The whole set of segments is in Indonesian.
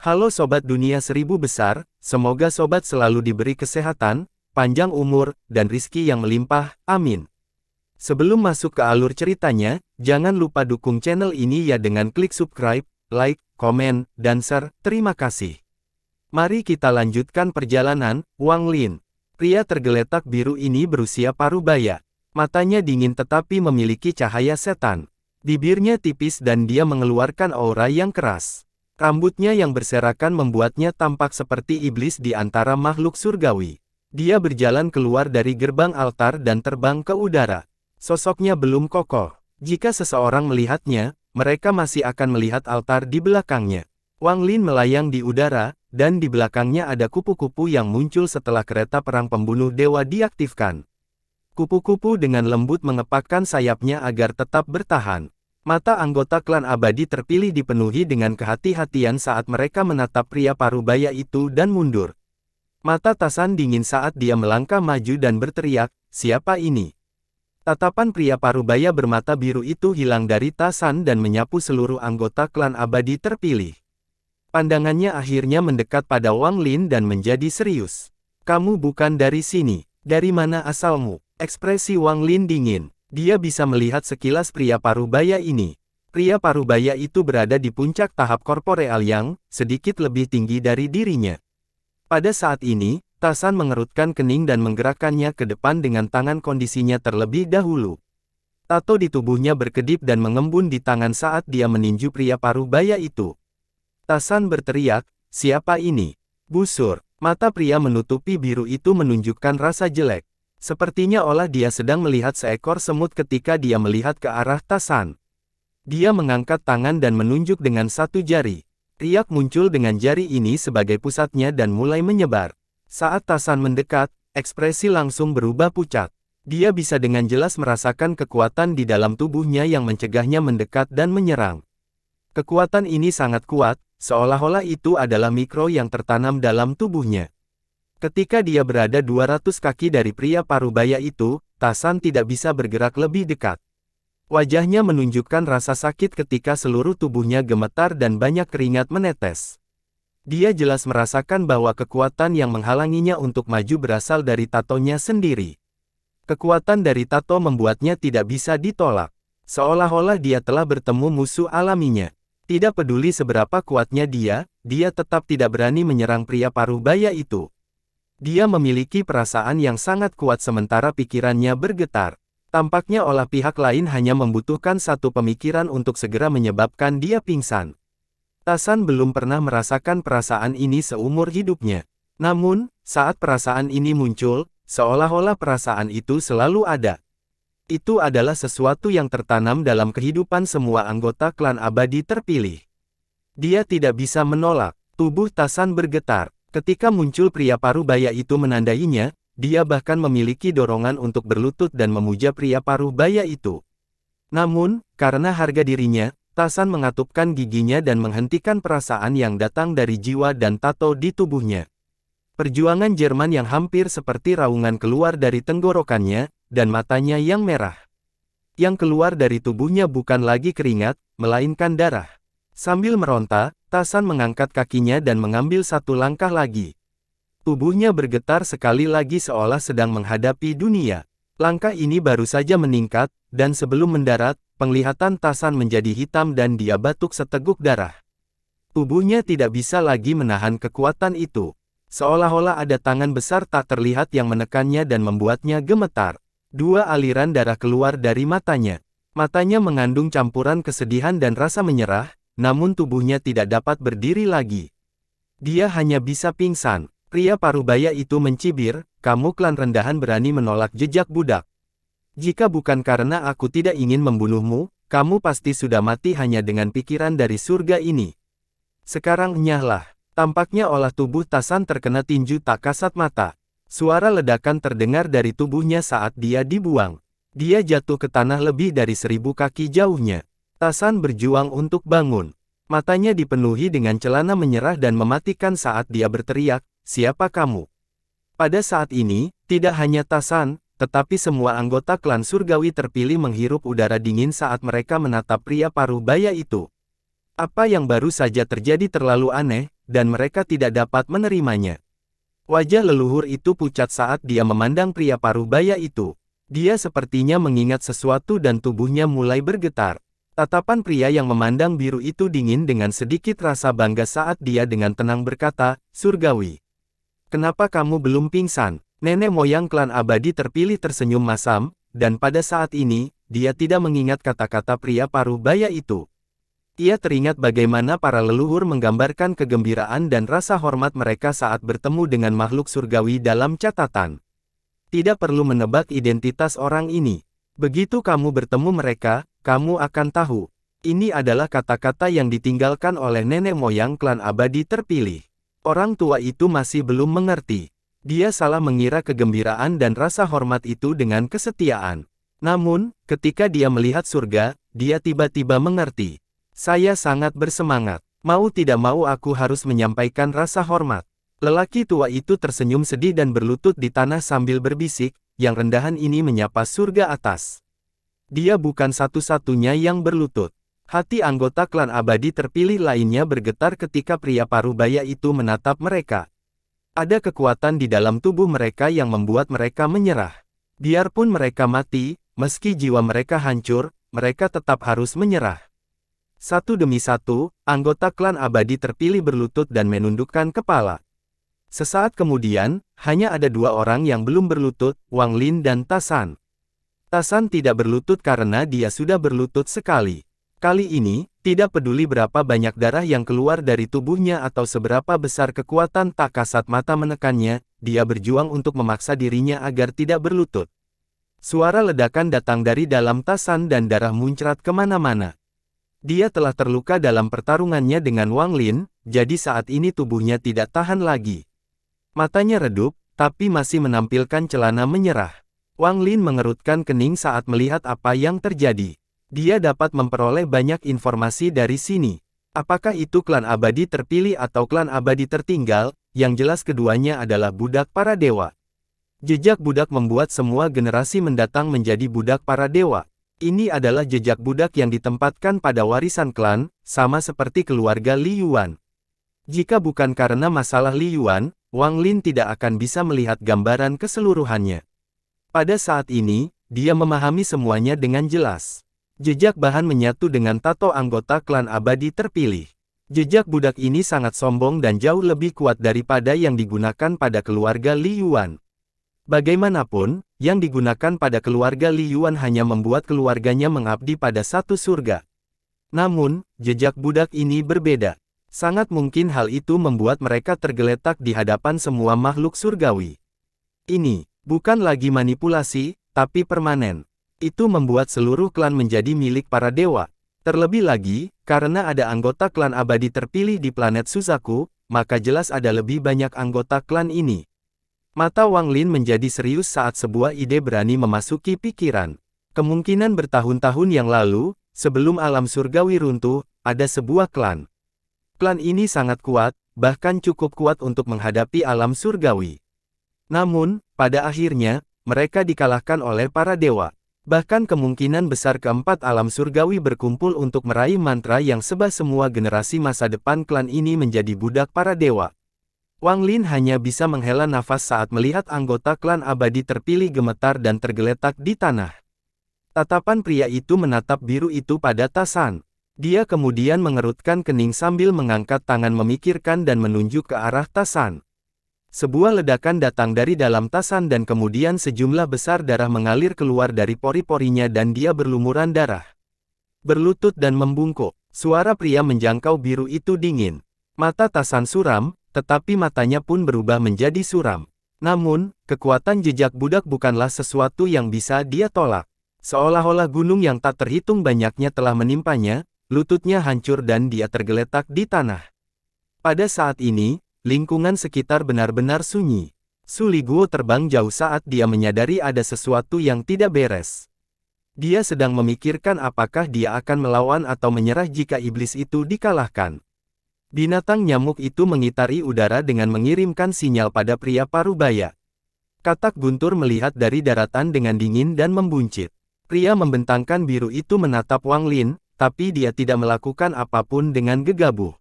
Halo Sobat Dunia Seribu Besar, semoga Sobat selalu diberi kesehatan, panjang umur, dan rizki yang melimpah, amin. Sebelum masuk ke alur ceritanya, jangan lupa dukung channel ini ya dengan klik subscribe, like, komen, dan share, terima kasih. Mari kita lanjutkan perjalanan. Wang Lin, pria tergeletak biru ini berusia parubaya. Matanya dingin tetapi memiliki cahaya setan. Bibirnya tipis dan dia mengeluarkan aura yang keras. Rambutnya yang berserakan membuatnya tampak seperti iblis di antara makhluk surgawi. Dia berjalan keluar dari gerbang altar dan terbang ke udara. Sosoknya belum kokoh. Jika seseorang melihatnya, mereka masih akan melihat altar di belakangnya. Wang Lin melayang di udara, dan di belakangnya ada kupu-kupu yang muncul setelah kereta perang pembunuh dewa diaktifkan. Kupu-kupu dengan lembut mengepakkan sayapnya agar tetap bertahan. Mata anggota klan abadi terpilih dipenuhi dengan kehati-hatian saat mereka menatap pria parubaya itu dan mundur. Mata Tasan dingin saat dia melangkah maju dan berteriak, "Siapa ini?" Tatapan pria parubaya bermata biru itu hilang dari Tasan dan menyapu seluruh anggota klan abadi terpilih. Pandangannya akhirnya mendekat pada Wang Lin dan menjadi serius. "Kamu bukan dari sini. Dari mana asalmu?" Ekspresi Wang Lin dingin. Dia bisa melihat sekilas pria parubaya ini. Pria parubaya itu berada di puncak tahap korporeal yang sedikit lebih tinggi dari dirinya. Pada saat ini, Tasan mengerutkan kening dan menggerakkannya ke depan dengan tangan kondisinya terlebih dahulu. Tato di tubuhnya berkedip dan mengembun di tangan saat dia meninju pria parubaya itu. Tasan berteriak, "Siapa ini?" Busur. Mata pria menutupi biru itu menunjukkan rasa jelek. Sepertinya olah dia sedang melihat seekor semut ketika dia melihat ke arah Tasan. Dia mengangkat tangan dan menunjuk dengan satu jari. Riak muncul dengan jari ini sebagai pusatnya dan mulai menyebar. Saat Tasan mendekat, ekspresi langsung berubah pucat. Dia bisa dengan jelas merasakan kekuatan di dalam tubuhnya yang mencegahnya mendekat dan menyerang. Kekuatan ini sangat kuat, seolah-olah itu adalah mikro yang tertanam dalam tubuhnya. Ketika dia berada 200 kaki dari pria parubaya itu, Tasan tidak bisa bergerak lebih dekat. Wajahnya menunjukkan rasa sakit ketika seluruh tubuhnya gemetar dan banyak keringat menetes. Dia jelas merasakan bahwa kekuatan yang menghalanginya untuk maju berasal dari tatonya sendiri. Kekuatan dari tato membuatnya tidak bisa ditolak. Seolah-olah dia telah bertemu musuh alaminya. Tidak peduli seberapa kuatnya dia tetap tidak berani menyerang pria parubaya itu. Dia memiliki perasaan yang sangat kuat sementara pikirannya bergetar. Tampaknya olah pihak lain hanya membutuhkan satu pemikiran untuk segera menyebabkan dia pingsan. Tasan belum pernah merasakan perasaan ini seumur hidupnya. Namun, saat perasaan ini muncul, seolah-olah perasaan itu selalu ada. Itu adalah sesuatu yang tertanam dalam kehidupan semua anggota klan abadi terpilih. Dia tidak bisa menolak. Tubuh Tasan bergetar. Ketika muncul pria parubaya itu menandainya, dia bahkan memiliki dorongan untuk berlutut dan memuja pria parubaya itu. Namun, karena harga dirinya, Tasan mengatupkan giginya dan menghentikan perasaan yang datang dari jiwa dan tato di tubuhnya. Perjuangan Jerman yang hampir seperti raungan keluar dari tenggorokannya, dan matanya yang merah. Yang keluar dari tubuhnya bukan lagi keringat, melainkan darah. Sambil meronta, Tasan mengangkat kakinya dan mengambil satu langkah lagi. Tubuhnya bergetar sekali lagi seolah sedang menghadapi dunia. Langkah ini baru saja meningkat, dan sebelum mendarat, penglihatan Tasan menjadi hitam dan dia batuk seteguk darah. Tubuhnya tidak bisa lagi menahan kekuatan itu. Seolah-olah ada tangan besar tak terlihat yang menekannya dan membuatnya gemetar. Dua aliran darah keluar dari matanya. Matanya mengandung campuran kesedihan dan rasa menyerah, namun tubuhnya tidak dapat berdiri lagi. Dia hanya bisa pingsan. Pria parubaya itu mencibir, "Kamu klan rendahan berani menolak jejak budak. Jika bukan karena aku tidak ingin membunuhmu, kamu pasti sudah mati hanya dengan pikiran dari surga ini. Sekarang enyahlah." Tampaknya olah tubuh Tasan terkena tinju tak kasat mata. Suara ledakan terdengar dari tubuhnya saat dia dibuang. Dia jatuh ke tanah lebih dari 1000 kaki jauhnya. Tasan berjuang untuk bangun. Matanya dipenuhi dengan celana menyerah dan mematikan saat dia berteriak, "Siapa kamu?" Pada saat ini, tidak hanya Tasan, tetapi semua anggota klan surgawi terpilih menghirup udara dingin saat mereka menatap pria parubaya itu. Apa yang baru saja terjadi terlalu aneh, dan mereka tidak dapat menerimanya. Wajah leluhur itu pucat saat dia memandang pria parubaya itu. Dia sepertinya mengingat sesuatu dan tubuhnya mulai bergetar. Tatapan pria yang memandang biru itu dingin dengan sedikit rasa bangga saat dia dengan tenang berkata, "Surgawi. Kenapa kamu belum pingsan?" Nenek moyang klan abadi terpilih tersenyum masam, dan pada saat ini, dia tidak mengingat kata-kata pria parubaya itu. Ia teringat bagaimana para leluhur menggambarkan kegembiraan dan rasa hormat mereka saat bertemu dengan makhluk surgawi dalam catatan. Tidak perlu menebak identitas orang ini. Begitu kamu bertemu mereka, kamu akan tahu. Ini adalah kata-kata yang ditinggalkan oleh nenek moyang klan abadi terpilih. Orang tua itu masih belum mengerti. Dia salah mengira kegembiraan dan rasa hormat itu dengan kesetiaan. Namun, ketika dia melihat surga, dia tiba-tiba mengerti. Saya sangat bersemangat. Mau tidak mau aku harus menyampaikan rasa hormat. Lelaki tua itu tersenyum sedih dan berlutut di tanah sambil berbisik, yang rendahan ini menyapa surga atas. Dia bukan satu-satunya yang berlutut. Hati anggota klan abadi terpilih lainnya bergetar ketika pria parubaya itu menatap mereka. Ada kekuatan di dalam tubuh mereka yang membuat mereka menyerah. Biarpun mereka mati, meski jiwa mereka hancur, mereka tetap harus menyerah. Satu demi satu, anggota klan abadi terpilih berlutut dan menundukkan kepala. Sesaat kemudian, hanya ada dua orang yang belum berlutut, Wang Lin dan Tasan. Tasan tidak berlutut karena dia sudah berlutut sekali. Kali ini, tidak peduli berapa banyak darah yang keluar dari tubuhnya atau seberapa besar kekuatan tak kasat mata menekannya, dia berjuang untuk memaksa dirinya agar tidak berlutut. Suara ledakan datang dari dalam Tasan dan darah muncrat kemana-mana. Dia telah terluka dalam pertarungannya dengan Wang Lin, jadi saat ini tubuhnya tidak tahan lagi. Matanya redup, tapi masih menampilkan celana menyerah. Wang Lin mengerutkan kening saat melihat apa yang terjadi. Dia dapat memperoleh banyak informasi dari sini. Apakah itu klan abadi terpilih atau klan abadi tertinggal, yang jelas keduanya adalah budak para dewa. Jejak budak membuat semua generasi mendatang menjadi budak para dewa. Ini adalah jejak budak yang ditempatkan pada warisan klan, sama seperti keluarga Li Yuan. Jika bukan karena masalah Li Yuan, Wang Lin tidak akan bisa melihat gambaran keseluruhannya. Pada saat ini, dia memahami semuanya dengan jelas. Jejak bahan menyatu dengan tato anggota klan abadi terpilih. Jejak budak ini sangat sombong dan jauh lebih kuat daripada yang digunakan pada keluarga Li Yuan. Bagaimanapun, yang digunakan pada keluarga Li Yuan hanya membuat keluarganya mengabdi pada satu surga. Namun, jejak budak ini berbeda. Sangat mungkin hal itu membuat mereka tergeletak di hadapan semua makhluk surgawi. Ini bukan lagi manipulasi, tapi permanen. Itu membuat seluruh klan menjadi milik para dewa. Terlebih lagi, karena ada anggota klan abadi terpilih di planet Suzaku, maka jelas ada lebih banyak anggota klan ini. Mata Wang Lin menjadi serius saat sebuah ide berani memasuki pikiran. Kemungkinan bertahun-tahun yang lalu, sebelum alam surgawi runtuh, ada sebuah klan. Klan ini sangat kuat, bahkan cukup kuat untuk menghadapi alam surgawi. Namun, pada akhirnya, mereka dikalahkan oleh para dewa. Bahkan kemungkinan besar keempat alam surgawi berkumpul untuk meraih mantra yang sebah semua generasi masa depan klan ini menjadi budak para dewa. Wang Lin hanya bisa menghela nafas saat melihat anggota klan abadi terpilih gemetar dan tergeletak di tanah. Tatapan pria itu menatap biru itu pada Tasan. Dia kemudian mengerutkan kening sambil mengangkat tangan memikirkan dan menunjuk ke arah Tasan. Sebuah ledakan datang dari dalam Tasan dan kemudian sejumlah besar darah mengalir keluar dari pori-porinya dan dia berlumuran darah. Berlutut dan membungkuk, suara pria menjangkau biru itu dingin. Mata Tasan suram, tetapi matanya pun berubah menjadi suram. Namun, kekuatan jejak budak bukanlah sesuatu yang bisa dia tolak. Seolah-olah gunung yang tak terhitung banyaknya telah menimpanya, lututnya hancur dan dia tergeletak di tanah. Pada saat ini, lingkungan sekitar benar-benar sunyi. Su Liguo terbang jauh saat dia menyadari ada sesuatu yang tidak beres. Dia sedang memikirkan apakah dia akan melawan atau menyerah jika iblis itu dikalahkan. Binatang nyamuk itu mengitari udara dengan mengirimkan sinyal pada pria parubaya. Katak guntur melihat dari daratan dengan dingin dan membuncit. Pria membentangkan biru itu menatap Wang Lin, tapi dia tidak melakukan apapun dengan gegabah.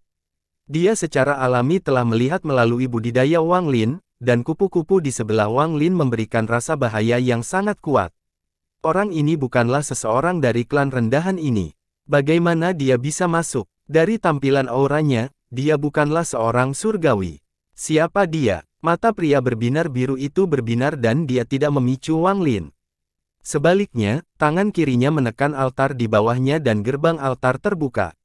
Dia secara alami telah melihat melalui budidaya Wang Lin, dan kupu-kupu di sebelah Wang Lin memberikan rasa bahaya yang sangat kuat. Orang ini bukanlah seseorang dari klan rendahan ini. Bagaimana dia bisa masuk? Dari tampilan auranya, dia bukanlah seorang surgawi. Siapa dia? Mata pria berbinar biru itu berbinar dan dia tidak memicu Wang Lin. Sebaliknya, tangan kirinya menekan altar di bawahnya dan gerbang altar terbuka.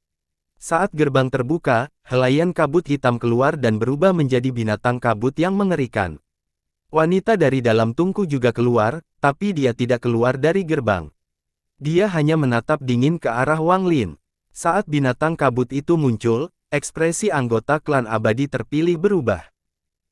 Saat gerbang terbuka, helaian kabut hitam keluar dan berubah menjadi binatang kabut yang mengerikan. Wanita dari dalam tungku juga keluar, tapi dia tidak keluar dari gerbang. Dia hanya menatap dingin ke arah Wang Lin. Saat binatang kabut itu muncul, ekspresi anggota klan abadi terpilih berubah.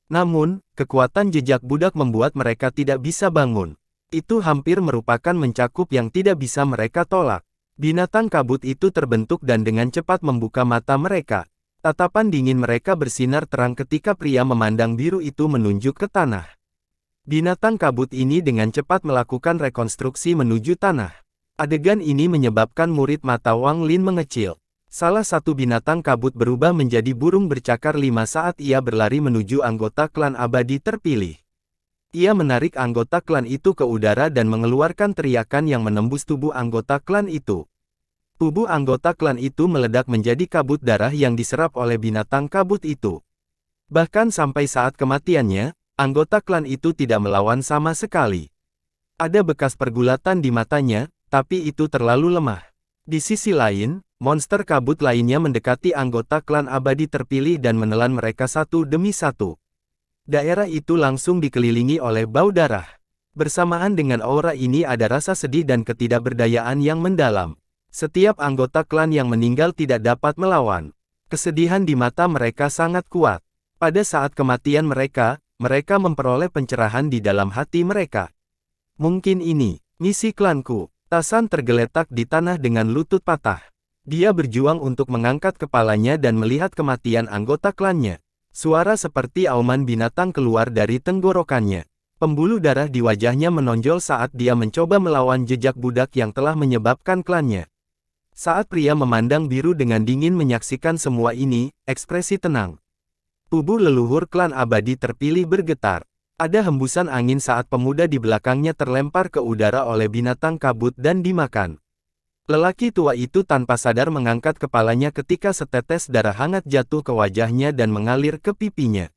Namun, kekuatan jejak budak membuat mereka tidak bisa bangun. Itu hampir merupakan mencakup yang tidak bisa mereka tolak. Binatang kabut itu terbentuk dan dengan cepat membuka mata mereka. Tatapan dingin mereka bersinar terang ketika pria memandang biru itu menunjuk ke tanah. Binatang kabut ini dengan cepat melakukan rekonstruksi menuju tanah. Adegan ini menyebabkan murid mata Wang Lin mengecil. Salah satu binatang kabut berubah menjadi burung bercakar 5 saat ia berlari menuju anggota klan abadi terpilih. Ia menarik anggota klan itu ke udara dan mengeluarkan teriakan yang menembus tubuh anggota klan itu. Tubuh anggota klan itu meledak menjadi kabut darah yang diserap oleh binatang kabut itu. Bahkan sampai saat kematiannya, anggota klan itu tidak melawan sama sekali. Ada bekas pergulatan di matanya, tapi itu terlalu lemah. Di sisi lain, monster kabut lainnya mendekati anggota klan abadi terpilih dan menelan mereka satu demi satu. Daerah itu langsung dikelilingi oleh bau darah. Bersamaan dengan aura ini ada rasa sedih dan ketidakberdayaan yang mendalam. Setiap anggota klan yang meninggal tidak dapat melawan. Kesedihan di mata mereka sangat kuat. Pada saat kematian mereka, mereka memperoleh pencerahan di dalam hati mereka. Mungkin ini, misi klanku. Tasan tergeletak di tanah dengan lutut patah. Dia berjuang untuk mengangkat kepalanya dan melihat kematian anggota klannya. Suara seperti auman binatang keluar dari tenggorokannya. Pembuluh darah di wajahnya menonjol saat dia mencoba melawan jejak budak yang telah menyebabkan klannya. Saat pria memandang biru dengan dingin menyaksikan semua ini, ekspresi tenang. Tubuh leluhur klan abadi terpilih bergetar. Ada hembusan angin saat pemuda di belakangnya terlempar ke udara oleh binatang kabut dan dimakan. Lelaki tua itu tanpa sadar mengangkat kepalanya ketika setetes darah hangat jatuh ke wajahnya dan mengalir ke pipinya.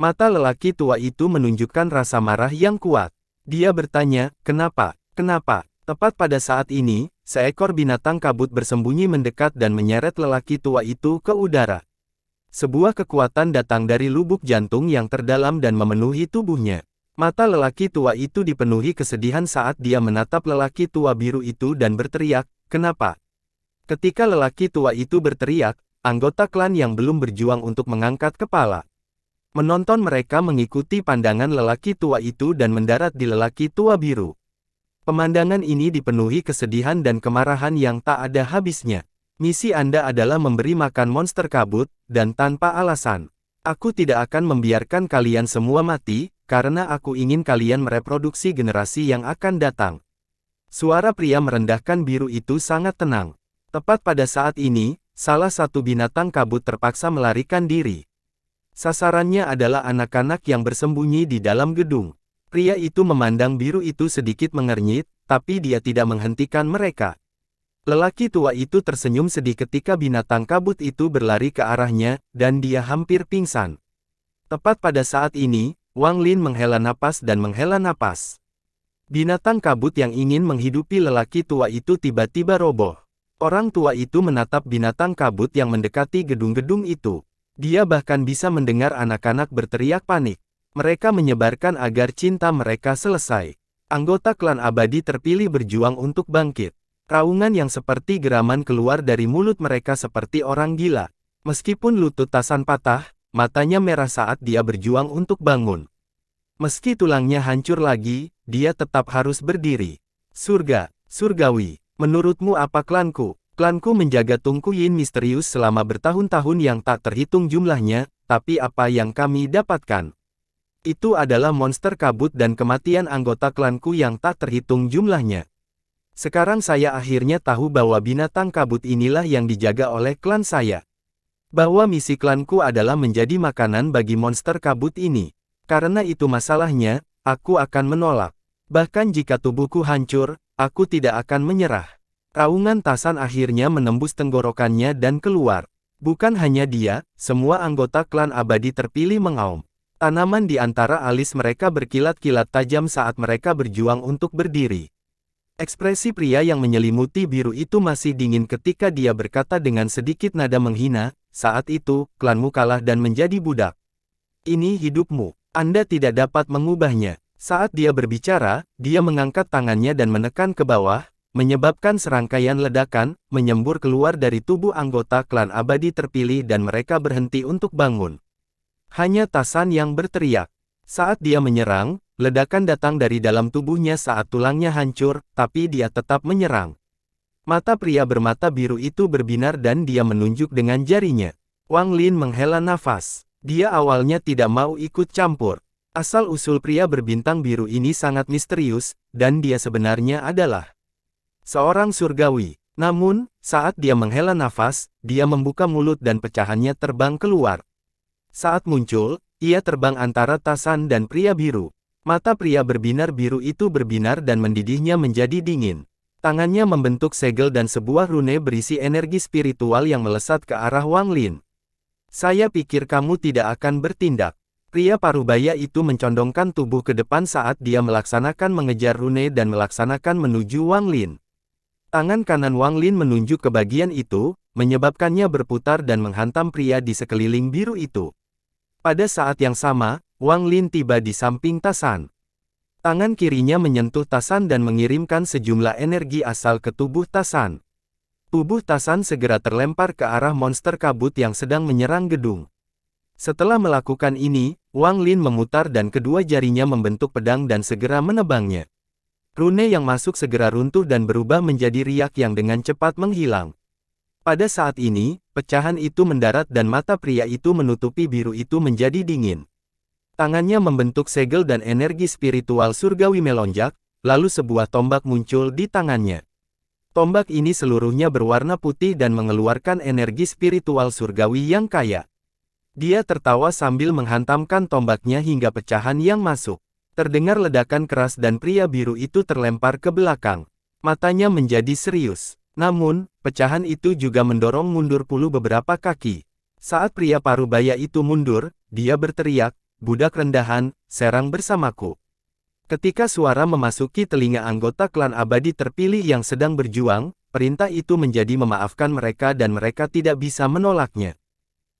Mata lelaki tua itu menunjukkan rasa marah yang kuat. Dia bertanya, "Kenapa? Kenapa?" Tepat pada saat ini, seekor binatang kabut bersembunyi mendekat dan menyeret lelaki tua itu ke udara. Sebuah kekuatan datang dari lubuk jantung yang terdalam dan memenuhi tubuhnya. Mata lelaki tua itu dipenuhi kesedihan saat dia menatap lelaki tua biru itu dan berteriak, "Kenapa?" Ketika lelaki tua itu berteriak, anggota klan yang belum berjuang untuk mengangkat kepala. Menonton mereka mengikuti pandangan lelaki tua itu dan mendarat di lelaki tua biru. Pemandangan ini dipenuhi kesedihan dan kemarahan yang tak ada habisnya. Misi Anda adalah memberi makan monster kabut, dan tanpa alasan. Aku tidak akan membiarkan kalian semua mati, karena aku ingin kalian mereproduksi generasi yang akan datang. Suara pria merendahkan biru itu sangat tenang. Tepat pada saat ini, salah satu binatang kabut terpaksa melarikan diri. Sasarannya adalah anak-anak yang bersembunyi di dalam gedung. Pria itu memandang biru itu sedikit mengernyit, tapi dia tidak menghentikan mereka. Lelaki tua itu tersenyum sedih ketika binatang kabut itu berlari ke arahnya, dan dia hampir pingsan. Tepat pada saat ini, Wang Lin menghela napas dan menghela napas. Binatang kabut yang ingin menghidupi lelaki tua itu tiba-tiba roboh. Orang tua itu menatap binatang kabut yang mendekati gedung-gedung itu. Dia bahkan bisa mendengar anak-anak berteriak panik. Mereka menyebarkan agar cinta mereka selesai. Anggota klan abadi terpilih berjuang untuk bangkit. Raungan yang seperti geraman keluar dari mulut mereka seperti orang gila. Meskipun lutut Tasan patah, matanya merah saat dia berjuang untuk bangun. Meski tulangnya hancur lagi, dia tetap harus berdiri. Surga, surgawi, menurutmu apa klanku? Klanku menjaga Tungku Yin misterius selama bertahun-tahun yang tak terhitung jumlahnya, tapi apa yang kami dapatkan? Itu adalah monster kabut dan kematian anggota klanku yang tak terhitung jumlahnya. Sekarang saya akhirnya tahu bahwa binatang kabut inilah yang dijaga oleh klan saya. Bahwa misi klanku adalah menjadi makanan bagi monster kabut ini. Karena itu masalahnya, aku akan menolak. Bahkan jika tubuhku hancur, aku tidak akan menyerah. Raungan Tasan akhirnya menembus tenggorokannya dan keluar. Bukan hanya dia, semua anggota klan abadi terpilih mengaum. Tanaman di antara alis mereka berkilat-kilat tajam saat mereka berjuang untuk berdiri. Ekspresi pria yang menyelimuti biru itu masih dingin ketika dia berkata dengan sedikit nada menghina, "Saat itu, klanmu kalah dan menjadi budak. Ini hidupmu. Anda tidak dapat mengubahnya." Saat dia berbicara, dia mengangkat tangannya dan menekan ke bawah, menyebabkan serangkaian ledakan, menyembur keluar dari tubuh anggota klan abadi terpilih dan mereka berhenti untuk bangun. Hanya Tasan yang berteriak. Saat dia menyerang, ledakan datang dari dalam tubuhnya saat tulangnya hancur, tapi dia tetap menyerang. Mata pria bermata biru itu berbinar dan dia menunjuk dengan jarinya. Wang Lin menghela nafas. Dia awalnya tidak mau ikut campur. Asal-usul pria berbintang biru ini sangat misterius, dan dia sebenarnya adalah seorang surgawi. Namun, saat dia menghela nafas, dia membuka mulut dan pecahannya terbang keluar. Saat muncul, ia terbang antara Tasan dan pria biru. Mata pria berbinar biru itu berbinar dan mendidihnya menjadi dingin. Tangannya membentuk segel dan sebuah rune berisi energi spiritual yang melesat ke arah Wang Lin. "Saya pikir kamu tidak akan bertindak." Pria parubaya itu mencondongkan tubuh ke depan saat dia melaksanakan mengejar rune dan melaksanakan menuju Wang Lin. Tangan kanan Wang Lin menunjuk ke bagian itu, menyebabkannya berputar dan menghantam pria di sekeliling biru itu. Pada saat yang sama, Wang Lin tiba di samping Tasan. Tangan kirinya menyentuh Tasan dan mengirimkan sejumlah energi asal ke tubuh Tasan. Tubuh Tasan segera terlempar ke arah monster kabut yang sedang menyerang gedung. Setelah melakukan ini, Wang Lin memutar dan kedua jarinya membentuk pedang dan segera menebangnya. Rune yang masuk segera runtuh dan berubah menjadi riak yang dengan cepat menghilang. Pada saat ini, pecahan itu mendarat dan mata pria itu menutupi biru itu menjadi dingin. Tangannya membentuk segel dan energi spiritual surgawi melonjak, lalu sebuah tombak muncul di tangannya. Tombak ini seluruhnya berwarna putih dan mengeluarkan energi spiritual surgawi yang kaya. Dia tertawa sambil menghantamkan tombaknya hingga pecahan yang masuk. Terdengar ledakan keras dan pria biru itu terlempar ke belakang. Matanya menjadi serius. Namun, pecahan itu juga mendorong mundur puluh beberapa kaki. Saat pria parubaya itu mundur, dia berteriak, "Budak rendahan, serang bersamaku." Ketika suara memasuki telinga anggota klan abadi terpilih yang sedang berjuang, perintah itu menjadi memaafkan mereka dan mereka tidak bisa menolaknya.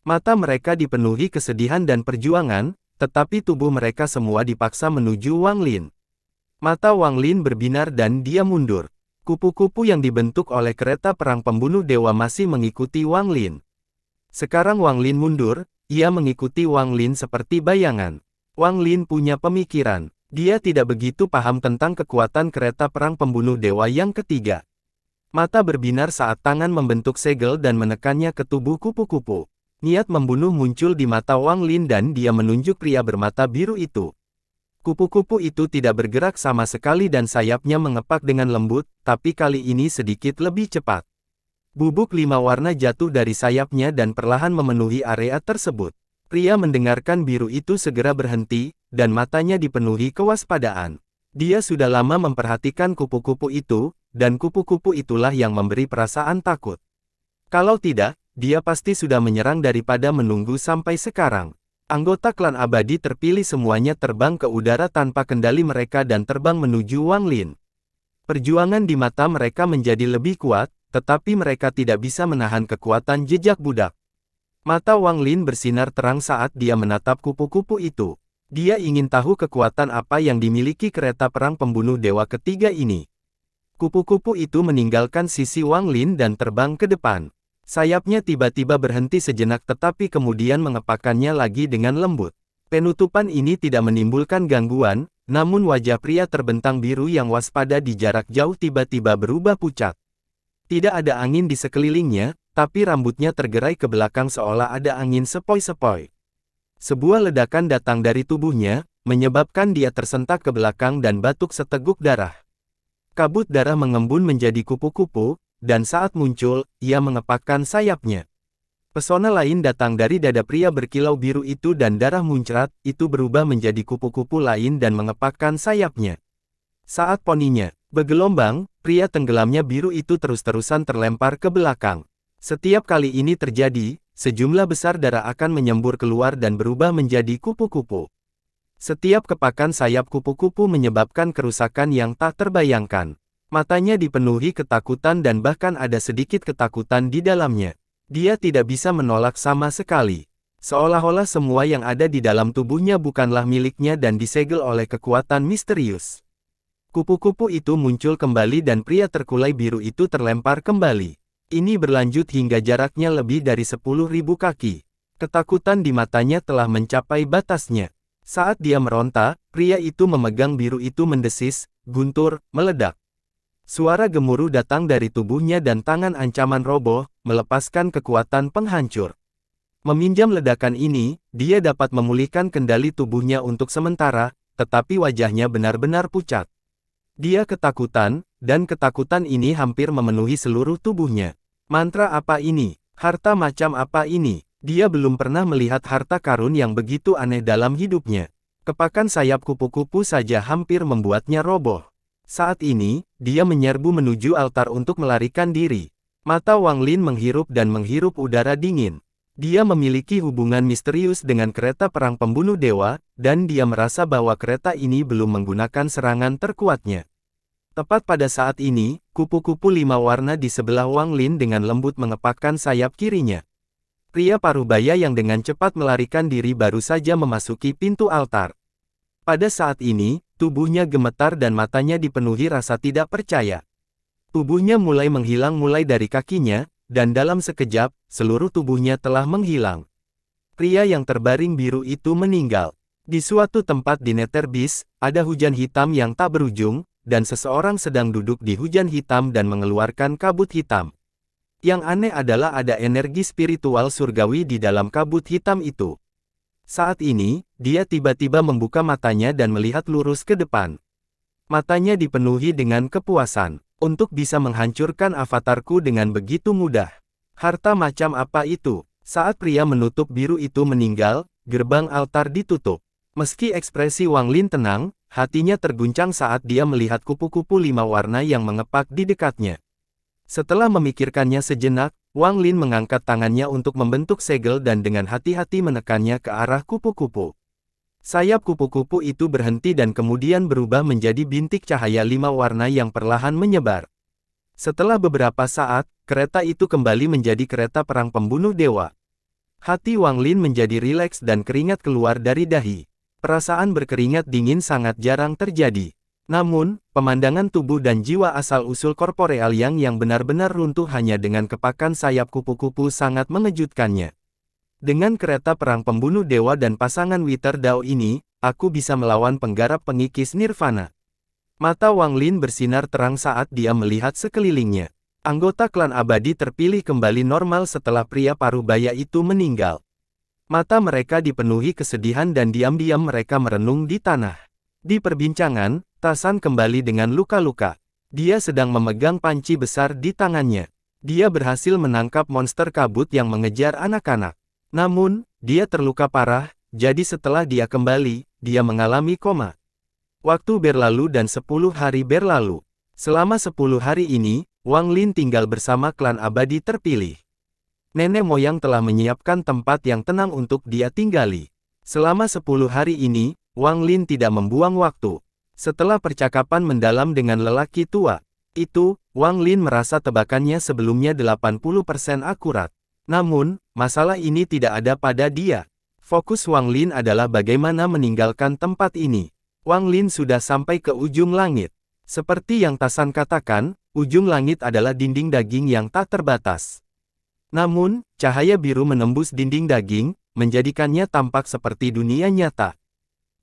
Mata mereka dipenuhi kesedihan dan perjuangan, tetapi tubuh mereka semua dipaksa menuju Wang Lin. Mata Wang Lin berbinar dan dia mundur. Kupu-kupu yang dibentuk oleh kereta perang pembunuh dewa masih mengikuti Wang Lin. Sekarang Wang Lin mundur, ia mengikuti Wang Lin seperti bayangan. Wang Lin punya pemikiran. Dia tidak begitu paham tentang kekuatan kereta perang pembunuh dewa yang ketiga. Mata berbinar saat tangan membentuk segel dan menekannya ke tubuh kupu-kupu. Niat membunuh muncul di mata Wang Lin dan dia menunjuk pria bermata biru itu. Kupu-kupu itu tidak bergerak sama sekali dan sayapnya mengepak dengan lembut, tapi kali ini sedikit lebih cepat. Bubuk 5 warna jatuh dari sayapnya dan perlahan memenuhi area tersebut. Pria mendengarkan biru itu segera berhenti, dan matanya dipenuhi kewaspadaan. Dia sudah lama memperhatikan kupu-kupu itu, dan kupu-kupu itulah yang memberi perasaan takut. Kalau tidak, dia pasti sudah menyerang daripada menunggu sampai sekarang. Anggota klan abadi terpilih semuanya terbang ke udara tanpa kendali mereka dan terbang menuju Wang Lin. Perjuangan di mata mereka menjadi lebih kuat, tetapi mereka tidak bisa menahan kekuatan jejak budak. Mata Wang Lin bersinar terang saat dia menatap kupu-kupu itu. Dia ingin tahu kekuatan apa yang dimiliki kereta perang pembunuh dewa ketiga ini. Kupu-kupu itu meninggalkan sisi Wang Lin dan terbang ke depan. Sayapnya tiba-tiba berhenti sejenak tetapi kemudian mengepakkannya lagi dengan lembut. Penutupan ini tidak menimbulkan gangguan, namun wajah pria terbentang biru yang waspada di jarak jauh tiba-tiba berubah pucat. Tidak ada angin di sekelilingnya, tapi rambutnya tergerai ke belakang seolah ada angin sepoi-sepoi. Sebuah ledakan datang dari tubuhnya, menyebabkan dia tersentak ke belakang dan batuk seteguk darah. Kabut darah mengembun menjadi kupu-kupu, dan saat muncul, ia mengepakkan sayapnya. Pesona lain datang dari dada pria berkilau biru itu dan darah muncrat, itu berubah menjadi kupu-kupu lain dan mengepakkan sayapnya. Saat poninya bergelombang, pria tenggelamnya biru itu terus-terusan terlempar ke belakang. Setiap kali ini terjadi, sejumlah besar darah akan menyembur keluar dan berubah menjadi kupu-kupu. Setiap kepakan sayap kupu-kupu menyebabkan kerusakan yang tak terbayangkan. Matanya dipenuhi ketakutan dan bahkan ada sedikit ketakutan di dalamnya. Dia tidak bisa menolak sama sekali. Seolah-olah semua yang ada di dalam tubuhnya bukanlah miliknya dan disegel oleh kekuatan misterius. Kupu-kupu itu muncul kembali dan pria terkulai biru itu terlempar kembali. Ini berlanjut hingga jaraknya lebih dari 10.000 kaki. Ketakutan di matanya telah mencapai batasnya. Saat dia meronta, pria itu memegang biru itu mendesis, guntur, meledak. Suara gemuruh datang dari tubuhnya dan tangan ancaman roboh, melepaskan kekuatan penghancur. Meminjam ledakan ini, dia dapat memulihkan kendali tubuhnya untuk sementara, tetapi wajahnya benar-benar pucat. Dia ketakutan, dan ketakutan ini hampir memenuhi seluruh tubuhnya. Mantra apa ini? Harta macam apa ini? Dia belum pernah melihat harta karun yang begitu aneh dalam hidupnya. Kepakan sayap kupu-kupu saja hampir membuatnya roboh. Saat ini, dia menyerbu menuju altar untuk melarikan diri. Mata Wang Lin menghirup dan menghirup udara dingin. Dia memiliki hubungan misterius dengan kereta perang pembunuh dewa, dan dia merasa bahwa kereta ini belum menggunakan serangan terkuatnya. Tepat pada saat ini, kupu-kupu 5 warna di sebelah Wang Lin dengan lembut mengepakkan sayap kirinya. Pria parubaya yang dengan cepat melarikan diri baru saja memasuki pintu altar. Pada saat ini, tubuhnya gemetar dan matanya dipenuhi rasa tidak percaya. Tubuhnya mulai menghilang mulai dari kakinya, dan dalam sekejap, seluruh tubuhnya telah menghilang. Pria yang terbaring biru itu meninggal. Di suatu tempat di Netherbis, ada hujan hitam yang tak berujung, dan seseorang sedang duduk di hujan hitam dan mengeluarkan kabut hitam. Yang aneh adalah ada energi spiritual surgawi di dalam kabut hitam itu. Saat ini, dia tiba-tiba membuka matanya dan melihat lurus ke depan. Matanya dipenuhi dengan kepuasan. Untuk bisa menghancurkan avatarku dengan begitu mudah. Harta macam apa itu? Saat pria menutup biru itu meninggal, gerbang altar ditutup. Meski ekspresi Wang Lin tenang, hatinya terguncang saat dia melihat kupu-kupu 5 warna yang mengepak di dekatnya. Setelah memikirkannya sejenak, Wang Lin mengangkat tangannya untuk membentuk segel dan dengan hati-hati menekannya ke arah kupu-kupu. Sayap kupu-kupu itu berhenti dan kemudian berubah menjadi bintik cahaya 5 warna yang perlahan menyebar. Setelah beberapa saat, kereta itu kembali menjadi kereta perang pembunuh dewa. Hati Wang Lin menjadi rileks dan keringat keluar dari dahi. Perasaan berkeringat dingin sangat jarang terjadi. Namun, pemandangan tubuh dan jiwa asal-usul korporeal yang benar-benar runtuh hanya dengan kepakan sayap kupu-kupu sangat mengejutkannya. Dengan kereta perang pembunuh dewa dan pasangan Wither Dao ini, aku bisa melawan penggarap pengikis Nirvana. Mata Wang Lin bersinar terang saat dia melihat sekelilingnya. Anggota klan abadi terpilih kembali normal setelah pria parubaya itu meninggal. Mata mereka dipenuhi kesedihan dan diam-diam mereka merenung di tanah. Di perbincangan, Tasan kembali dengan luka-luka. Dia sedang memegang panci besar di tangannya. Dia berhasil menangkap monster kabut yang mengejar anak-anak. Namun, dia terluka parah, jadi setelah dia kembali, dia mengalami koma. Waktu berlalu dan 10 hari berlalu. Selama 10 hari ini, Wang Lin tinggal bersama klan abadi terpilih. Nenek moyang telah menyiapkan tempat yang tenang untuk dia tinggali. Selama 10 hari ini, Wang Lin tidak membuang waktu. Setelah percakapan mendalam dengan lelaki tua itu, Wang Lin merasa tebakannya sebelumnya 80% akurat. Namun, masalah ini tidak ada pada dia. Fokus Wang Lin adalah bagaimana meninggalkan tempat ini. Wang Lin sudah sampai ke ujung langit. Seperti yang Tasan katakan, ujung langit adalah dinding daging yang tak terbatas. Namun, cahaya biru menembus dinding daging, menjadikannya tampak seperti dunia nyata.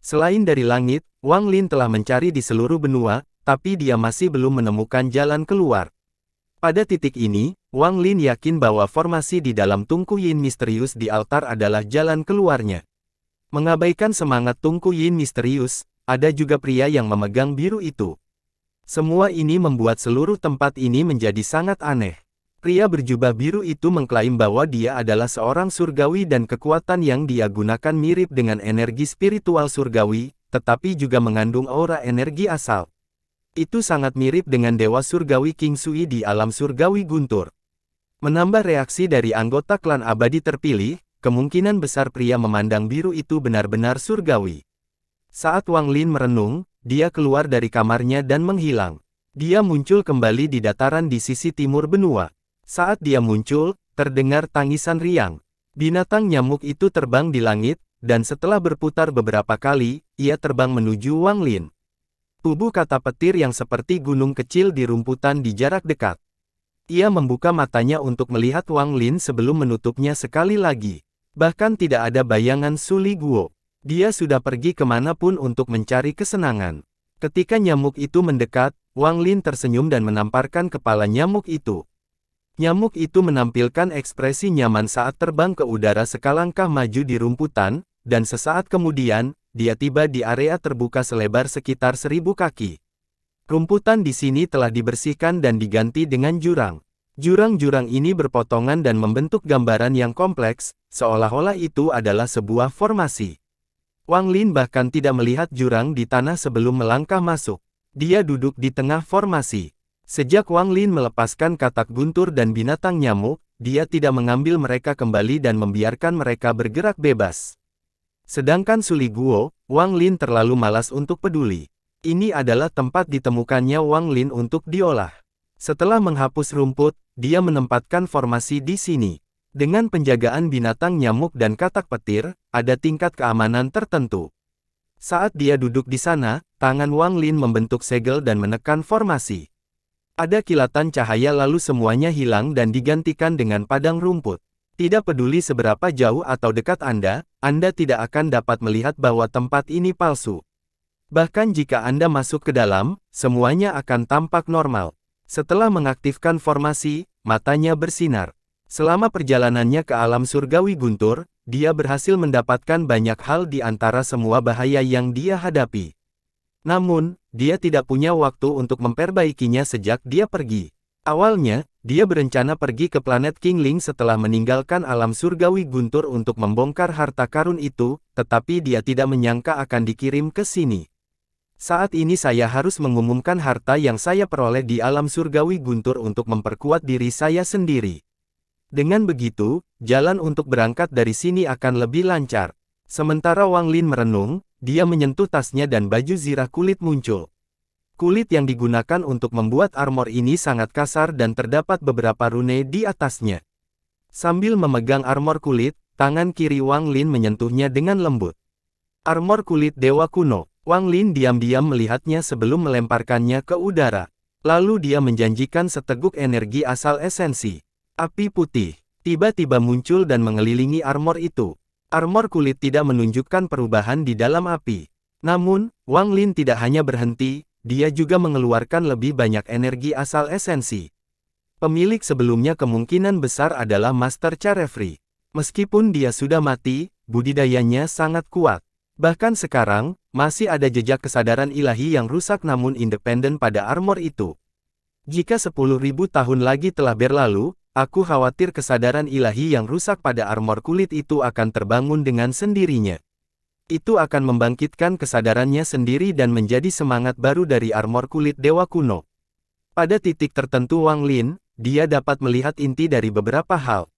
Selain dari langit, Wang Lin telah mencari di seluruh benua, tapi dia masih belum menemukan jalan keluar. Pada titik ini, Wang Lin yakin bahwa formasi di dalam Tungku Yin misterius di altar adalah jalan keluarnya. Mengabaikan semangat Tungku Yin misterius, ada juga pria yang memegang biru itu. Semua ini membuat seluruh tempat ini menjadi sangat aneh. Pria berjubah biru itu mengklaim bahwa dia adalah seorang surgawi dan kekuatan yang dia gunakan mirip dengan energi spiritual surgawi, tetapi juga mengandung aura energi asal. Itu sangat mirip dengan dewa surgawi King Sui di alam surgawi Guntur. Menambah reaksi dari anggota klan abadi terpilih, kemungkinan besar pria memandang biru itu benar-benar surgawi. Saat Wang Lin merenung, dia keluar dari kamarnya dan menghilang. Dia muncul kembali di dataran di sisi timur benua. Saat dia muncul, terdengar tangisan riang. Binatang nyamuk itu terbang di langit, dan setelah berputar beberapa kali, ia terbang menuju Wang Lin. Tubuh kata petir yang seperti gunung kecil di rumputan di jarak dekat. Ia membuka matanya untuk melihat Wang Lin sebelum menutupnya sekali lagi. Bahkan tidak ada bayangan Suli Guo. Dia sudah pergi kemanapun untuk mencari kesenangan. Ketika nyamuk itu mendekat, Wang Lin tersenyum dan menamparkan kepala nyamuk itu. Nyamuk itu menampilkan ekspresi nyaman saat terbang ke udara sekalangkah maju di rumputan, dan sesaat kemudian, dia tiba di area terbuka selebar sekitar 1000 kaki. Rumputan di sini telah dibersihkan dan diganti dengan jurang. Jurang-jurang ini berpotongan dan membentuk gambaran yang kompleks, seolah-olah itu adalah sebuah formasi. Wang Lin bahkan tidak melihat jurang di tanah sebelum melangkah masuk. Dia duduk di tengah formasi. Sejak Wang Lin melepaskan katak guntur dan binatang nyamuk, dia tidak mengambil mereka kembali dan membiarkan mereka bergerak bebas. Sedangkan Suli Guo, Wang Lin terlalu malas untuk peduli. Ini adalah tempat ditemukannya Wang Lin untuk diolah. Setelah menghapus rumput, dia menempatkan formasi di sini. Dengan penjagaan binatang nyamuk dan katak petir, ada tingkat keamanan tertentu. Saat dia duduk di sana, tangan Wang Lin membentuk segel dan menekan formasi. Ada kilatan cahaya lalu semuanya hilang dan digantikan dengan padang rumput. Tidak peduli seberapa jauh atau dekat Anda tidak akan dapat melihat bahwa tempat ini palsu. Bahkan jika Anda masuk ke dalam, semuanya akan tampak normal. Setelah mengaktifkan formasi, matanya bersinar. Selama perjalanannya ke alam surgawi Guntur, dia berhasil mendapatkan banyak hal di antara semua bahaya yang dia hadapi. Namun, dia tidak punya waktu untuk memperbaikinya sejak dia pergi. Awalnya, dia berencana pergi ke planet Kingling setelah meninggalkan alam surgawi Guntur untuk membongkar harta karun itu, tetapi dia tidak menyangka akan dikirim ke sini. Saat ini saya harus mengumumkan harta yang saya peroleh di alam surgawi Guntur untuk memperkuat diri saya sendiri. Dengan begitu, jalan untuk berangkat dari sini akan lebih lancar. Sementara Wang Lin merenung, dia menyentuh tasnya dan baju zirah kulit muncul. Kulit yang digunakan untuk membuat armor ini sangat kasar dan terdapat beberapa rune di atasnya. Sambil memegang armor kulit, tangan kiri Wang Lin menyentuhnya dengan lembut. Armor kulit dewa kuno. Wang Lin diam-diam melihatnya sebelum melemparkannya ke udara. Lalu dia menjanjikan seteguk energi asal esensi. Api putih tiba-tiba muncul dan mengelilingi armor itu. Armor kulit tidak menunjukkan perubahan di dalam api. Namun, Wang Lin tidak hanya berhenti, dia juga mengeluarkan lebih banyak energi asal esensi. Pemilik sebelumnya kemungkinan besar adalah Master Charefree. Meskipun dia sudah mati, budidayanya sangat kuat. Bahkan sekarang, masih ada jejak kesadaran ilahi yang rusak namun independen pada armor itu. Jika 10.000 tahun lagi telah berlalu, aku khawatir kesadaran ilahi yang rusak pada armor kulit itu akan terbangun dengan sendirinya. Itu akan membangkitkan kesadarannya sendiri dan menjadi semangat baru dari armor kulit dewa kuno. Pada titik tertentu Wang Lin, dia dapat melihat inti dari beberapa hal.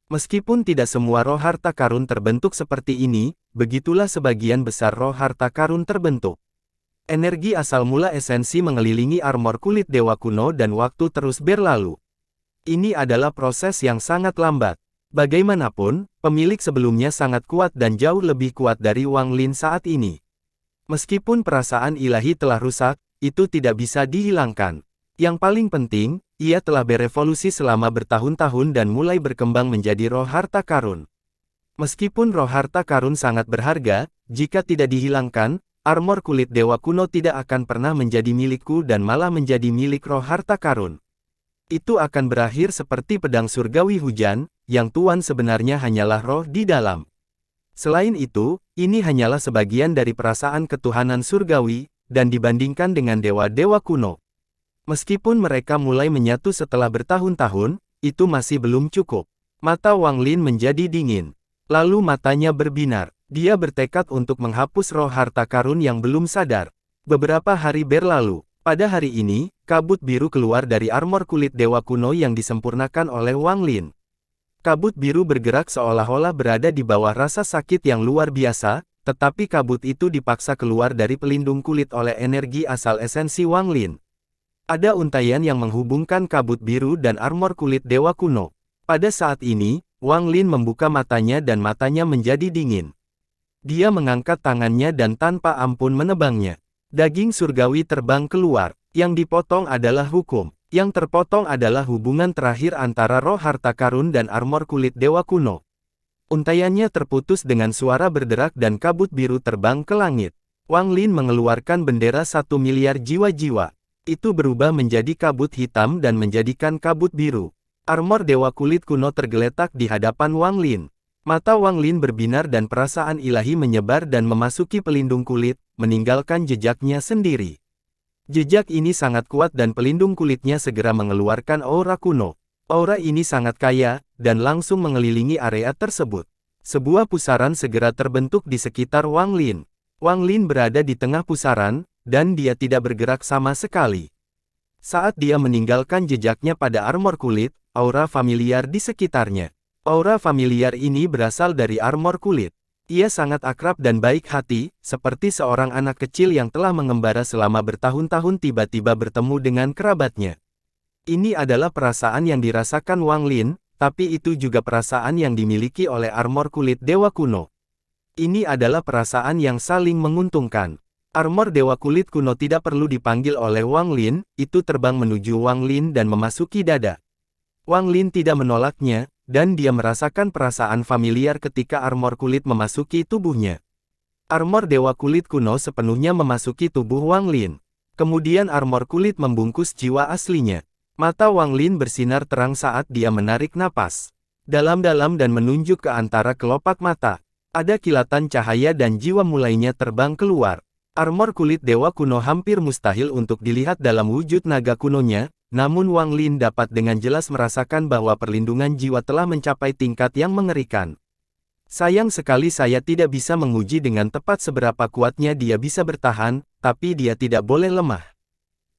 Meskipun tidak semua roh harta karun terbentuk seperti ini, begitulah sebagian besar roh harta karun terbentuk. Energi asal mula esensi mengelilingi armor kulit dewa kuno dan waktu terus berlalu. Ini adalah proses yang sangat lambat. Bagaimanapun, pemilik sebelumnya sangat kuat dan jauh lebih kuat dari Wang Lin saat ini. Meskipun perasaan ilahi telah rusak, itu tidak bisa dihilangkan. Yang paling penting, ia telah berevolusi selama bertahun-tahun dan mulai berkembang menjadi roh harta karun. Meskipun roh harta karun sangat berharga, jika tidak dihilangkan, armor kulit dewa kuno tidak akan pernah menjadi milikku dan malah menjadi milik roh harta karun. Itu akan berakhir seperti pedang surgawi hujan, yang tuan sebenarnya hanyalah roh di dalam. Selain itu, ini hanyalah sebagian dari perasaan ketuhanan surgawi, dan dibandingkan dengan dewa-dewa kuno. Meskipun mereka mulai menyatu setelah bertahun-tahun, itu masih belum cukup. Mata Wang Lin menjadi dingin. Lalu matanya berbinar. Dia bertekad untuk menghapus roh harta karun yang belum sadar. Beberapa hari berlalu. Pada hari ini, kabut biru keluar dari armor kulit dewa kuno yang disempurnakan oleh Wang Lin. Kabut biru bergerak seolah-olah berada di bawah rasa sakit yang luar biasa, tetapi kabut itu dipaksa keluar dari pelindung kulit oleh energi asal esensi Wang Lin. Ada untaian yang menghubungkan kabut biru dan armor kulit dewa kuno. Pada saat ini, Wang Lin membuka matanya dan matanya menjadi dingin. Dia mengangkat tangannya dan tanpa ampun menebangnya. Daging surgawi terbang keluar. Yang dipotong adalah hukum. Yang terpotong adalah hubungan terakhir antara roh harta karun dan armor kulit dewa kuno. Untaiannya terputus dengan suara berderak dan kabut biru terbang ke langit. Wang Lin mengeluarkan bendera 1 miliar jiwa-jiwa. Itu berubah menjadi kabut hitam dan menjadikan kabut biru. Armor dewa kulit kuno tergeletak di hadapan Wang Lin. Mata Wang Lin berbinar dan perasaan ilahi menyebar dan memasuki pelindung kulit, meninggalkan jejaknya sendiri. Jejak ini sangat kuat dan pelindung kulitnya segera mengeluarkan aura kuno. Aura ini sangat kaya, dan langsung mengelilingi area tersebut. Sebuah pusaran segera terbentuk di sekitar Wang Lin. Wang Lin berada di tengah pusaran, dan dia tidak bergerak sama sekali. Saat dia meninggalkan jejaknya pada armor kulit, aura familiar di sekitarnya. Aura familiar ini berasal dari armor kulit. Ia sangat akrab dan baik hati, seperti seorang anak kecil yang telah mengembara selama bertahun-tahun tiba-tiba bertemu dengan kerabatnya. Ini adalah perasaan yang dirasakan Wang Lin, tapi itu juga perasaan yang dimiliki oleh armor kulit dewa kuno. Ini adalah perasaan yang saling menguntungkan. Armor dewa kulit kuno tidak perlu dipanggil oleh Wang Lin, itu terbang menuju Wang Lin dan memasuki dada. Wang Lin tidak menolaknya, dan dia merasakan perasaan familiar ketika armor kulit memasuki tubuhnya. Armor dewa kulit kuno sepenuhnya memasuki tubuh Wang Lin. Kemudian armor kulit membungkus jiwa aslinya. Mata Wang Lin bersinar terang saat dia menarik napas dalam-dalam dan menunjuk ke antara kelopak mata. Ada kilatan cahaya dan jiwa mulainya terbang keluar. Armor kulit dewa kuno hampir mustahil untuk dilihat dalam wujud naga kunonya, namun Wang Lin dapat dengan jelas merasakan bahwa perlindungan jiwa telah mencapai tingkat yang mengerikan. Sayang sekali saya tidak bisa menguji dengan tepat seberapa kuatnya dia bisa bertahan, tapi dia tidak boleh lemah.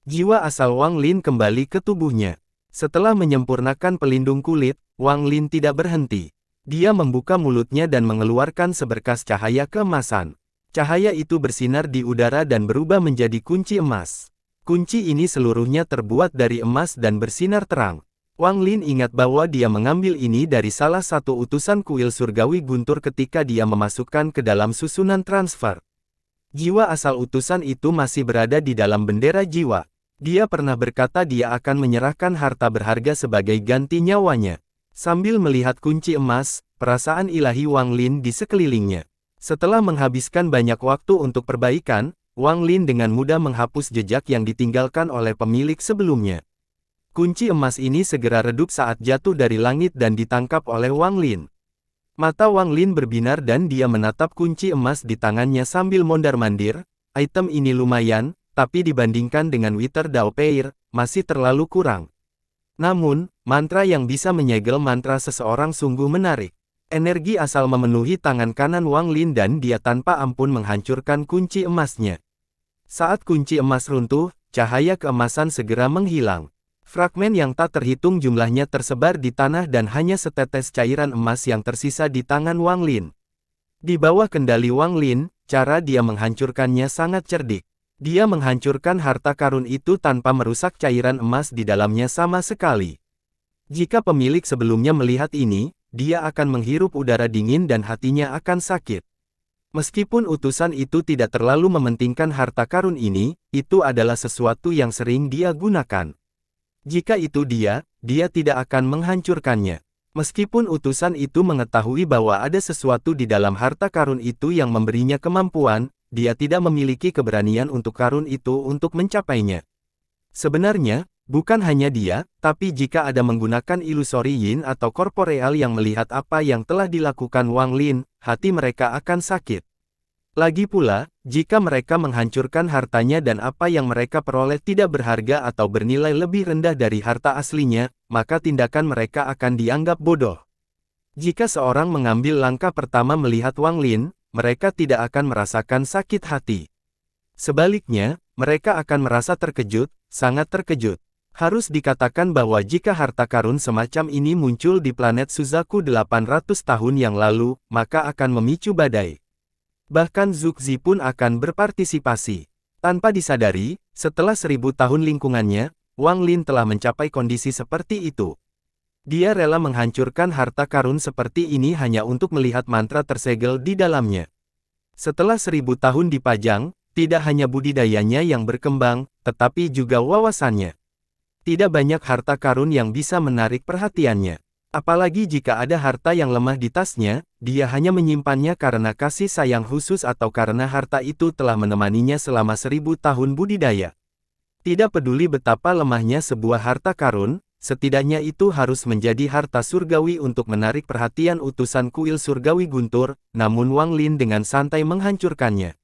Jiwa asal Wang Lin kembali ke tubuhnya. Setelah menyempurnakan pelindung kulit, Wang Lin tidak berhenti. Dia membuka mulutnya dan mengeluarkan seberkas cahaya keemasan. Cahaya itu bersinar di udara dan berubah menjadi kunci emas. Kunci ini seluruhnya terbuat dari emas dan bersinar terang. Wang Lin ingat bahwa dia mengambil ini dari salah satu utusan kuil surgawi guntur ketika dia memasukkan ke dalam susunan transfer. Jiwa asal utusan itu masih berada di dalam bendera jiwa. Dia pernah berkata dia akan menyerahkan harta berharga sebagai ganti nyawanya. Sambil melihat kunci emas, perasaan ilahi Wang Lin di sekelilingnya. Setelah menghabiskan banyak waktu untuk perbaikan, Wang Lin dengan mudah menghapus jejak yang ditinggalkan oleh pemilik sebelumnya. Kunci emas ini segera redup saat jatuh dari langit dan ditangkap oleh Wang Lin. Mata Wang Lin berbinar dan dia menatap kunci emas di tangannya sambil mondar-mandir. Item ini lumayan, tapi dibandingkan dengan Wither Dao Peir, masih terlalu kurang. Namun, mantra yang bisa menyegel mantra seseorang sungguh menarik. Energi asal memenuhi tangan kanan Wang Lin dan dia tanpa ampun menghancurkan kunci emasnya. Saat kunci emas runtuh, cahaya keemasan segera menghilang. Fragmen yang tak terhitung jumlahnya tersebar di tanah dan hanya setetes cairan emas yang tersisa di tangan Wang Lin. Di bawah kendali Wang Lin, cara dia menghancurkannya sangat cerdik. Dia menghancurkan harta karun itu tanpa merusak cairan emas di dalamnya sama sekali. Jika pemilik sebelumnya melihat ini, dia akan menghirup udara dingin dan hatinya akan sakit. Meskipun utusan itu tidak terlalu mementingkan harta karun ini, itu adalah sesuatu yang sering dia gunakan. Jika itu dia tidak akan menghancurkannya. Meskipun utusan itu mengetahui bahwa ada sesuatu di dalam harta karun itu yang memberinya kemampuan, dia tidak memiliki keberanian untuk karun itu untuk mencapainya. Sebenarnya, bukan hanya dia, tapi jika ada menggunakan ilusori yin atau korporeal yang melihat apa yang telah dilakukan Wang Lin, hati mereka akan sakit. Lagi pula, Jika mereka menghancurkan hartanya dan apa yang mereka peroleh tidak berharga atau bernilai lebih rendah dari harta aslinya, maka tindakan mereka akan dianggap bodoh. Jika seorang mengambil langkah pertama melihat Wang Lin, mereka tidak akan merasakan sakit hati. Sebaliknya, mereka akan merasa terkejut, sangat terkejut. Harus dikatakan bahwa jika harta karun semacam ini muncul di planet Suzaku 800 tahun yang lalu, maka akan memicu badai. Bahkan Zhuge pun akan berpartisipasi. Tanpa disadari, setelah 1000 tahun lingkungannya, Wang Lin telah mencapai kondisi seperti itu. Dia rela menghancurkan harta karun seperti ini hanya untuk melihat mantra tersegel di dalamnya. Setelah 1000 tahun dipajang, tidak hanya budidayanya yang berkembang, tetapi juga wawasannya. Tidak banyak harta karun yang bisa menarik perhatiannya. Apalagi jika ada harta yang lemah di tasnya, dia hanya menyimpannya karena kasih sayang khusus atau karena harta itu telah menemaninya selama 1000 tahun budidaya. Tidak peduli betapa lemahnya sebuah harta karun, setidaknya itu harus menjadi harta surgawi untuk menarik perhatian utusan kuil surgawi guntur, namun Wang Lin dengan santai menghancurkannya.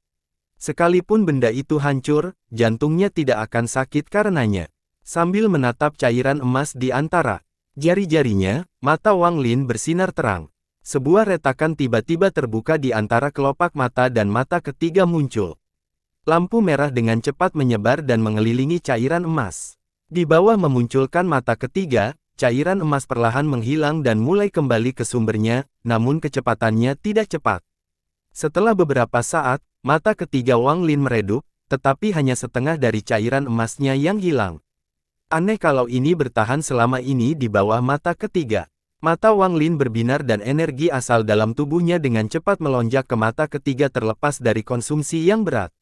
Sekalipun benda itu hancur, jantungnya tidak akan sakit karenanya. Sambil menatap cairan emas di antara jari-jarinya, mata Wang Lin bersinar terang. Sebuah retakan tiba-tiba terbuka di antara kelopak mata dan mata ketiga muncul. Lampu merah dengan cepat menyebar dan mengelilingi cairan emas. Di bawah memunculkan mata ketiga, cairan emas perlahan menghilang dan mulai kembali ke sumbernya, namun kecepatannya tidak cepat. Setelah beberapa saat, mata ketiga Wang Lin meredup, tetapi hanya setengah dari cairan emasnya yang hilang. Aneh kalau ini bertahan selama ini di bawah mata ketiga. Mata Wang Lin berbinar dan energi asal dalam tubuhnya dengan cepat melonjak ke mata ketiga terlepas dari konsumsi yang berat.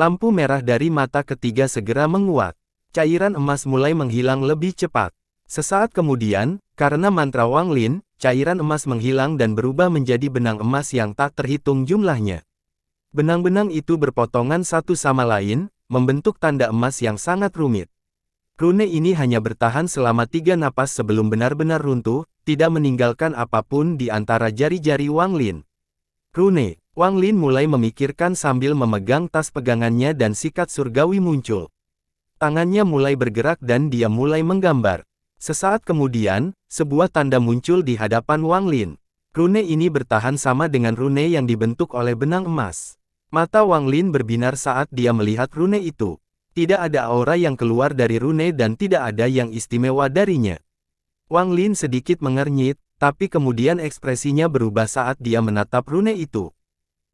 Lampu merah dari mata ketiga segera menguat. Cairan emas mulai menghilang lebih cepat. Sesaat kemudian, karena mantra Wang Lin, cairan emas menghilang dan berubah menjadi benang emas yang tak terhitung jumlahnya. Benang-benang itu berpotongan satu sama lain, membentuk tanda emas yang sangat rumit. Rune ini hanya bertahan selama 3 napas sebelum benar-benar runtuh, tidak meninggalkan apapun di antara jari-jari Wang Lin. Rune, Wang Lin mulai memikirkan sambil memegang tas pegangannya dan sikat surgawi muncul. Tangannya mulai bergerak dan dia mulai menggambar. Sesaat kemudian, sebuah tanda muncul di hadapan Wang Lin. Rune ini bertahan sama dengan rune yang dibentuk oleh benang emas. Mata Wang Lin berbinar saat dia melihat rune itu. Tidak ada aura yang keluar dari rune dan tidak ada yang istimewa darinya. Wang Lin sedikit mengernyit, tapi kemudian ekspresinya berubah saat dia menatap rune itu.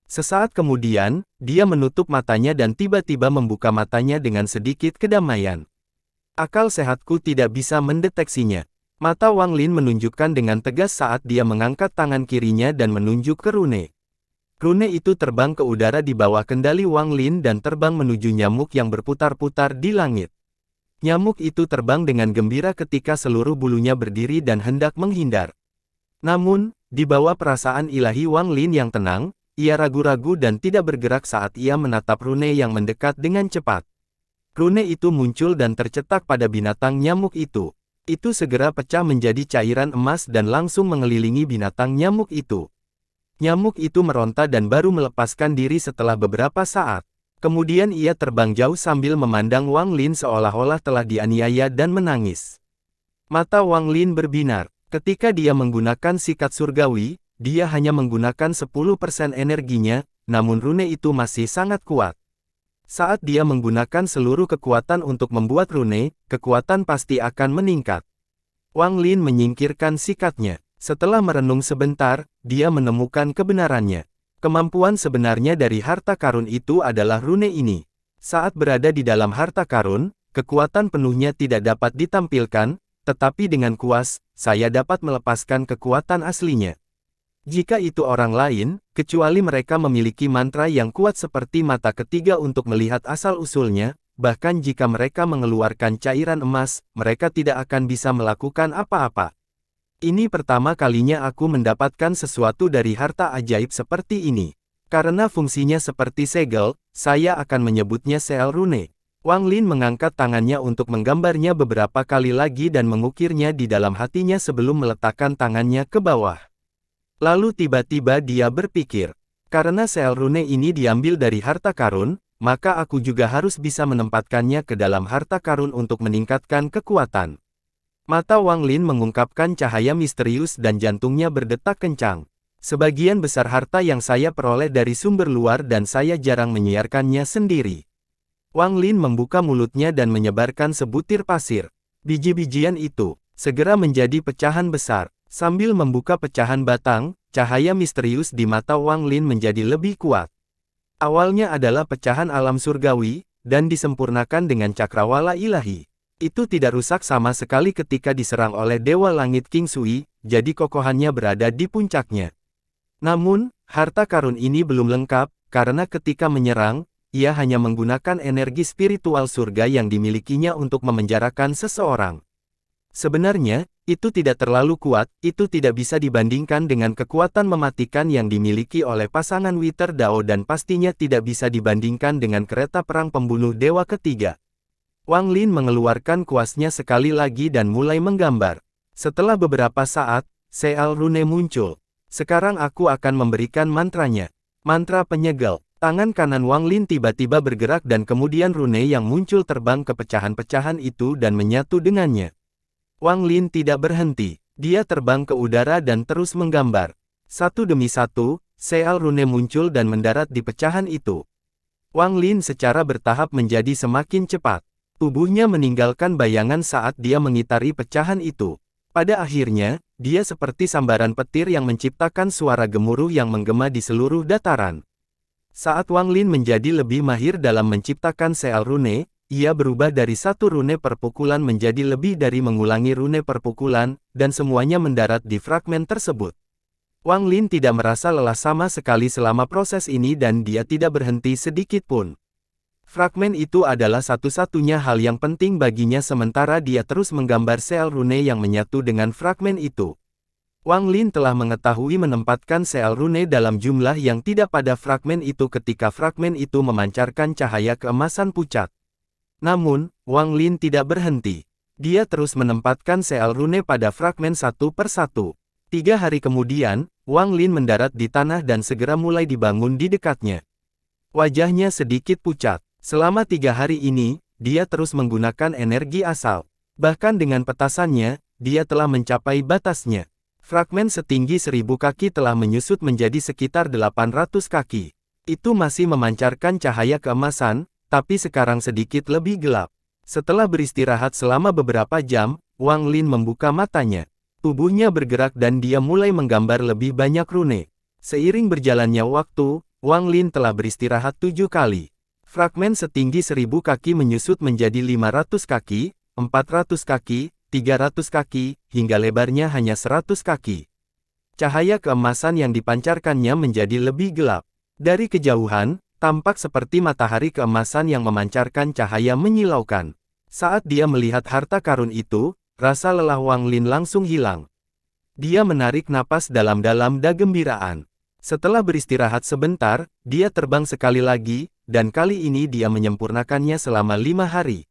Sesaat kemudian, dia menutup matanya dan tiba-tiba membuka matanya dengan sedikit kedamaian. Akal sehatku tidak bisa mendeteksinya. Mata Wang Lin menunjukkan dengan tegas saat dia mengangkat tangan kirinya dan menunjuk ke rune. Rune itu terbang ke udara di bawah kendali Wang Lin dan terbang menuju nyamuk yang berputar-putar di langit. Nyamuk itu terbang dengan gembira ketika seluruh bulunya berdiri dan hendak menghindar. Namun, di bawah perasaan ilahi Wang Lin yang tenang, ia ragu-ragu dan tidak bergerak saat ia menatap rune yang mendekat dengan cepat. Rune itu muncul dan tercetak pada binatang nyamuk itu. Itu segera pecah menjadi cairan emas dan langsung mengelilingi binatang nyamuk itu. Nyamuk itu meronta dan baru melepaskan diri setelah beberapa saat. Kemudian ia terbang jauh sambil memandang Wang Lin seolah-olah telah dianiaya dan menangis. Mata Wang Lin berbinar. Ketika dia menggunakan sikat surgawi, dia hanya menggunakan 10% energinya, namun rune itu masih sangat kuat. Saat dia menggunakan seluruh kekuatan untuk membuat rune, kekuatan pasti akan meningkat. Wang Lin menyingkirkan sikatnya. Setelah merenung sebentar, dia menemukan kebenarannya. Kemampuan sebenarnya dari harta karun itu adalah rune ini. Saat berada di dalam harta karun, kekuatan penuhnya tidak dapat ditampilkan, tetapi dengan kuas, saya dapat melepaskan kekuatan aslinya. Jika itu orang lain, kecuali mereka memiliki mantra yang kuat seperti mata ketiga untuk melihat asal-usulnya, bahkan jika mereka mengeluarkan cairan emas, mereka tidak akan bisa melakukan apa-apa. Ini pertama kalinya aku mendapatkan sesuatu dari harta ajaib seperti ini. Karena fungsinya seperti segel, saya akan menyebutnya sel rune. Wang Lin mengangkat tangannya untuk menggambarnya beberapa kali lagi dan mengukirnya di dalam hatinya sebelum meletakkan tangannya ke bawah. Lalu tiba-tiba dia berpikir, Karena sel rune ini diambil dari harta karun, maka aku juga harus bisa menempatkannya ke dalam harta karun untuk meningkatkan kekuatan. Mata Wang Lin mengungkapkan cahaya misterius dan jantungnya berdetak kencang. Sebagian besar harta yang saya peroleh dari sumber luar dan saya jarang menyiarkannya sendiri. Wang Lin membuka mulutnya dan menyebarkan sebutir pasir. Biji-bijian itu segera menjadi pecahan besar. Sambil membuka pecahan batang, cahaya misterius di mata Wang Lin menjadi lebih kuat. Awalnya adalah pecahan alam surgawi, dan disempurnakan dengan cakrawala ilahi. Itu tidak rusak sama sekali ketika diserang oleh Dewa Langit King Sui, jadi kokohannya berada di puncaknya. Namun, harta karun ini belum lengkap, karena ketika menyerang, ia hanya menggunakan energi spiritual surga yang dimilikinya untuk memenjarakan seseorang. Sebenarnya, itu tidak terlalu kuat, itu tidak bisa dibandingkan dengan kekuatan mematikan yang dimiliki oleh pasangan Wither Dao dan pastinya tidak bisa dibandingkan dengan kereta perang pembunuh dewa ketiga. Wang Lin mengeluarkan kuasnya sekali lagi dan mulai menggambar. Setelah beberapa saat, sel rune muncul. Sekarang aku akan memberikan mantranya. Mantra penyegel. Tangan kanan Wang Lin tiba-tiba bergerak dan kemudian rune yang muncul terbang ke pecahan-pecahan itu dan menyatu dengannya. Wang Lin tidak berhenti. Dia terbang ke udara dan terus menggambar. Satu demi satu, sel rune muncul dan mendarat di pecahan itu. Wang Lin secara bertahap menjadi semakin cepat. Tubuhnya meninggalkan bayangan saat dia mengitari pecahan itu. Pada akhirnya, dia seperti sambaran petir yang menciptakan suara gemuruh yang menggema di seluruh dataran. Saat Wang Lin menjadi lebih mahir dalam menciptakan sel rune, ia berubah dari satu rune perpukulan menjadi lebih dari mengulangi rune perpukulan, dan semuanya mendarat di fragmen tersebut. Wang Lin tidak merasa lelah sama sekali selama proses ini dan dia tidak berhenti sedikit pun. Fragmen itu adalah satu-satunya hal yang penting baginya sementara dia terus menggambar sel rune yang menyatu dengan fragmen itu. Wang Lin telah mengetahui menempatkan sel rune dalam jumlah yang tidak pada fragmen itu ketika fragmen itu memancarkan cahaya keemasan pucat. Namun, Wang Lin tidak berhenti. Dia terus menempatkan sel rune pada fragmen satu per satu. 3 hari kemudian, Wang Lin mendarat di tanah dan segera mulai dibangun di dekatnya. Wajahnya sedikit pucat. Selama 3 hari ini, dia terus menggunakan energi asal. Bahkan dengan petasannya, dia telah mencapai batasnya. Fragmen setinggi 1000 kaki telah menyusut menjadi sekitar 800 kaki. Itu masih memancarkan cahaya keemasan, tapi sekarang sedikit lebih gelap. Setelah beristirahat selama beberapa jam, Wang Lin membuka matanya. Tubuhnya bergerak dan dia mulai menggambar lebih banyak rune. Seiring berjalannya waktu, Wang Lin telah beristirahat 7 kali. Fragmen setinggi 1000 kaki menyusut menjadi 500 kaki, 400 kaki, 300 kaki, hingga lebarnya hanya 100 kaki. Cahaya keemasan yang dipancarkannya menjadi lebih gelap. Dari kejauhan, tampak seperti matahari keemasan yang memancarkan cahaya menyilaukan. Saat dia melihat harta karun itu, rasa lelah Wang Lin langsung hilang. Dia menarik napas dalam-dalam dan gembiraan. Setelah beristirahat sebentar, dia terbang sekali lagi, dan kali ini dia menyempurnakannya selama 5 hari.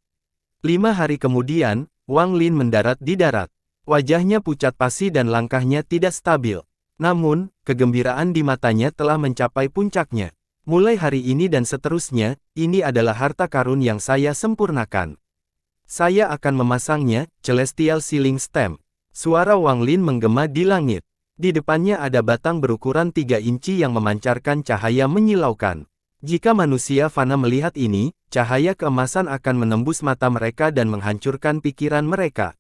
5 hari kemudian, Wang Lin mendarat di darat. Wajahnya pucat pasi dan langkahnya tidak stabil. Namun, kegembiraan di matanya telah mencapai puncaknya. Mulai hari ini dan seterusnya, ini adalah harta karun yang saya sempurnakan. Saya akan memasangnya, Celestial Sealing Stamp. Suara Wang Lin menggema di langit. Di depannya ada batang berukuran 3 inci yang memancarkan cahaya menyilaukan. Jika manusia fana melihat ini, cahaya keemasan akan menembus mata mereka dan menghancurkan pikiran mereka.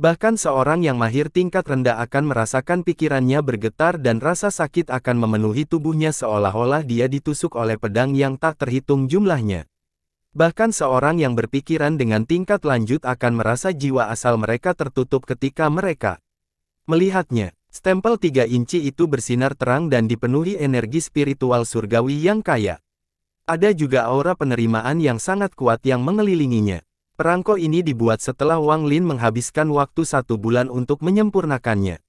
Bahkan seorang yang mahir tingkat rendah akan merasakan pikirannya bergetar dan rasa sakit akan memenuhi tubuhnya seolah-olah dia ditusuk oleh pedang yang tak terhitung jumlahnya. Bahkan seorang yang berpikiran dengan tingkat lanjut akan merasa jiwa asal mereka tertutup ketika mereka melihatnya. Stempel 3 inci itu bersinar terang dan dipenuhi energi spiritual surgawi yang kaya. Ada juga aura penerimaan yang sangat kuat yang mengelilinginya. Perangko ini dibuat setelah Wang Lin menghabiskan waktu 1 bulan untuk menyempurnakannya.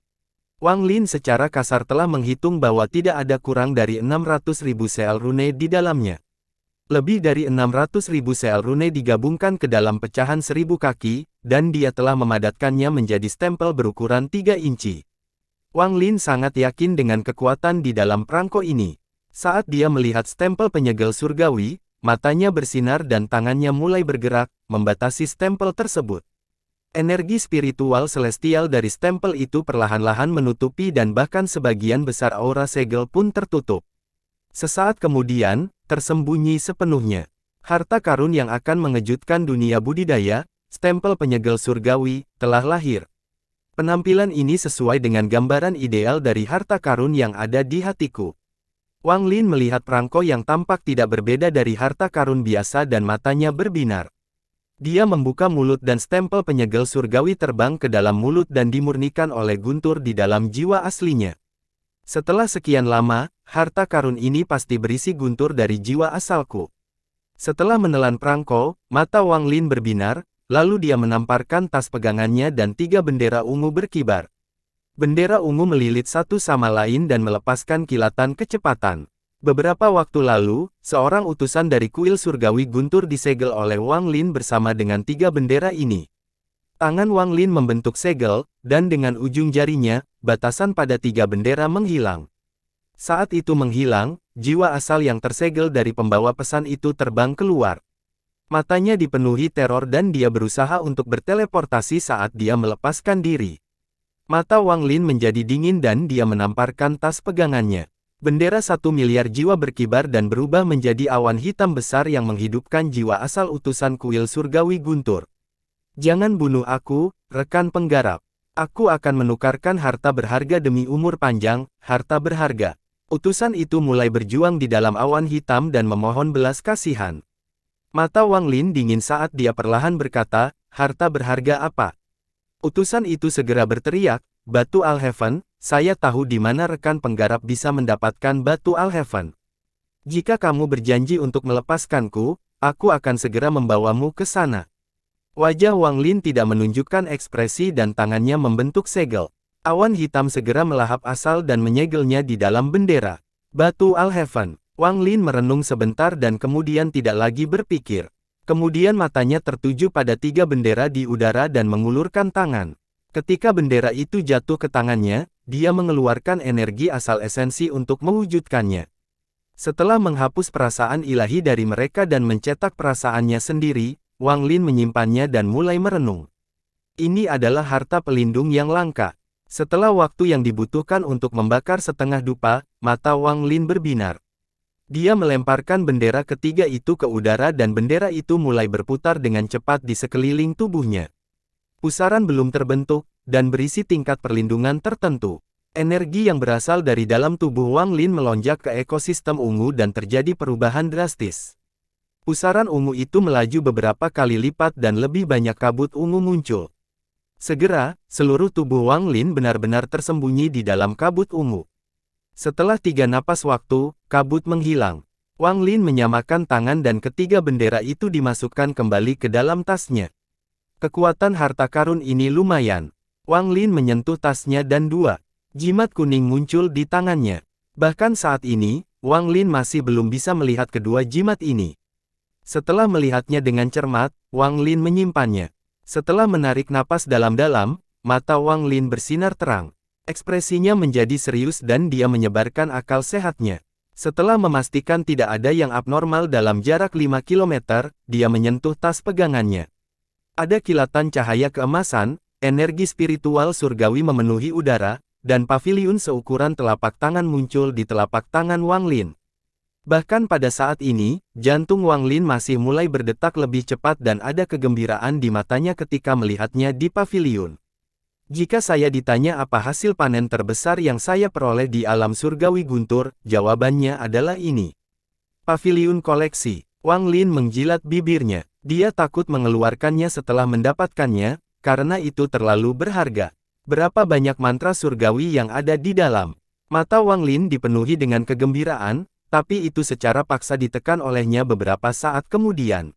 Wang Lin secara kasar telah menghitung bahwa tidak ada kurang dari 600.000 sel rune di dalamnya. Lebih dari 600.000 sel rune digabungkan ke dalam pecahan 1000 kaki, dan dia telah memadatkannya menjadi stempel berukuran 3 inci. Wang Lin sangat yakin dengan kekuatan di dalam perangko ini. Saat dia melihat stempel penyegel surgawi, matanya bersinar dan tangannya mulai bergerak, membatasi stempel tersebut. Energi spiritual celestial dari stempel itu perlahan-lahan menutupi dan bahkan sebagian besar aura segel pun tertutup. Sesaat kemudian, tersembunyi sepenuhnya. Harta karun yang akan mengejutkan dunia budidaya, stempel penyegel surgawi, telah lahir. Penampilan ini sesuai dengan gambaran ideal dari harta karun yang ada di hatiku. Wang Lin melihat perangko yang tampak tidak berbeda dari harta karun biasa dan matanya berbinar. Dia membuka mulut dan stempel penyegel surgawi terbang ke dalam mulut dan dimurnikan oleh guntur di dalam jiwa aslinya. Setelah sekian lama, harta karun ini pasti berisi guntur dari jiwa asalku. Setelah menelan perangko, mata Wang Lin berbinar, lalu dia menamparkan tas pegangannya dan 3 bendera ungu berkibar. Bendera ungu melilit satu sama lain dan melepaskan kilatan kecepatan. Beberapa waktu lalu, seorang utusan dari kuil surgawi guntur disegel oleh Wang Lin bersama dengan 3 bendera ini. Tangan Wang Lin membentuk segel, dan dengan ujung jarinya, batasan pada 3 bendera menghilang. Saat itu menghilang, jiwa asal yang tersegel dari pembawa pesan itu terbang keluar. Matanya dipenuhi teror dan dia berusaha untuk berteleportasi saat dia melepaskan diri. Mata Wang Lin menjadi dingin dan dia menamparkan tas pegangannya. Bendera 1 miliar jiwa berkibar dan berubah menjadi awan hitam besar yang menghidupkan jiwa asal utusan kuil surgawi guntur. Jangan bunuh aku, rekan penggarap. Aku akan menukarkan harta berharga demi umur panjang, harta berharga. Utusan itu mulai berjuang di dalam awan hitam dan memohon belas kasihan. Mata Wang Lin dingin saat dia perlahan berkata, harta berharga apa? Utusan itu segera berteriak, Batu Al-Heaven, saya tahu di mana rekan penggarap bisa mendapatkan Batu Al-Heaven. Jika kamu berjanji untuk melepaskanku, aku akan segera membawamu ke sana. Wajah Wang Lin tidak menunjukkan ekspresi dan tangannya membentuk segel. Awan hitam segera melahap asal dan menyegelnya di dalam bendera. Batu Al-Heaven. Wang Lin merenung sebentar dan kemudian tidak lagi berpikir. Kemudian matanya tertuju pada 3 bendera di udara dan mengulurkan tangan. Ketika bendera itu jatuh ke tangannya, dia mengeluarkan energi asal esensi untuk mewujudkannya. Setelah menghapus perasaan ilahi dari mereka dan mencetak perasaannya sendiri, Wang Lin menyimpannya dan mulai merenung. Ini adalah harta pelindung yang langka. Setelah waktu yang dibutuhkan untuk membakar setengah dupa, mata Wang Lin berbinar. Dia melemparkan bendera ketiga itu ke udara dan bendera itu mulai berputar dengan cepat di sekeliling tubuhnya. Pusaran belum terbentuk, dan berisi tingkat perlindungan tertentu. Energi yang berasal dari dalam tubuh Wang Lin melonjak ke ekosistem ungu dan terjadi perubahan drastis. Pusaran ungu itu melaju beberapa kali lipat dan lebih banyak kabut ungu muncul. Segera, seluruh tubuh Wang Lin benar-benar tersembunyi di dalam kabut ungu. Setelah 3 napas waktu, kabut menghilang. Wang Lin menyamakan tangan dan ketiga bendera itu dimasukkan kembali ke dalam tasnya. Kekuatan harta karun ini lumayan. Wang Lin menyentuh tasnya dan 2 jimat kuning muncul di tangannya. Bahkan saat ini, Wang Lin masih belum bisa melihat kedua jimat ini. Setelah melihatnya dengan cermat, Wang Lin menyimpannya. Setelah menarik napas dalam-dalam, mata Wang Lin bersinar terang. Ekspresinya menjadi serius dan dia menyebarkan akal sehatnya. Setelah memastikan tidak ada yang abnormal dalam jarak 5 km, dia menyentuh tas pegangannya. Ada kilatan cahaya keemasan, energi spiritual surgawi memenuhi udara, dan paviliun seukuran telapak tangan muncul di telapak tangan Wang Lin. Bahkan pada saat ini, jantung Wang Lin masih mulai berdetak lebih cepat dan ada kegembiraan di matanya ketika melihatnya di paviliun. Jika saya ditanya apa hasil panen terbesar yang saya peroleh di alam surgawi guntur, jawabannya adalah ini. Paviliun koleksi. Wang Lin menjilat bibirnya. Dia takut mengeluarkannya setelah mendapatkannya, karena itu terlalu berharga. Berapa banyak mantra surgawi yang ada di dalam? Mata Wang Lin dipenuhi dengan kegembiraan, tapi itu secara paksa ditekan olehnya beberapa saat kemudian.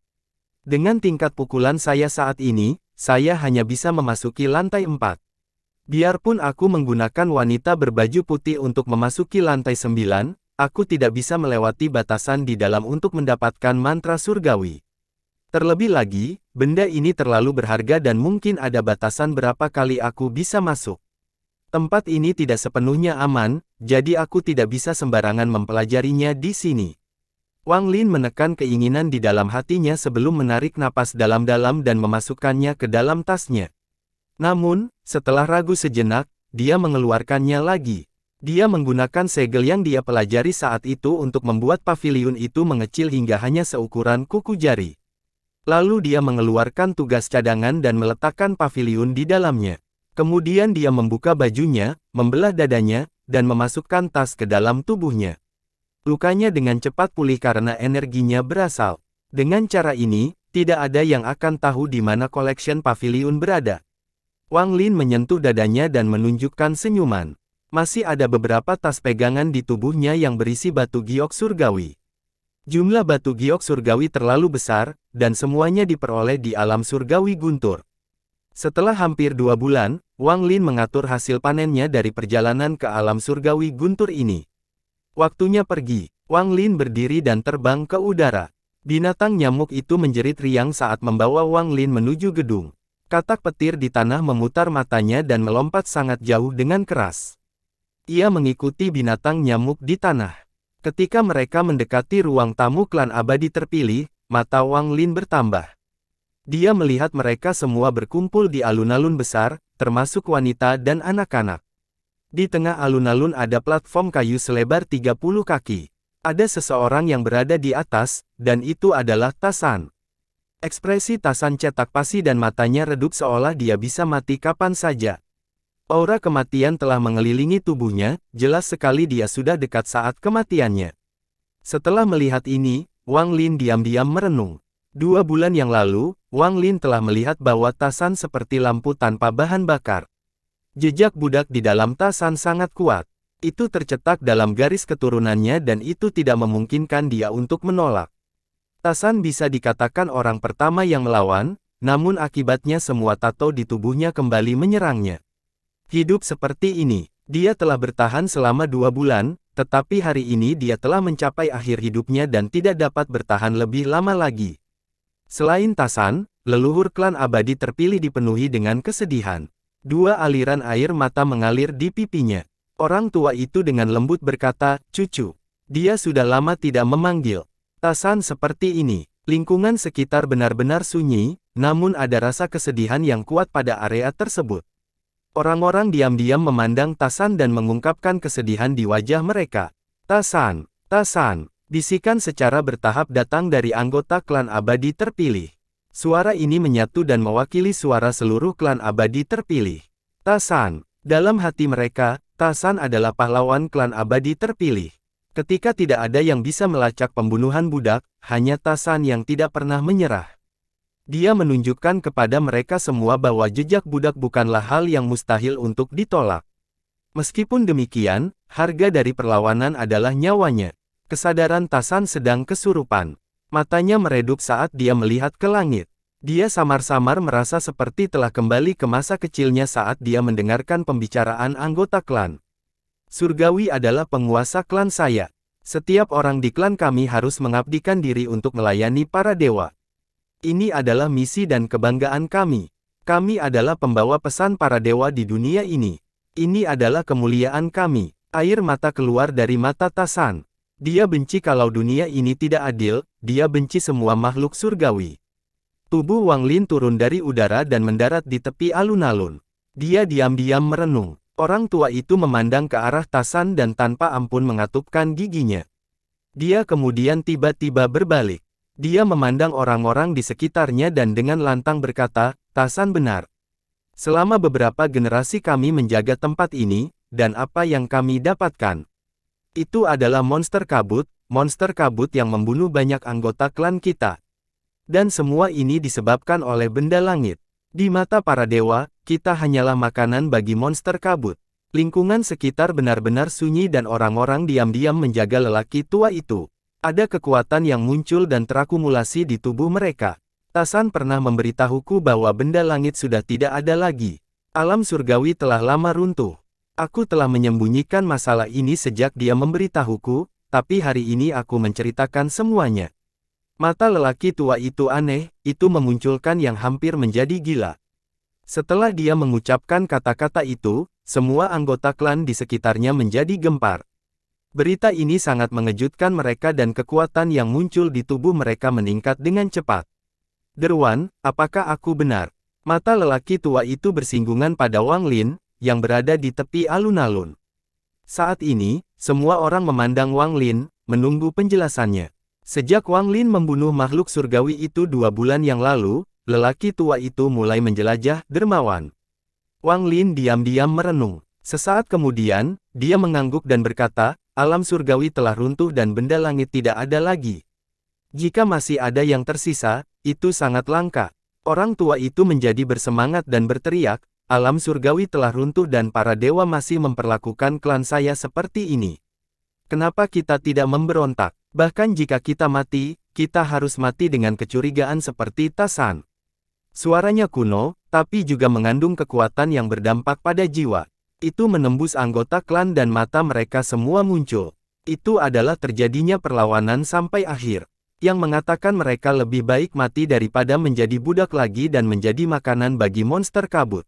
Dengan tingkat pukulan saya saat ini, saya hanya bisa memasuki lantai 4. Biarpun aku menggunakan wanita berbaju putih untuk memasuki lantai 9, aku tidak bisa melewati batasan di dalam untuk mendapatkan mantra surgawi. Terlebih lagi, benda ini terlalu berharga dan mungkin ada batasan berapa kali aku bisa masuk. Tempat ini tidak sepenuhnya aman, jadi aku tidak bisa sembarangan mempelajarinya di sini. Wang Lin menekan keinginan di dalam hatinya sebelum menarik napas dalam-dalam dan memasukkannya ke dalam tasnya. Namun, setelah ragu sejenak, dia mengeluarkannya lagi. Dia menggunakan segel yang dia pelajari saat itu untuk membuat paviliun itu mengecil hingga hanya seukuran kuku jari. Lalu dia mengeluarkan tugas cadangan dan meletakkan paviliun di dalamnya. Kemudian dia membuka bajunya, membelah dadanya, dan memasukkan tas ke dalam tubuhnya. Lukanya dengan cepat pulih karena energinya berasal. Dengan cara ini, tidak ada yang akan tahu di mana collection pavilion berada. Wang Lin menyentuh dadanya dan menunjukkan senyuman. Masih ada beberapa tas pegangan di tubuhnya yang berisi batu giok surgawi. Jumlah batu giok surgawi terlalu besar, dan semuanya diperoleh di alam surgawi guntur. Setelah hampir 2 bulan, Wang Lin mengatur hasil panennya dari perjalanan ke alam surgawi guntur ini. Waktunya pergi. Wang Lin berdiri dan terbang ke udara. Binatang nyamuk itu menjerit riang saat membawa Wang Lin menuju gedung. Katak petir di tanah memutar matanya dan melompat sangat jauh dengan keras. Ia mengikuti binatang nyamuk di tanah. Ketika mereka mendekati ruang tamu klan abadi terpilih, mata Wang Lin bertambah. Dia melihat mereka semua berkumpul di alun-alun besar, termasuk wanita dan anak-anak. Di tengah alun-alun ada platform kayu selebar 30 kaki. Ada seseorang yang berada di atas, dan itu adalah Tasan. Ekspresi Tasan cetak pasi dan matanya redup seolah dia bisa mati kapan saja. Aura kematian telah mengelilingi tubuhnya, jelas sekali dia sudah dekat saat kematiannya. Setelah melihat ini, Wang Lin diam-diam merenung. 2 bulan yang lalu, Wang Lin telah melihat bahwa Tasan seperti lampu tanpa bahan bakar. Jejak budak di dalam Tasan sangat kuat. Itu tercetak dalam garis keturunannya dan itu tidak memungkinkan dia untuk menolak. Tasan bisa dikatakan orang pertama yang melawan, namun akibatnya semua tato di tubuhnya kembali menyerangnya. Hidup seperti ini, dia telah bertahan selama 2 bulan, tetapi hari ini dia telah mencapai akhir hidupnya dan tidak dapat bertahan lebih lama lagi. Selain Tasan, leluhur klan abadi terpilih dipenuhi dengan kesedihan. 2 aliran air mata mengalir di pipinya. Orang tua itu dengan lembut berkata, "Cucu." Dia sudah lama tidak memanggil Tasan seperti ini. Lingkungan sekitar benar-benar sunyi, namun ada rasa kesedihan yang kuat pada area tersebut. Orang-orang diam-diam memandang Tasan dan mengungkapkan kesedihan di wajah mereka. "Tasan, Tasan." Bisikan secara bertahap datang dari anggota klan abadi terpilih. Suara ini menyatu dan mewakili suara seluruh klan abadi terpilih. Tasan. Dalam hati mereka, Tasan adalah pahlawan klan abadi terpilih. Ketika tidak ada yang bisa melacak pembunuhan budak, hanya Tasan yang tidak pernah menyerah. Dia menunjukkan kepada mereka semua bahwa jejak budak bukanlah hal yang mustahil untuk ditolak. Meskipun demikian, harga dari perlawanan adalah nyawanya. Kesadaran Tasan sedang kesurupan. Matanya meredup saat dia melihat ke langit. Dia samar-samar merasa seperti telah kembali ke masa kecilnya saat dia mendengarkan pembicaraan anggota klan. "Surgawi adalah penguasa klan saya. Setiap orang di klan kami harus mengabdikan diri untuk melayani para dewa. Ini adalah misi dan kebanggaan kami. Kami adalah pembawa pesan para dewa di dunia ini. Ini adalah kemuliaan kami." Air mata keluar dari mata Tasan. Dia benci kalau dunia ini tidak adil, dia benci semua makhluk surgawi. Tubuh Wang Lin turun dari udara dan mendarat di tepi alun-alun. Dia diam-diam merenung. Orang tua itu memandang ke arah Tasan dan tanpa ampun mengatupkan giginya. Dia kemudian tiba-tiba berbalik. Dia memandang orang-orang di sekitarnya dan dengan lantang berkata, "Tasan benar. Selama beberapa generasi kami menjaga tempat ini, dan apa yang kami dapatkan? Itu adalah monster kabut yang membunuh banyak anggota klan kita. Dan semua ini disebabkan oleh benda langit. Di mata para dewa, kita hanyalah makanan bagi monster kabut." Lingkungan sekitar benar-benar sunyi dan orang-orang diam-diam menjaga lelaki tua itu. Ada kekuatan yang muncul dan terakumulasi di tubuh mereka. Tasan pernah memberitahuku bahwa benda langit sudah tidak ada lagi. Alam surgawi telah lama runtuh. Aku telah menyembunyikan masalah ini sejak dia memberitahuku, tapi hari ini aku menceritakan semuanya. Mata lelaki tua itu aneh, itu memunculkan yang hampir menjadi gila. Setelah dia mengucapkan kata-kata itu, semua anggota klan di sekitarnya menjadi gempar. Berita ini sangat mengejutkan mereka dan kekuatan yang muncul di tubuh mereka meningkat dengan cepat. Derwan, apakah aku benar? Mata lelaki tua itu bersinggungan pada Wang Lin, yang berada di tepi alun-alun. Saat ini, semua orang memandang Wang Lin, menunggu penjelasannya. Sejak Wang Lin membunuh makhluk surgawi itu 2 bulan yang lalu, lelaki tua itu mulai menjelajah dermawan. Wang Lin diam-diam merenung. Sesaat kemudian, dia mengangguk dan berkata, alam surgawi telah runtuh dan benda langit tidak ada lagi. Jika masih ada yang tersisa, itu sangat langka. Orang tua itu menjadi bersemangat dan berteriak, alam surgawi telah runtuh dan para dewa masih memperlakukan klan saya seperti ini. Kenapa kita tidak memberontak? Bahkan jika kita mati, kita harus mati dengan kecurigaan seperti Tasan. Suaranya kuno, tapi juga mengandung kekuatan yang berdampak pada jiwa. Itu menembus anggota klan dan mata mereka semua muncul. Itu adalah terjadinya perlawanan sampai akhir. Yang mengatakan mereka lebih baik mati daripada menjadi budak lagi dan menjadi makanan bagi monster kabut.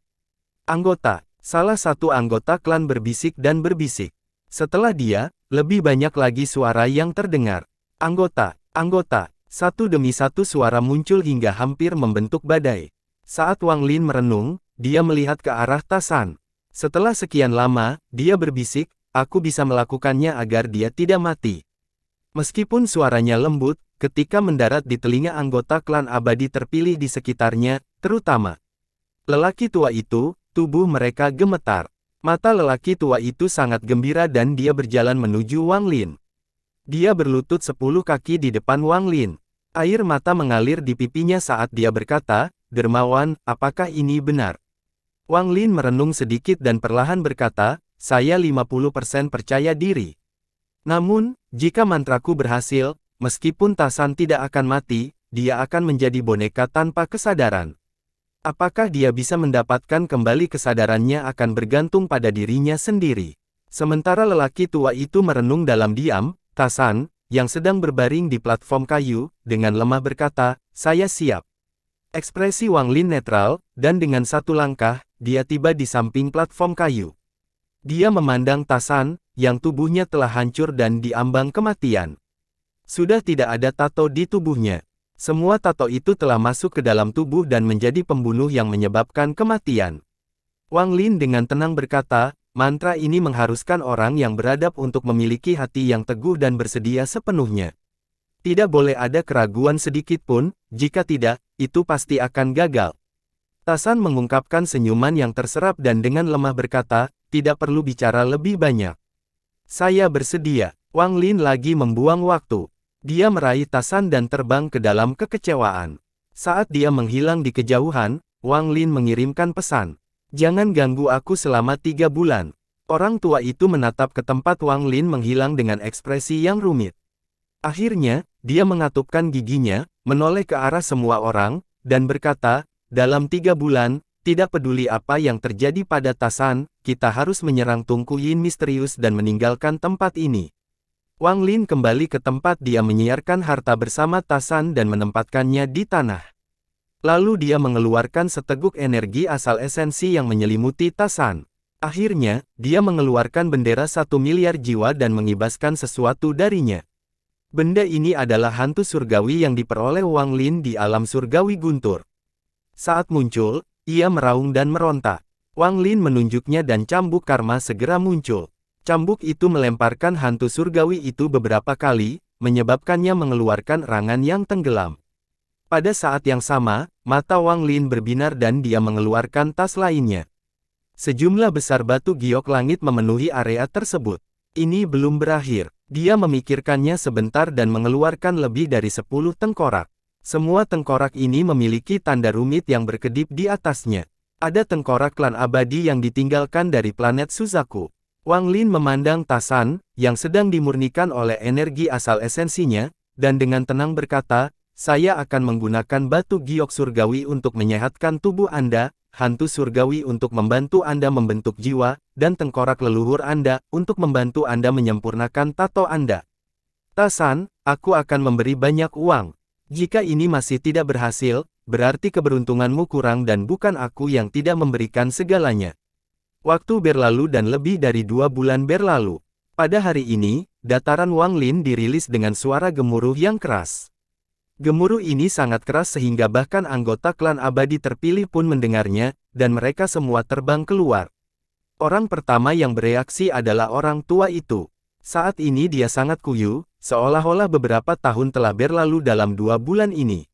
Salah satu anggota klan berbisik dan berbisik. Setelah dia, lebih banyak lagi suara yang terdengar. Anggota, satu demi satu suara muncul hingga hampir membentuk badai. Saat Wang Lin merenung, dia melihat ke arah Tasan. Setelah sekian lama, dia berbisik, aku bisa melakukannya agar dia tidak mati. Meskipun suaranya lembut, ketika mendarat di telinga anggota klan abadi terpilih di sekitarnya, terutama lelaki tua itu, tubuh mereka gemetar. Mata lelaki tua itu sangat gembira dan dia berjalan menuju Wang Lin. Dia berlutut 10 kaki di depan Wang Lin. Air mata mengalir di pipinya saat dia berkata, dermawan, apakah ini benar? Wang Lin merenung sedikit dan perlahan berkata, saya 50% percaya diri. Namun, jika mantraku berhasil, meskipun Tasan tidak akan mati, dia akan menjadi boneka tanpa kesadaran. Apakah dia bisa mendapatkan kembali kesadarannya akan bergantung pada dirinya sendiri. Sementara lelaki tua itu merenung dalam diam, Tasan, yang sedang berbaring di platform kayu, dengan lemah berkata, saya siap. Ekspresi Wang Lin netral, dan dengan satu langkah, dia tiba di samping platform kayu. Dia memandang Tasan, yang tubuhnya telah hancur dan diambang kematian. Sudah tidak ada tato di tubuhnya. Semua tato itu telah masuk ke dalam tubuh dan menjadi pembunuh yang menyebabkan kematian. Wang Lin dengan tenang berkata, mantra ini mengharuskan orang yang beradab untuk memiliki hati yang teguh dan bersedia sepenuhnya. Tidak boleh ada keraguan sedikit pun, jika tidak, itu pasti akan gagal. Tasan mengungkapkan senyuman yang terserap dan dengan lemah berkata, tidak perlu bicara lebih banyak. Saya bersedia. Wang Lin lagi membuang waktu. Dia meraih Tasan dan terbang ke dalam kekecewaan. Saat dia menghilang di kejauhan, Wang Lin mengirimkan pesan. Jangan ganggu aku selama 3 bulan. Orang tua itu menatap ke tempat Wang Lin menghilang dengan ekspresi yang rumit. Akhirnya, dia mengatupkan giginya, menoleh ke arah semua orang, dan berkata, dalam 3 bulan, tidak peduli apa yang terjadi pada Tasan, kita harus menyerang Tunku Yin misterius dan meninggalkan tempat ini. Wang Lin kembali ke tempat dia menyiarkan harta bersama Tasan dan menempatkannya di tanah. Lalu dia mengeluarkan seteguk energi asal esensi yang menyelimuti Tasan. Akhirnya, dia mengeluarkan bendera 1 miliar jiwa dan mengibaskan sesuatu darinya. Benda ini adalah hantu surgawi yang diperoleh Wang Lin di alam surgawi guntur. Saat muncul, ia meraung dan meronta. Wang Lin menunjuknya dan cambuk karma segera muncul. Cambuk itu melemparkan hantu surgawi itu beberapa kali, menyebabkannya mengeluarkan rangan yang tenggelam. Pada saat yang sama, mata Wang Lin berbinar dan dia mengeluarkan tas lainnya. Sejumlah besar batu giok langit memenuhi area tersebut. Ini belum berakhir. Dia memikirkannya sebentar dan mengeluarkan lebih dari 10 tengkorak. Semua tengkorak ini memiliki tanda rumit yang berkedip di atasnya. Ada tengkorak klan abadi yang ditinggalkan dari planet Suzaku. Wang Lin memandang Tasan, yang sedang dimurnikan oleh energi asal esensinya, dan dengan tenang berkata, saya akan menggunakan batu giok surgawi untuk menyehatkan tubuh Anda, hantu surgawi untuk membantu Anda membentuk jiwa, dan tengkorak leluhur Anda, untuk membantu Anda menyempurnakan tato Anda. Tasan, aku akan memberi banyak uang. Jika ini masih tidak berhasil, berarti keberuntunganmu kurang dan bukan aku yang tidak memberikan segalanya. Waktu berlalu dan lebih dari 2 bulan berlalu. Pada hari ini, dataran Wang Lin dirilis dengan suara gemuruh yang keras. Gemuruh ini sangat keras sehingga bahkan anggota klan abadi terpilih pun mendengarnya, dan mereka semua terbang keluar. Orang pertama yang bereaksi adalah orang tua itu. Saat ini dia sangat kuyu, seolah-olah beberapa tahun telah berlalu dalam 2 bulan ini.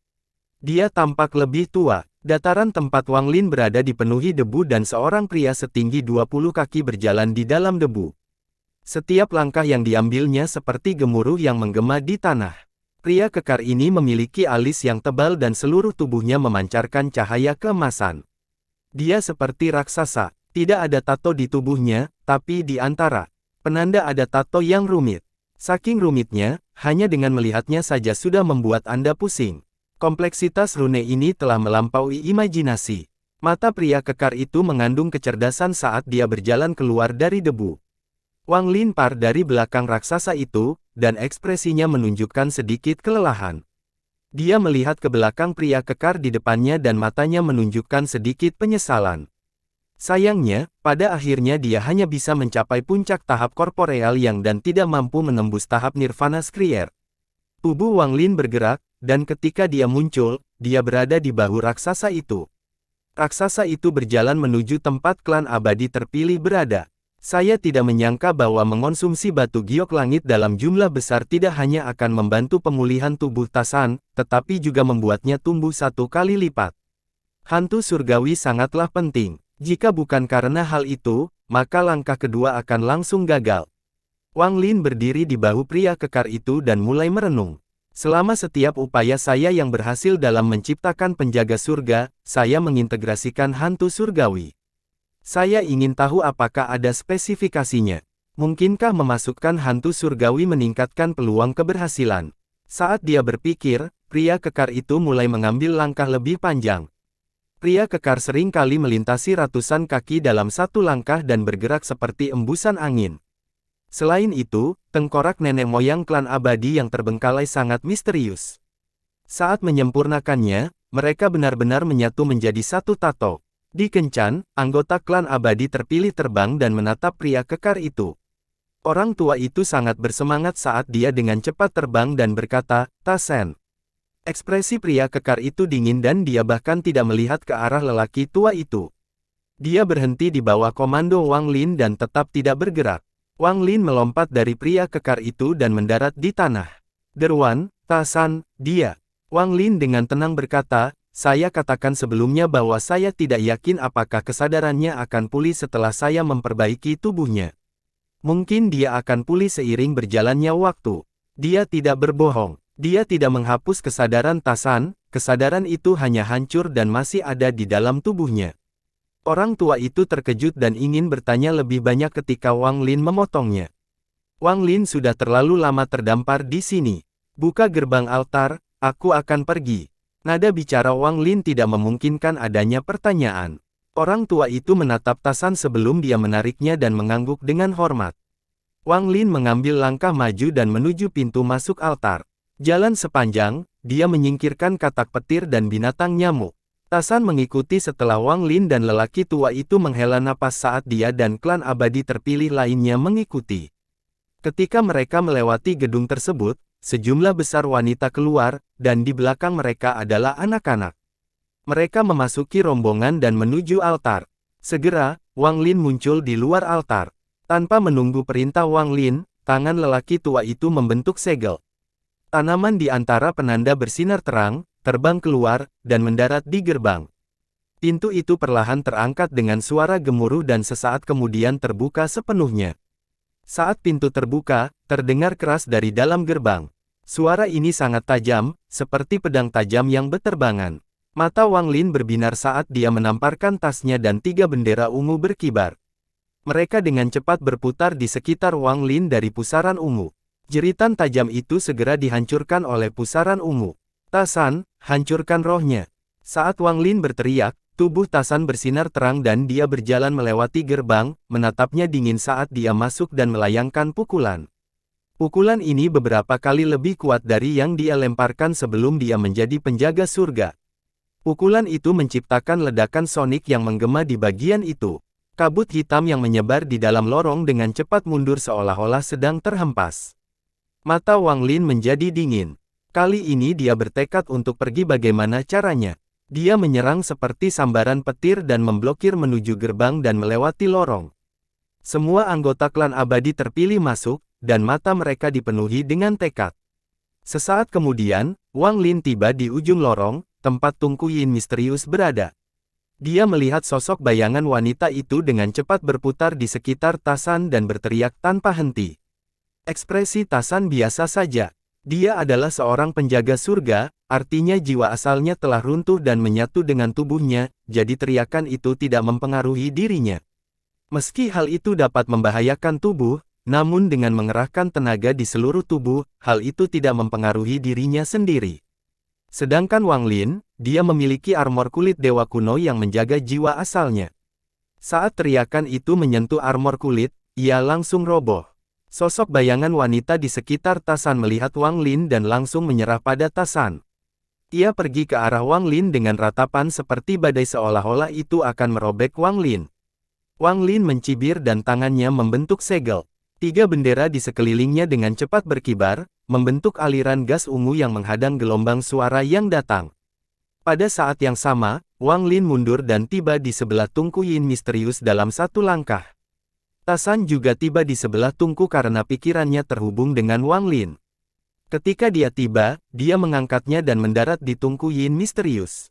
Dia tampak lebih tua. Dataran tempat Wang Lin berada dipenuhi debu dan seorang pria setinggi 20 kaki berjalan di dalam debu. Setiap langkah yang diambilnya seperti gemuruh yang menggema di tanah. Pria kekar ini memiliki alis yang tebal dan seluruh tubuhnya memancarkan cahaya keemasan. Dia seperti raksasa. Tidak ada tato di tubuhnya, tapi di antara penanda ada tato yang rumit. Saking rumitnya, hanya dengan melihatnya saja sudah membuat Anda pusing. Kompleksitas rune ini telah melampaui imajinasi. Mata pria kekar itu mengandung kecerdasan saat dia berjalan keluar dari debu. Wang Lin par dari belakang raksasa itu, dan ekspresinya menunjukkan sedikit kelelahan. Dia melihat ke belakang pria kekar di depannya dan matanya menunjukkan sedikit penyesalan. Sayangnya, pada akhirnya dia hanya bisa mencapai puncak tahap korporeal yang dan tidak mampu menembus tahap nirvana skrier. Tubuh Wang Lin bergerak, dan ketika dia muncul, dia berada di bahu raksasa itu. Raksasa itu berjalan menuju tempat klan abadi terpilih berada. Saya tidak menyangka bahwa mengonsumsi batu giok langit dalam jumlah besar tidak hanya akan membantu pemulihan tubuh Tasan, tetapi juga membuatnya tumbuh 1 kali lipat. Hantu surgawi sangatlah penting. Jika bukan karena hal itu, maka langkah kedua akan langsung gagal. Wang Lin berdiri di bahu pria kekar itu dan mulai merenung. Selama setiap upaya saya yang berhasil dalam menciptakan penjaga surga, saya mengintegrasikan hantu surgawi. Saya ingin tahu apakah ada spesifikasinya. Mungkinkah memasukkan hantu surgawi meningkatkan peluang keberhasilan? Saat dia berpikir, pria kekar itu mulai mengambil langkah lebih panjang. Pria kekar sering kali melintasi ratusan kaki dalam satu langkah dan bergerak seperti embusan angin. Selain itu, tengkorak nenek moyang klan abadi yang terbengkalai sangat misterius. Saat menyempurnakannya, mereka benar-benar menyatu menjadi satu tato. Di Kencan, anggota klan abadi terpilih terbang dan menatap pria kekar itu. Orang tua itu sangat bersemangat saat dia dengan cepat terbang dan berkata, "Tasen." Ekspresi pria kekar itu dingin dan dia bahkan tidak melihat ke arah lelaki tua itu. Dia berhenti di bawah komando Wang Lin dan tetap tidak bergerak. Wang Lin melompat dari pria kekar itu dan mendarat di tanah. "Derwan, Tasan, dia." Wang Lin dengan tenang berkata, "Saya katakan sebelumnya bahwa saya tidak yakin apakah kesadarannya akan pulih setelah saya memperbaiki tubuhnya. Mungkin dia akan pulih seiring berjalannya waktu." Dia tidak berbohong. Dia tidak menghapus kesadaran Tasan, kesadaran itu hanya hancur dan masih ada di dalam tubuhnya. Orang tua itu terkejut dan ingin bertanya lebih banyak ketika Wang Lin memotongnya. "Wang Lin sudah terlalu lama terdampar di sini. Buka gerbang altar, aku akan pergi." Nada bicara Wang Lin tidak memungkinkan adanya pertanyaan. Orang tua itu menatap Tasan sebelum dia menariknya dan mengangguk dengan hormat. Wang Lin mengambil langkah maju dan menuju pintu masuk altar. Jalan sepanjang, dia menyingkirkan katak petir dan binatang nyamuk. Tasan mengikuti setelah Wang Lin dan lelaki tua itu menghela napas saat dia dan klan abadi terpilih lainnya mengikuti. Ketika mereka melewati gedung tersebut, sejumlah besar wanita keluar, dan di belakang mereka adalah anak-anak. Mereka memasuki rombongan dan menuju altar. Segera, Wang Lin muncul di luar altar. Tanpa menunggu perintah Wang Lin, tangan lelaki tua itu membentuk segel. Tanaman di antara penanda bersinar terang, terbang keluar, dan mendarat di gerbang. Pintu itu perlahan terangkat dengan suara gemuruh dan sesaat kemudian terbuka sepenuhnya. Saat pintu terbuka, terdengar keras dari dalam gerbang. Suara ini sangat tajam, seperti pedang tajam yang berterbangan. Mata Wang Lin berbinar saat dia menamparkan tasnya dan 3 bendera ungu berkibar. Mereka dengan cepat berputar di sekitar Wang Lin dari pusaran ungu. Jeritan tajam itu segera dihancurkan oleh pusaran ungu. "Tasan, hancurkan rohnya." Saat Wang Lin berteriak, tubuh Tasan bersinar terang dan dia berjalan melewati gerbang, menatapnya dingin saat dia masuk dan melayangkan pukulan. Pukulan ini beberapa kali lebih kuat dari yang dia lemparkan sebelum dia menjadi penjaga surga. Pukulan itu menciptakan ledakan sonik yang menggema di bagian itu. Kabut hitam yang menyebar di dalam lorong dengan cepat mundur seolah-olah sedang terhempas. Mata Wang Lin menjadi dingin. Kali ini dia bertekad untuk pergi bagaimana caranya. Dia menyerang seperti sambaran petir dan memblokir menuju gerbang dan melewati lorong. Semua anggota klan abadi terpilih masuk, dan mata mereka dipenuhi dengan tekad. Sesaat kemudian, Wang Lin tiba di ujung lorong, tempat Tunku Yin misterius berada. Dia melihat sosok bayangan wanita itu dengan cepat berputar di sekitar Tasan dan berteriak tanpa henti. Ekspresi Tasan biasa saja. Dia adalah seorang penjaga surga, artinya jiwa asalnya telah runtuh dan menyatu dengan tubuhnya, jadi teriakan itu tidak mempengaruhi dirinya. Meski hal itu dapat membahayakan tubuh, namun dengan mengerahkan tenaga di seluruh tubuh, hal itu tidak mempengaruhi dirinya sendiri. Sedangkan Wang Lin, dia memiliki armor kulit dewa kuno yang menjaga jiwa asalnya. Saat teriakan itu menyentuh armor kulit, ia langsung roboh. Sosok bayangan wanita di sekitar Tasan melihat Wang Lin dan langsung menyerah pada Tasan. Ia pergi ke arah Wang Lin dengan ratapan seperti badai seolah-olah itu akan merobek Wang Lin. Wang Lin mencibir dan tangannya membentuk segel. 3 bendera di sekelilingnya dengan cepat berkibar, membentuk aliran gas ungu yang menghadang gelombang suara yang datang. Pada saat yang sama, Wang Lin mundur dan tiba di sebelah Tunku Yin misterius dalam satu langkah. Tasan juga tiba di sebelah Tunku karena pikirannya terhubung dengan Wang Lin. Ketika dia tiba, dia mengangkatnya dan mendarat di Tunku Yin misterius.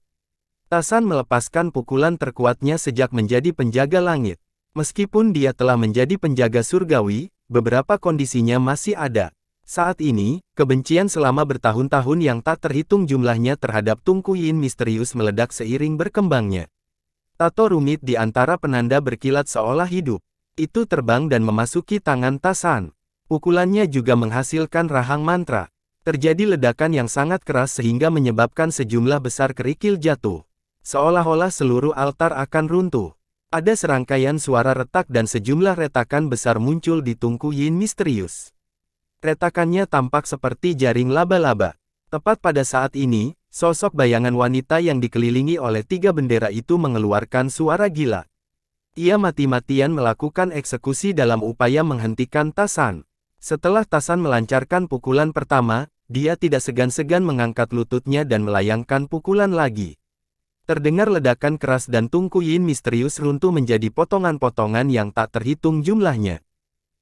Tasan melepaskan pukulan terkuatnya sejak menjadi penjaga langit. Meskipun dia telah menjadi penjaga surgawi, beberapa kondisinya masih ada. Saat ini, kebencian selama bertahun-tahun yang tak terhitung jumlahnya terhadap Tunku Yin misterius meledak seiring berkembangnya. Tato rumit di antara penanda berkilat seolah hidup. Itu terbang dan memasuki tangan Tasan. Pukulannya juga menghasilkan rahang mantra. Terjadi ledakan yang sangat keras sehingga menyebabkan sejumlah besar kerikil jatuh. Seolah-olah seluruh altar akan runtuh. Ada serangkaian suara retak dan sejumlah retakan besar muncul di Tunku Yin misterius. Retakannya tampak seperti jaring laba-laba. Tepat pada saat ini, sosok bayangan wanita yang dikelilingi oleh 3 bendera itu mengeluarkan suara gila. Ia mati-matian melakukan eksekusi dalam upaya menghentikan Tasan. Setelah Tasan melancarkan pukulan pertama, dia tidak segan-segan mengangkat lututnya dan melayangkan pukulan lagi. Terdengar ledakan keras dan Tunku Yin misterius runtuh menjadi potongan-potongan yang tak terhitung jumlahnya.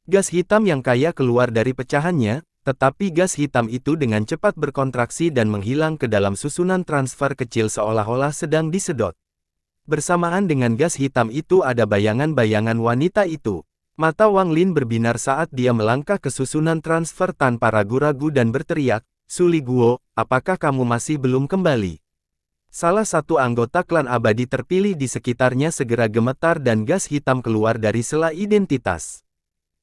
Gas hitam yang kaya keluar dari pecahannya, tetapi gas hitam itu dengan cepat berkontraksi dan menghilang ke dalam susunan transfer kecil seolah-olah sedang disedot. Bersamaan dengan gas hitam itu ada bayangan-bayangan wanita itu. Mata Wang Lin berbinar saat dia melangkah ke susunan transfer tanpa ragu-ragu dan berteriak, "Suli Guo, apakah kamu masih belum kembali?" Salah satu anggota klan abadi terpilih di sekitarnya segera gemetar dan gas hitam keluar dari sela identitas.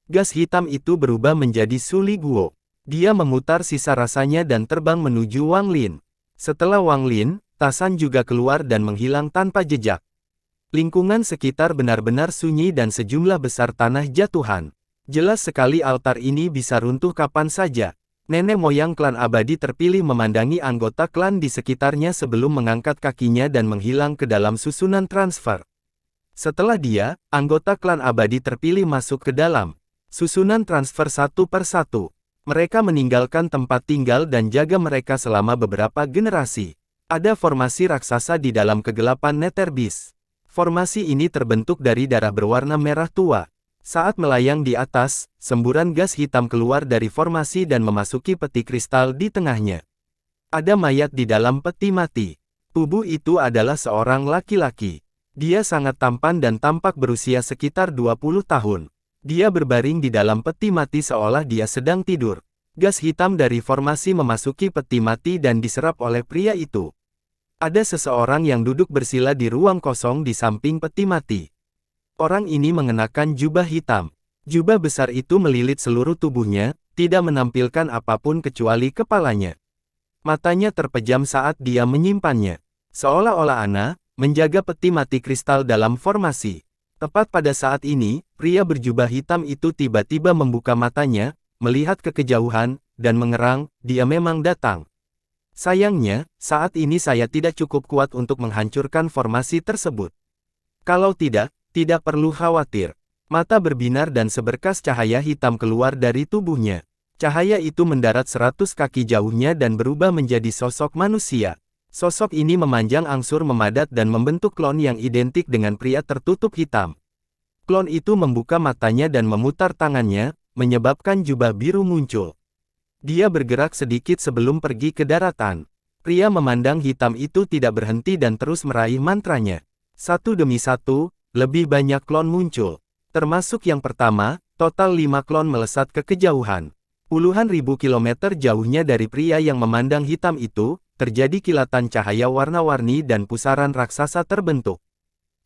Gas hitam itu berubah menjadi Suli Guo. Dia memutar sisa rasanya dan terbang menuju Wang Lin. Setelah Wang Lin, Tasan juga keluar dan menghilang tanpa jejak. Lingkungan sekitar benar-benar sunyi dan sejumlah besar tanah jatuhan. Jelas sekali altar ini bisa runtuh kapan saja. Nenek moyang klan abadi terpilih memandangi anggota klan di sekitarnya sebelum mengangkat kakinya dan menghilang ke dalam susunan transfer. Setelah dia, anggota klan abadi terpilih masuk ke dalam susunan transfer satu per satu. Mereka meninggalkan tempat tinggal dan jaga mereka selama beberapa generasi. Ada formasi raksasa di dalam kegelapan Netherbis. Formasi ini terbentuk dari darah berwarna merah tua. Saat melayang di atas, semburan gas hitam keluar dari formasi dan memasuki peti kristal di tengahnya. Ada mayat di dalam peti mati. Tubuh itu adalah seorang laki-laki. Dia sangat tampan dan tampak berusia sekitar 20 tahun. Dia berbaring di dalam peti mati seolah dia sedang tidur. Gas hitam dari formasi memasuki peti mati dan diserap oleh pria itu. Ada seseorang yang duduk bersila di ruang kosong di samping peti mati. Orang ini mengenakan jubah hitam. Jubah besar itu melilit seluruh tubuhnya, tidak menampilkan apapun kecuali kepalanya. Matanya terpejam saat dia menyimpannya. Seolah-olah Ana menjaga peti mati kristal dalam formasi. Tepat pada saat ini, pria berjubah hitam itu tiba-tiba membuka matanya, melihat ke kejauhan, dan mengerang, dia memang datang. Sayangnya, saat ini saya tidak cukup kuat untuk menghancurkan formasi tersebut. Kalau tidak, Tidak perlu khawatir. Mata berbinar dan seberkas cahaya hitam keluar dari tubuhnya. Cahaya itu mendarat 100 kaki jauhnya dan berubah menjadi sosok manusia. Sosok ini memanjang angsur memadat dan membentuk klon yang identik dengan pria tertutup hitam. Klon itu membuka matanya dan memutar tangannya, menyebabkan jubah biru muncul. Dia bergerak sedikit sebelum pergi ke daratan. Pria memandang hitam itu tidak berhenti dan terus meraih mantranya. Satu demi satu, lebih banyak klon muncul. Termasuk yang pertama, total 5 klon melesat ke kejauhan. Puluhan ribu kilometer jauhnya dari pria yang memandang hitam itu, terjadi kilatan cahaya warna-warni dan pusaran raksasa terbentuk.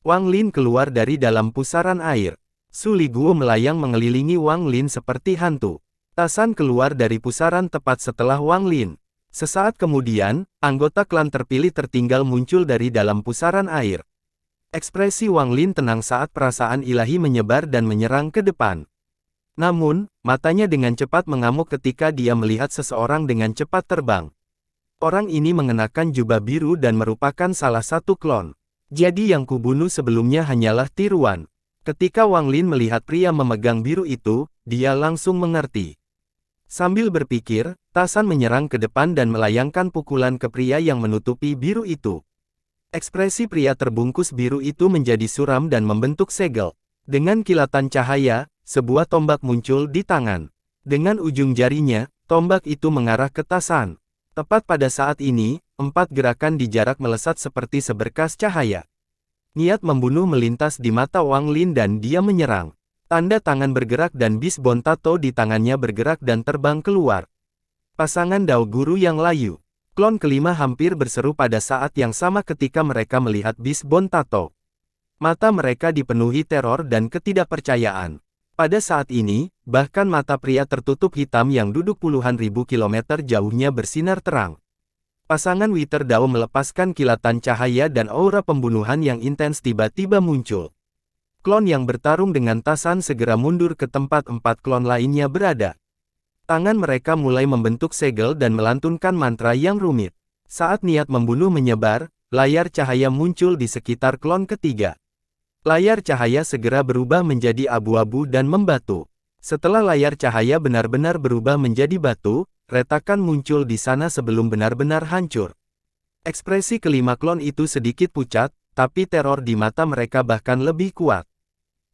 Wang Lin keluar dari dalam pusaran air. Su Liguo melayang mengelilingi Wang Lin seperti hantu. Ta San keluar dari pusaran tepat setelah Wang Lin. Sesaat kemudian, anggota klan terpilih tertinggal muncul dari dalam pusaran air. Ekspresi Wang Lin tenang saat perasaan ilahi menyebar dan menyerang ke depan. Namun, matanya dengan cepat mengamuk ketika dia melihat seseorang dengan cepat terbang. Orang ini mengenakan jubah biru dan merupakan salah satu klon. Jadi yang kubunuh sebelumnya hanyalah tiruan. Ketika Wang Lin melihat pria memegang biru itu, dia langsung mengerti. Sambil berpikir, Ta San menyerang ke depan dan melayangkan pukulan ke pria yang menutupi biru itu. Ekspresi pria terbungkus biru itu menjadi suram dan membentuk segel. Dengan kilatan cahaya, sebuah tombak muncul di tangan. Dengan ujung jarinya, tombak itu mengarah ke Ta San. Tepat pada saat ini, 4 gerakan di jarak melesat seperti seberkas cahaya. Niat membunuh melintas di mata Wang Lin dan dia menyerang. Tanda tangan bergerak dan bis Bontato di tangannya bergerak dan terbang keluar. Pasangan Dao Guru yang layu. Klon kelima hampir berseru pada saat yang sama ketika mereka melihat bis Bontato. Mata mereka dipenuhi teror dan ketidakpercayaan. Pada saat ini, bahkan mata pria tertutup hitam yang duduk puluhan ribu kilometer jauhnya bersinar terang. Pasangan Wither Dao melepaskan kilatan cahaya dan aura pembunuhan yang intens tiba-tiba muncul. Klon yang bertarung dengan Ta San segera mundur ke tempat 4 klon lainnya berada. Tangan mereka mulai membentuk segel dan melantunkan mantra yang rumit. Saat niat membunuh menyebar, layar cahaya muncul di sekitar klon ketiga. Layar cahaya segera berubah menjadi abu-abu dan membatu. Setelah layar cahaya benar-benar berubah menjadi batu, retakan muncul di sana sebelum benar-benar hancur. Ekspresi kelima klon itu sedikit pucat, tapi teror di mata mereka bahkan lebih kuat.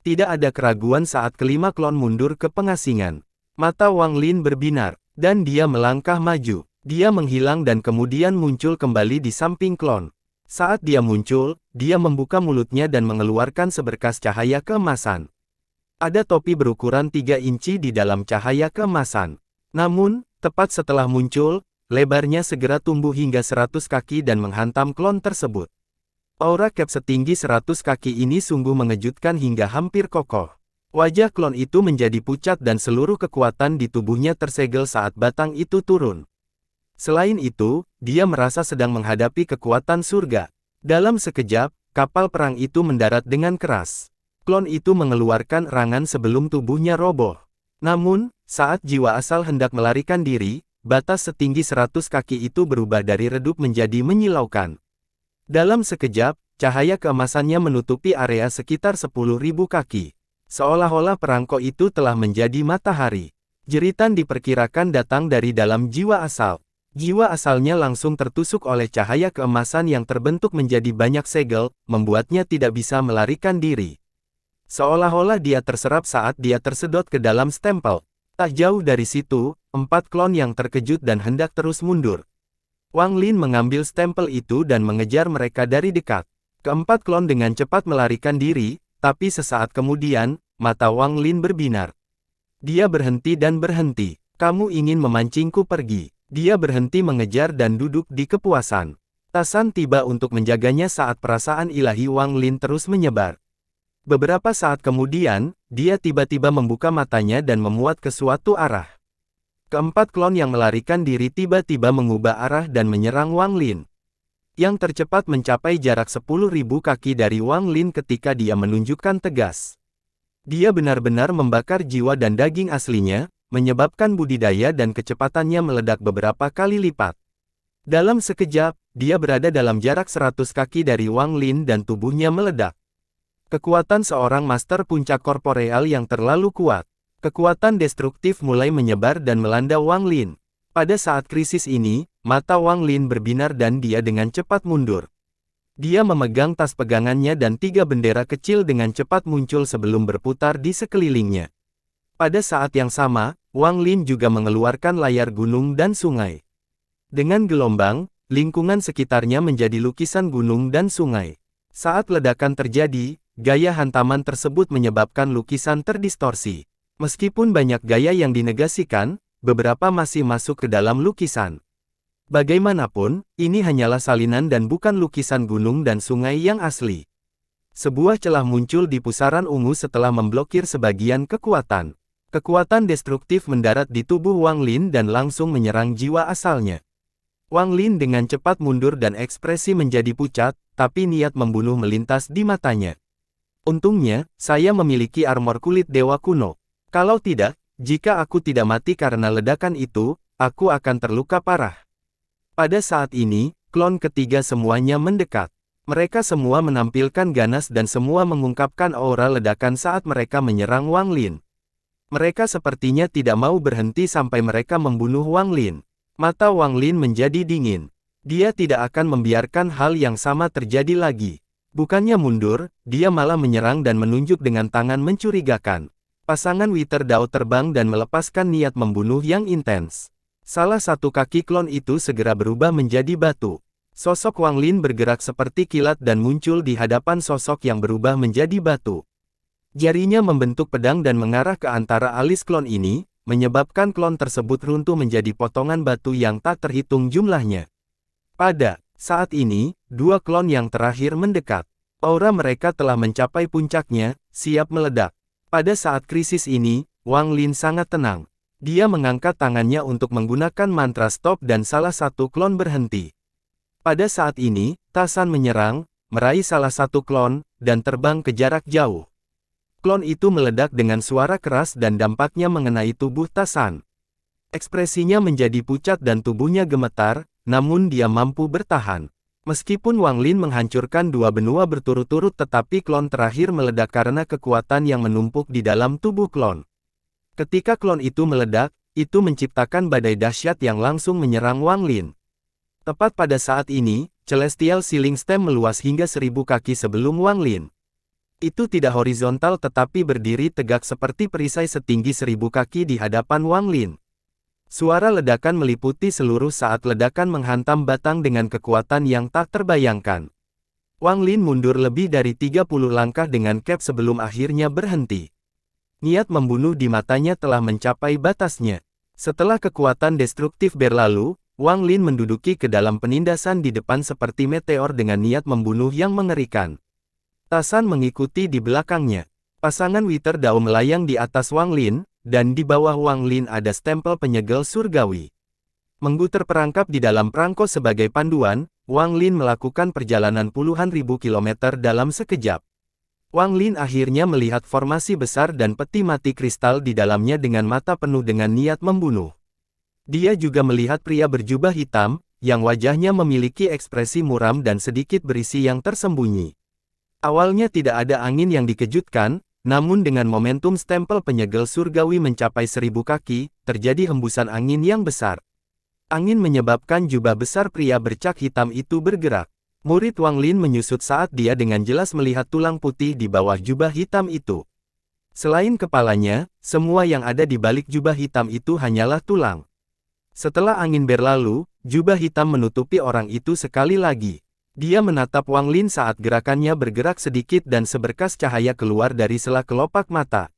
Tidak ada keraguan saat kelima klon mundur ke pengasingan. Mata Wang Lin berbinar, dan dia melangkah maju. Dia menghilang dan kemudian muncul kembali di samping klon. Saat dia muncul, dia membuka mulutnya dan mengeluarkan seberkas cahaya keemasan. Ada topi berukuran 3 inci di dalam cahaya keemasan. Namun, tepat setelah muncul, lebarnya segera tumbuh hingga 100 kaki dan menghantam klon tersebut. Aura cap setinggi 100 kaki ini sungguh mengejutkan hingga hampir kokoh. Wajah klon itu menjadi pucat dan seluruh kekuatan di tubuhnya tersegel saat batang itu turun. Selain itu, dia merasa sedang menghadapi kekuatan surga. Dalam sekejap, kapal perang itu mendarat dengan keras. Klon itu mengeluarkan erangan sebelum tubuhnya roboh. Namun, saat jiwa asal hendak melarikan diri, batas setinggi 100 kaki itu berubah dari redup menjadi menyilaukan. Dalam sekejap, cahaya keemasannya menutupi area sekitar 10.000 kaki. Seolah-olah perangko itu telah menjadi matahari. Jeritan diperkirakan datang dari dalam jiwa asal. Jiwa asalnya langsung tertusuk oleh cahaya keemasan yang terbentuk menjadi banyak segel, membuatnya tidak bisa melarikan diri. Seolah-olah dia terserap saat dia tersedot ke dalam stempel. Tak jauh dari situ, 4 klon yang terkejut dan hendak terus mundur. Wang Lin mengambil stempel itu dan mengejar mereka dari dekat. Keempat klon dengan cepat melarikan diri, tapi sesaat kemudian, mata Wang Lin berbinar. Dia berhenti dan berhenti. Kamu ingin memancingku pergi. Dia berhenti mengejar dan duduk di kepuasan. Ta San tiba untuk menjaganya saat perasaan ilahi Wang Lin terus menyebar. Beberapa saat kemudian, dia tiba-tiba membuka matanya dan memuat ke suatu arah. Keempat klon yang melarikan diri tiba-tiba mengubah arah dan menyerang Wang Lin. Yang tercepat mencapai jarak 10.000 kaki dari Wang Lin ketika dia menunjukkan tegas. Dia benar-benar membakar jiwa dan daging aslinya, menyebabkan budidaya dan kecepatannya meledak beberapa kali lipat. Dalam sekejap, dia berada dalam jarak 100 kaki dari Wang Lin dan tubuhnya meledak. Kekuatan seorang master puncak korporeal yang terlalu kuat. Kekuatan destruktif mulai menyebar dan melanda Wang Lin. Pada saat krisis ini, mata Wang Lin berbinar dan dia dengan cepat mundur. Dia memegang tas pegangannya dan 3 bendera kecil dengan cepat muncul sebelum berputar di sekelilingnya. Pada saat yang sama, Wang Lin juga mengeluarkan layar gunung dan sungai. Dengan gelombang, lingkungan sekitarnya menjadi lukisan gunung dan sungai. Saat ledakan terjadi, gaya hantaman tersebut menyebabkan lukisan terdistorsi. Meskipun banyak gaya yang dinegasikan, beberapa masih masuk ke dalam lukisan. Bagaimanapun, ini hanyalah salinan dan bukan lukisan gunung dan sungai yang asli. Sebuah celah muncul di pusaran ungu setelah memblokir sebagian kekuatan. Kekuatan destruktif mendarat di tubuh Wang Lin dan langsung menyerang jiwa asalnya. Wang Lin dengan cepat mundur dan ekspresi menjadi pucat, tapi niat membunuh melintas di matanya. Untungnya, saya memiliki armor kulit dewa kuno. Kalau tidak, jika aku tidak mati karena ledakan itu, aku akan terluka parah. Pada saat ini, klon ketiga semuanya mendekat. Mereka semua menampilkan ganas dan semua mengungkapkan aura ledakan saat mereka menyerang Wang Lin. Mereka sepertinya tidak mau berhenti sampai mereka membunuh Wang Lin. Mata Wang Lin menjadi dingin. Dia tidak akan membiarkan hal yang sama terjadi lagi. Bukannya mundur, dia malah menyerang dan menunjuk dengan tangan mencurigakan. Pasangan Wither Dao terbang dan melepaskan niat membunuh yang intens. Salah satu kaki klon itu segera berubah menjadi batu. Sosok Wang Lin bergerak seperti kilat dan muncul di hadapan sosok yang berubah menjadi batu. Jarinya membentuk pedang dan mengarah ke antara alis klon ini, menyebabkan klon tersebut runtuh menjadi potongan batu yang tak terhitung jumlahnya. Pada saat ini, 2 klon yang terakhir mendekat. Aura mereka telah mencapai puncaknya, siap meledak. Pada saat krisis ini, Wang Lin sangat tenang. Dia mengangkat tangannya untuk menggunakan mantra stop dan salah satu klon berhenti. Pada saat ini, Tasan menyerang, meraih salah satu klon, dan terbang ke jarak jauh. Klon itu meledak dengan suara keras dan dampaknya mengenai tubuh Tasan. Ekspresinya menjadi pucat dan tubuhnya gemetar, namun dia mampu bertahan. Meskipun Wang Lin menghancurkan 2 benua berturut-turut tetapi klon terakhir meledak karena kekuatan yang menumpuk di dalam tubuh klon. Ketika klon itu meledak, itu menciptakan badai dahsyat yang langsung menyerang Wang Lin. Tepat pada saat ini, Celestial Ceiling Stem meluas hingga 1000 kaki sebelum Wang Lin. Itu tidak horizontal tetapi berdiri tegak seperti perisai setinggi 1000 kaki di hadapan Wang Lin. Suara ledakan meliputi seluruh saat ledakan menghantam batang dengan kekuatan yang tak terbayangkan. Wang Lin mundur lebih dari 30 langkah dengan cap sebelum akhirnya berhenti. Niat membunuh di matanya telah mencapai batasnya. Setelah kekuatan destruktif berlalu, Wang Lin menduduki ke dalam penindasan di depan seperti meteor dengan niat membunuh yang mengerikan. Tasan mengikuti di belakangnya. Pasangan Wither Dao melayang di atas Wang Lin, dan di bawah Wang Lin ada stempel penyegel surgawi. Mengguter perangkap di dalam perangko sebagai panduan, Wang Lin melakukan perjalanan puluhan ribu kilometer dalam sekejap. Wang Lin akhirnya melihat formasi besar dan peti mati kristal di dalamnya dengan mata penuh dengan niat membunuh. Dia juga melihat pria berjubah hitam, yang wajahnya memiliki ekspresi muram dan sedikit berisi yang tersembunyi. Awalnya tidak ada angin yang dikejutkan, namun dengan momentum stempel penyegel surgawi mencapai 1000 kaki, terjadi hembusan angin yang besar. Angin menyebabkan jubah besar pria bercak hitam itu bergerak. Murid Wang Lin menyusut saat dia dengan jelas melihat tulang putih di bawah jubah hitam itu. Selain kepalanya, semua yang ada di balik jubah hitam itu hanyalah tulang. Setelah angin berlalu, jubah hitam menutupi orang itu sekali lagi. Dia menatap Wang Lin saat gerakannya bergerak sedikit dan seberkas cahaya keluar dari sela kelopak mata.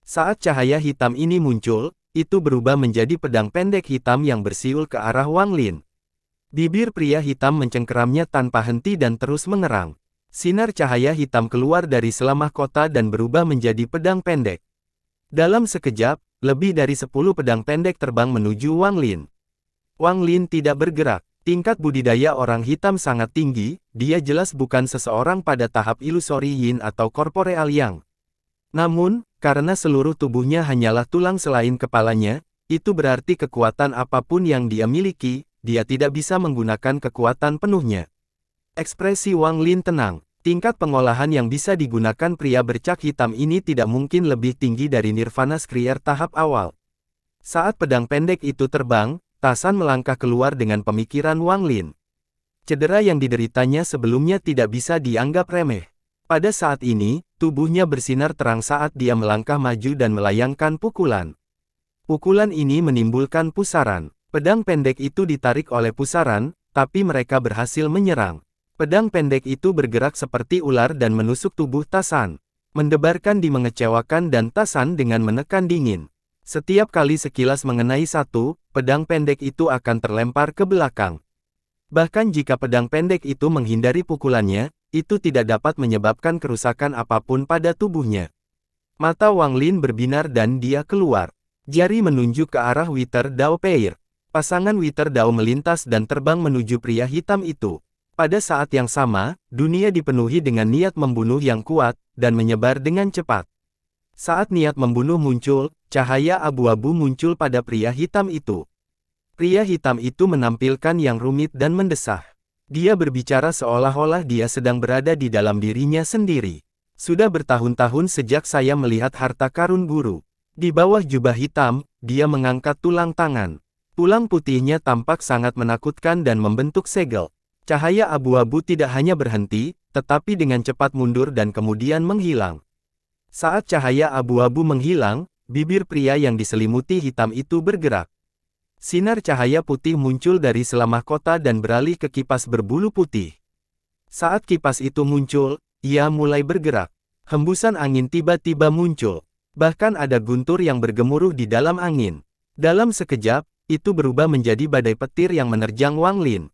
Saat cahaya hitam ini muncul, itu berubah menjadi pedang pendek hitam yang bersiul ke arah Wang Lin. Bibir pria hitam mencengkeramnya tanpa henti dan terus mengerang. Sinar cahaya hitam keluar dari sela mahkota dan berubah menjadi pedang pendek. Dalam sekejap, lebih dari 10 pedang pendek terbang menuju Wang Lin. Wang Lin tidak bergerak. Tingkat budidaya orang hitam sangat tinggi, dia jelas bukan seseorang pada tahap ilusori yin atau korporeal yang. Namun, karena seluruh tubuhnya hanyalah tulang selain kepalanya, itu berarti kekuatan apapun yang dia miliki, dia tidak bisa menggunakan kekuatan penuhnya. Ekspresi Wang Lin tenang. Tingkat pengolahan yang bisa digunakan pria bercak hitam ini tidak mungkin lebih tinggi dari Nirvana Scryer tahap awal. Saat pedang pendek itu terbang, Tasan melangkah keluar dengan pemikiran Wang Lin. Cedera yang dideritanya sebelumnya tidak bisa dianggap remeh. Pada saat ini, tubuhnya bersinar terang saat dia melangkah maju dan melayangkan pukulan. Pukulan ini menimbulkan pusaran. Pedang pendek itu ditarik oleh pusaran, tapi mereka berhasil menyerang. Pedang pendek itu bergerak seperti ular dan menusuk tubuh Tasan. Mendebarkan di mengecewakan dan Tasan dengan menekan dingin. Setiap kali sekilas mengenai satu, pedang pendek itu akan terlempar ke belakang. Bahkan jika pedang pendek itu menghindari pukulannya, itu tidak dapat menyebabkan kerusakan apapun pada tubuhnya. Mata Wang Lin berbinar dan dia keluar. Jari menunjuk ke arah Wither Dao Peir. Pasangan Wither Dao melintas dan terbang menuju pria hitam itu. Pada saat yang sama, dunia dipenuhi dengan niat membunuh yang kuat, dan menyebar dengan cepat. Saat niat membunuh muncul, cahaya abu-abu muncul pada pria hitam itu. Pria hitam itu menampilkan yang rumit dan mendesah. Dia berbicara seolah-olah dia sedang berada di dalam dirinya sendiri. Sudah bertahun-tahun sejak saya melihat harta karun guru. Di bawah jubah hitam, dia mengangkat tulang tangan. Tulang putihnya tampak sangat menakutkan dan membentuk segel. Cahaya abu-abu tidak hanya berhenti, tetapi dengan cepat mundur dan kemudian menghilang. Saat cahaya abu-abu menghilang, bibir pria yang diselimuti hitam itu bergerak. Sinar cahaya putih muncul dari sela mahkota dan beralih ke kipas berbulu putih. Saat kipas itu muncul, ia mulai bergerak. Hembusan angin tiba-tiba muncul. Bahkan ada guntur yang bergemuruh di dalam angin. Dalam sekejap, itu berubah menjadi badai petir yang menerjang Wang Lin.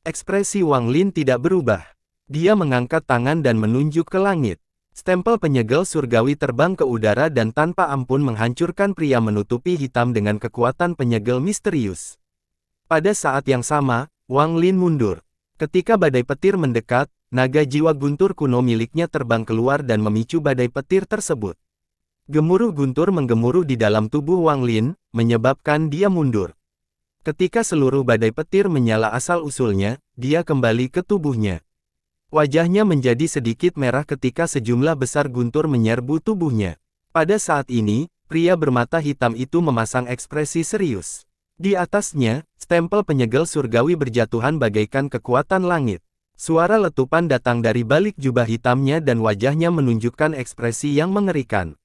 Ekspresi Wang Lin tidak berubah. Dia mengangkat tangan dan menunjuk ke langit. Stempel penyegel surgawi terbang ke udara dan tanpa ampun menghancurkan pria menutupi hitam dengan kekuatan penyegel misterius. Pada saat yang sama, Wang Lin mundur. Ketika badai petir mendekat, naga jiwa guntur kuno miliknya terbang keluar dan memicu badai petir tersebut. Gemuruh guntur menggemuruh di dalam tubuh Wang Lin, menyebabkan dia mundur. Ketika seluruh badai petir menyala asal-usulnya, dia kembali ke tubuhnya. Wajahnya menjadi sedikit merah ketika sejumlah besar guntur menyerbu tubuhnya. Pada saat ini, pria bermata hitam itu memasang ekspresi serius. Di atasnya, stempel penyegel surgawi berjatuhan bagaikan kekuatan langit. Suara letupan datang dari balik jubah hitamnya dan wajahnya menunjukkan ekspresi yang mengerikan.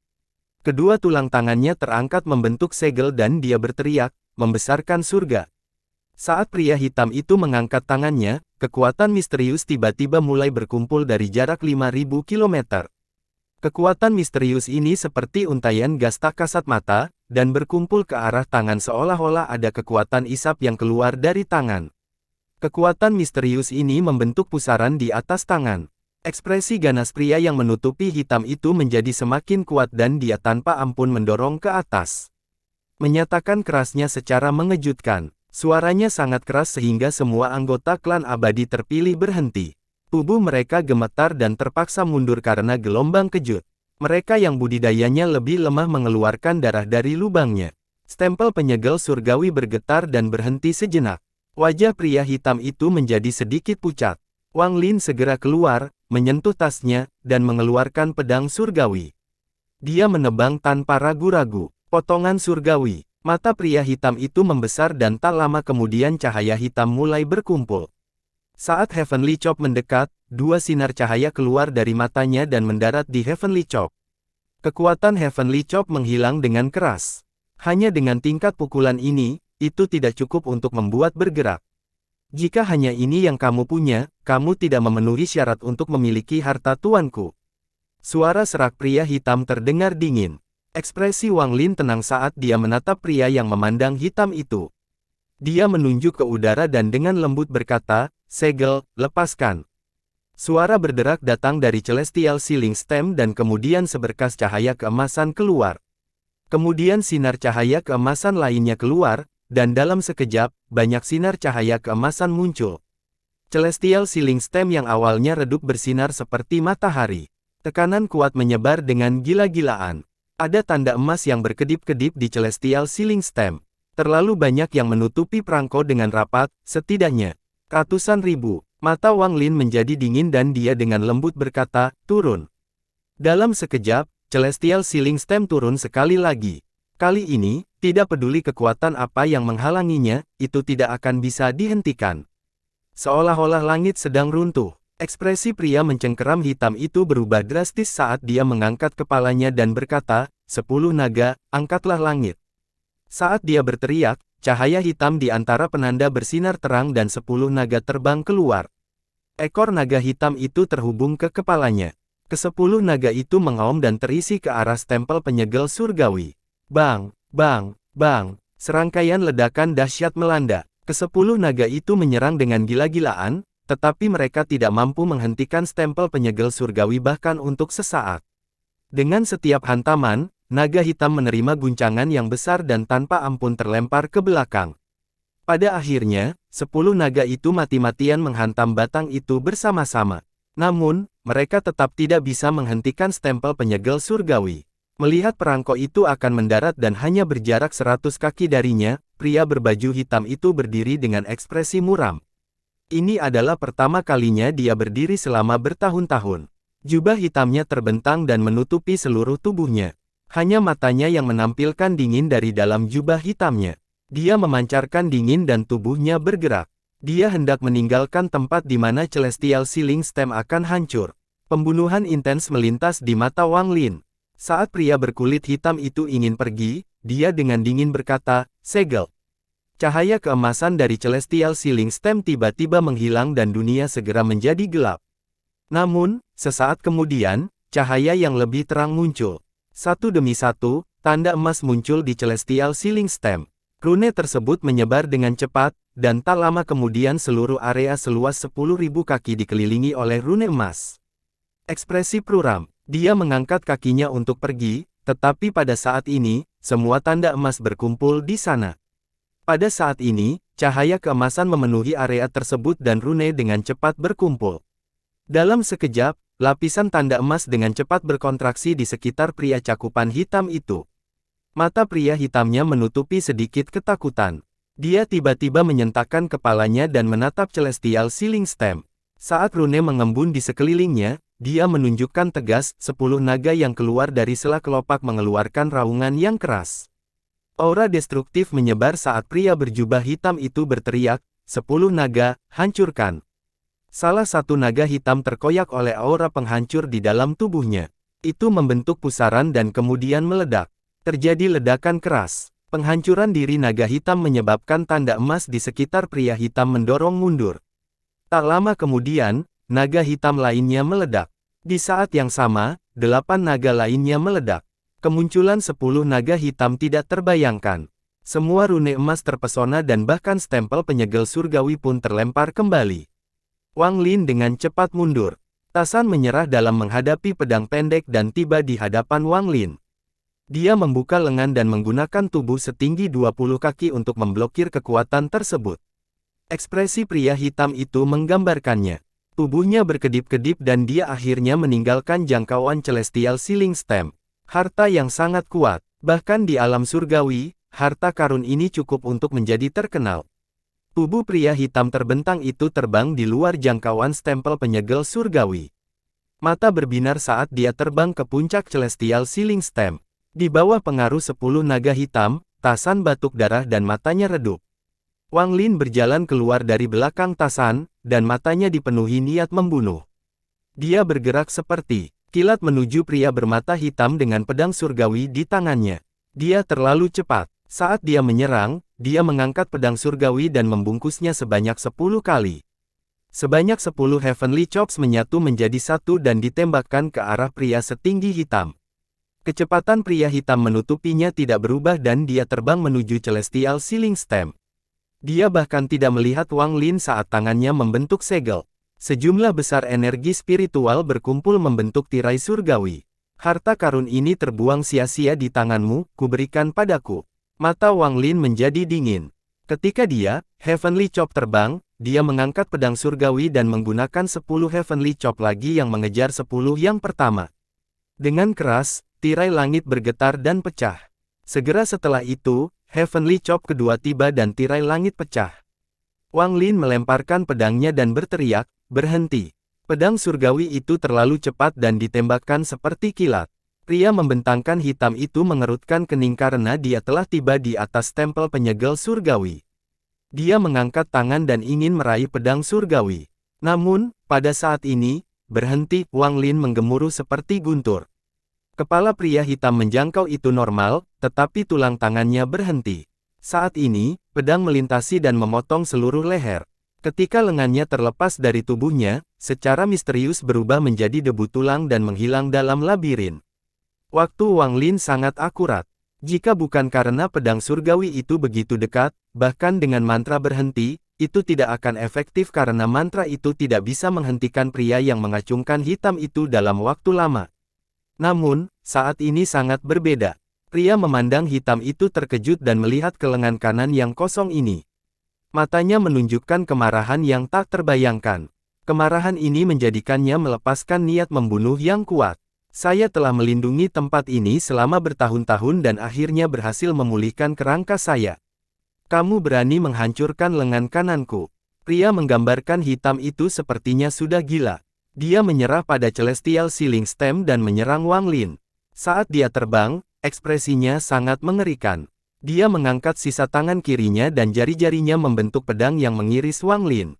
Kedua tulang tangannya terangkat membentuk segel dan dia berteriak, membesarkan surga. Saat pria hitam itu mengangkat tangannya, kekuatan misterius tiba-tiba mulai berkumpul dari jarak 5.000 km. Kekuatan misterius ini seperti untaian gas tak kasat mata, dan berkumpul ke arah tangan seolah-olah ada kekuatan isap yang keluar dari tangan. Kekuatan misterius ini membentuk pusaran di atas tangan. Ekspresi ganas pria yang menutupi hitam itu menjadi semakin kuat dan dia tanpa ampun mendorong ke atas. Menyatakan kerasnya secara mengejutkan. Suaranya sangat keras sehingga semua anggota klan abadi terpilih berhenti. Tubuh mereka gemetar dan terpaksa mundur karena gelombang kejut. Mereka yang budidayanya lebih lemah mengeluarkan darah dari lubangnya. Stempel penyegel surgawi bergetar dan berhenti sejenak. Wajah pria hitam itu menjadi sedikit pucat. Wang Lin segera keluar, menyentuh tasnya, dan mengeluarkan pedang surgawi. Dia menebang tanpa ragu-ragu. Potongan surgawi. Mata pria hitam itu membesar dan tak lama kemudian cahaya hitam mulai berkumpul. Saat Heavenly Chop mendekat, dua sinar cahaya keluar dari matanya dan mendarat di Heavenly Chop. Kekuatan Heavenly Chop menghilang dengan keras. Hanya dengan tingkat pukulan ini, itu tidak cukup untuk membuat bergerak. Jika hanya ini yang kamu punya, kamu tidak memenuhi syarat untuk memiliki harta tuanku. Suara serak pria hitam terdengar dingin. Ekspresi Wang Lin tenang saat dia menatap pria yang memandang hitam itu. Dia menunjuk ke udara dan dengan lembut berkata, "Segel, lepaskan." Suara berderak datang dari Celestial Ceiling Stem dan kemudian seberkas cahaya keemasan keluar. Kemudian sinar cahaya keemasan lainnya keluar, dan dalam sekejap, banyak sinar cahaya keemasan muncul. Celestial Ceiling Stem yang awalnya redup bersinar seperti matahari. Tekanan kuat menyebar dengan gila-gilaan. Ada tanda emas yang berkedip-kedip di Celestial Ceiling Stem. Terlalu banyak yang menutupi perangko dengan rapat, setidaknya ratusan ribu. Mata Wang Lin menjadi dingin dan dia dengan lembut berkata, turun. Dalam sekejap, Celestial Ceiling Stem turun sekali lagi. Kali ini, tidak peduli kekuatan apa yang menghalanginya, itu tidak akan bisa dihentikan. Seolah-olah langit sedang runtuh. Ekspresi pria mencengkeram hitam itu berubah drastis saat dia mengangkat kepalanya dan berkata, 10 naga, angkatlah langit. Saat dia berteriak, cahaya hitam di antara penanda bersinar terang dan 10 naga terbang keluar. Ekor naga hitam itu terhubung ke kepalanya. Ke-10 naga itu mengaum dan terisi ke arah stempel penyegel surgawi. Bang, bang, bang, serangkaian ledakan dahsyat melanda. Ke-10 naga itu menyerang dengan gila-gilaan, tetapi mereka tidak mampu menghentikan stempel penyegel surgawi bahkan untuk sesaat. Dengan setiap hantaman, naga hitam menerima guncangan yang besar dan tanpa ampun terlempar ke belakang. Pada akhirnya, 10 naga itu mati-matian menghantam batang itu bersama-sama. Namun, mereka tetap tidak bisa menghentikan stempel penyegel surgawi. Melihat perangko itu akan mendarat dan hanya berjarak 100 kaki darinya, pria berbaju hitam itu berdiri dengan ekspresi muram. Ini adalah pertama kalinya dia berdiri selama bertahun-tahun. Jubah hitamnya terbentang dan menutupi seluruh tubuhnya. Hanya matanya yang menampilkan dingin dari dalam jubah hitamnya. Dia memancarkan dingin dan tubuhnya bergerak. Dia hendak meninggalkan tempat di mana Celestial Ceiling Stem akan hancur. Pembunuhan intens melintas di mata Wang Lin. Saat pria berkulit hitam itu ingin pergi, dia dengan dingin berkata, segel. Cahaya keemasan dari Celestial Ceiling Stem tiba-tiba menghilang dan dunia segera menjadi gelap. Namun, sesaat kemudian, cahaya yang lebih terang muncul. Satu demi satu, tanda emas muncul di Celestial Ceiling Stem. Rune tersebut menyebar dengan cepat, dan tak lama kemudian seluruh area seluas 10.000 kaki dikelilingi oleh rune emas. Ekspresi Pruram, dia mengangkat kakinya untuk pergi, tetapi pada saat ini, semua tanda emas berkumpul di sana. Pada saat ini, cahaya keemasan memenuhi area tersebut dan rune dengan cepat berkumpul. Dalam sekejap, lapisan tanda emas dengan cepat berkontraksi di sekitar pria cakupan hitam itu. Mata pria hitamnya menutupi sedikit ketakutan. Dia tiba-tiba menyentakkan kepalanya dan menatap Celestial Ceiling Stem. Saat rune mengembun di sekelilingnya, dia menunjukkan tegas 10 naga yang keluar dari sela kelopak mengeluarkan raungan yang keras. Aura destruktif menyebar saat pria berjubah hitam itu berteriak, 10 naga, hancurkan. Salah satu naga hitam terkoyak oleh aura penghancur di dalam tubuhnya. Itu membentuk pusaran dan kemudian meledak. Terjadi ledakan keras. Penghancuran diri naga hitam menyebabkan tanda emas di sekitar pria hitam mendorong mundur. Tak lama kemudian, naga hitam lainnya meledak. Di saat yang sama, 8 naga lainnya meledak. Kemunculan 10 naga hitam tidak terbayangkan. Semua rune emas terpesona dan bahkan stempel penyegel surgawi pun terlempar kembali. Wang Lin dengan cepat mundur. Tasan menyerah dalam menghadapi pedang pendek dan tiba di hadapan Wang Lin. Dia membuka lengan dan menggunakan tubuh setinggi 20 kaki untuk memblokir kekuatan tersebut. Ekspresi pria hitam itu menggambarkannya. Tubuhnya berkedip-kedip dan dia akhirnya meninggalkan jangkauan Celestial Ceiling Stem. Harta yang sangat kuat, bahkan di alam surgawi, harta karun ini cukup untuk menjadi terkenal. Tubuh pria hitam terbentang itu terbang di luar jangkauan stempel penyegel surgawi. Mata berbinar saat dia terbang ke puncak Celestial Ceiling Stem. Di bawah pengaruh 10 naga hitam, Tasan batuk darah dan matanya redup. Wang Lin berjalan keluar dari belakang Tasan, dan matanya dipenuhi niat membunuh. Dia bergerak seperti kilat menuju pria bermata hitam dengan pedang surgawi di tangannya. Dia terlalu cepat. Saat dia menyerang, dia mengangkat pedang surgawi dan membungkusnya sebanyak 10 kali. Sebanyak 10 Heavenly Chops menyatu menjadi satu dan ditembakkan ke arah pria setinggi hitam. Kecepatan pria hitam menutupinya tidak berubah dan dia terbang menuju Celestial Ceiling Stem. Dia bahkan tidak melihat Wang Lin saat tangannya membentuk segel. Sejumlah besar energi spiritual berkumpul membentuk tirai surgawi. Harta karun ini terbuang sia-sia di tanganmu, kuberikan padaku. Mata Wang Lin menjadi dingin. Ketika dia, Heavenly Chop terbang, dia mengangkat pedang surgawi dan menggunakan 10 Heavenly Chop lagi yang mengejar 10 yang pertama. Dengan keras, tirai langit bergetar dan pecah. Segera setelah itu, Heavenly Chop kedua tiba dan tirai langit pecah. Wang Lin melemparkan pedangnya dan berteriak, "Berhenti!" Pedang surgawi itu terlalu cepat dan ditembakkan seperti kilat. Pria membentangkan hitam itu mengerutkan kening karena dia telah tiba di atas tempel penyegel surgawi. Dia mengangkat tangan dan ingin meraih pedang surgawi. Namun, pada saat ini, "Berhenti!" Wang Lin menggemuruh seperti guntur. Kepala pria hitam menjangkau itu normal, tetapi tulang tangannya berhenti. Saat ini, pedang melintasi dan memotong seluruh leher. Ketika lengannya terlepas dari tubuhnya, secara misterius berubah menjadi debu tulang dan menghilang dalam labirin. Waktu Wang Lin sangat akurat. Jika bukan karena pedang surgawi itu begitu dekat, bahkan dengan mantra berhenti, itu tidak akan efektif karena mantra itu tidak bisa menghentikan pria yang mengacungkan hitam itu dalam waktu lama. Namun, saat ini sangat berbeda. Pria memandang hitam itu terkejut dan melihat ke lengan kanan yang kosong ini. Matanya menunjukkan kemarahan yang tak terbayangkan. Kemarahan ini menjadikannya melepaskan niat membunuh yang kuat. "Saya telah melindungi tempat ini selama bertahun-tahun dan akhirnya berhasil memulihkan kerangka saya. Kamu berani menghancurkan lengan kananku." Pria menggambarkan hitam itu sepertinya sudah gila. Dia menyerah pada Celestial Sealing Stem dan menyerang Wang Lin. Saat dia terbang, ekspresinya sangat mengerikan. Dia mengangkat sisa tangan kirinya dan jari-jarinya membentuk pedang yang mengiris Wang Lin.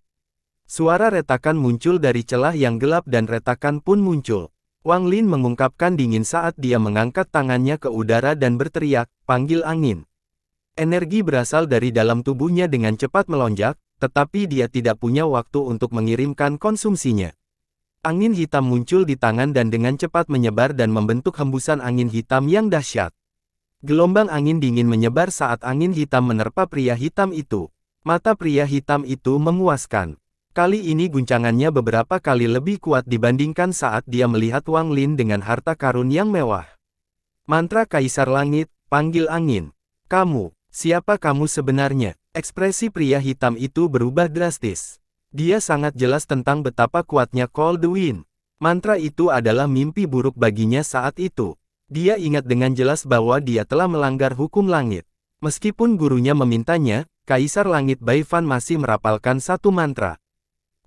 Suara retakan muncul dari celah yang gelap dan retakan pun muncul. Wang Lin mengungkapkan dingin saat dia mengangkat tangannya ke udara dan berteriak, "Panggil angin." Energi berasal dari dalam tubuhnya dengan cepat melonjak, tetapi dia tidak punya waktu untuk mengirimkan konsumsinya. Angin hitam muncul di tangan dan dengan cepat menyebar dan membentuk hembusan angin hitam yang dahsyat. Gelombang angin dingin menyebar saat angin hitam menerpa pria hitam itu. Mata pria hitam itu memuaskan. Kali ini guncangannya beberapa kali lebih kuat dibandingkan saat dia melihat Wang Lin dengan harta karun yang mewah. Mantra Kaisar Langit, panggil angin. "Kamu, siapa kamu sebenarnya?" Ekspresi pria hitam itu berubah drastis. Dia sangat jelas tentang betapa kuatnya Cold Wind. Mantra itu adalah mimpi buruk baginya saat itu. Dia ingat dengan jelas bahwa dia telah melanggar hukum langit. Meskipun gurunya memintanya, Kaisar Langit Baifan masih merapalkan satu mantra.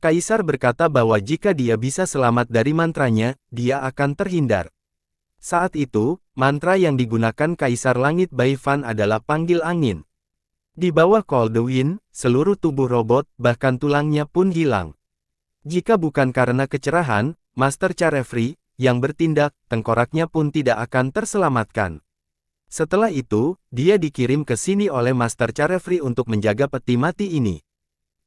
Kaisar berkata bahwa jika dia bisa selamat dari mantranya, dia akan terhindar. Saat itu, mantra yang digunakan Kaisar Langit Baifan adalah panggil angin. Di bawah Cold Wind, seluruh tubuh robot, bahkan tulangnya pun hilang. Jika bukan karena kecerahan, Master Carefree, yang bertindak, tengkoraknya pun tidak akan terselamatkan. Setelah itu, dia dikirim ke sini oleh Master Carefree untuk menjaga peti mati ini.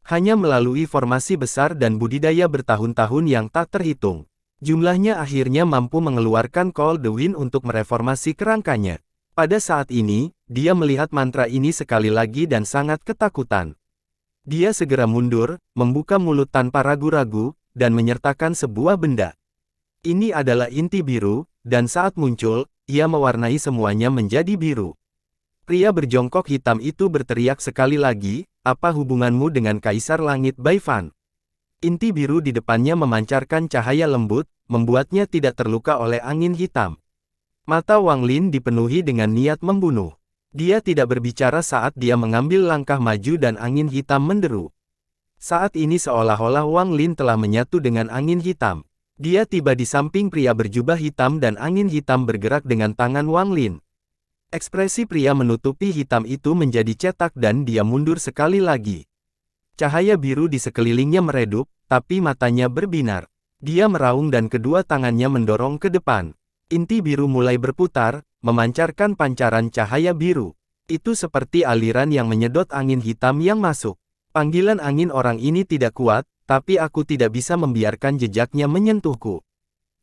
Hanya melalui formasi besar dan budidaya bertahun-tahun yang tak terhitung, jumlahnya akhirnya mampu mengeluarkan Cold Wind untuk mereformasi kerangkanya. Pada saat ini, dia melihat mantra ini sekali lagi dan sangat ketakutan. Dia segera mundur, membuka mulut tanpa ragu-ragu, dan menyertakan sebuah benda. Ini adalah inti biru, dan saat muncul, ia mewarnai semuanya menjadi biru. Pria berjongkok hitam itu berteriak sekali lagi, "Apa hubunganmu dengan Kaisar Langit Baifan?" Inti biru di depannya memancarkan cahaya lembut, membuatnya tidak terluka oleh angin hitam. Mata Wang Lin dipenuhi dengan niat membunuh. Dia tidak berbicara saat dia mengambil langkah maju dan angin hitam menderu. Saat ini seolah-olah Wang Lin telah menyatu dengan angin hitam. Dia tiba di samping pria berjubah hitam dan angin hitam bergerak dengan tangan Wang Lin. Ekspresi pria menutupi hitam itu menjadi cetak dan dia mundur sekali lagi. Cahaya biru di sekelilingnya meredup, tapi matanya berbinar. Dia meraung dan kedua tangannya mendorong ke depan. Inti biru mulai berputar, memancarkan pancaran cahaya biru. Itu seperti aliran yang menyedot angin hitam yang masuk. Panggilan angin orang ini tidak kuat, tapi aku tidak bisa membiarkan jejaknya menyentuhku.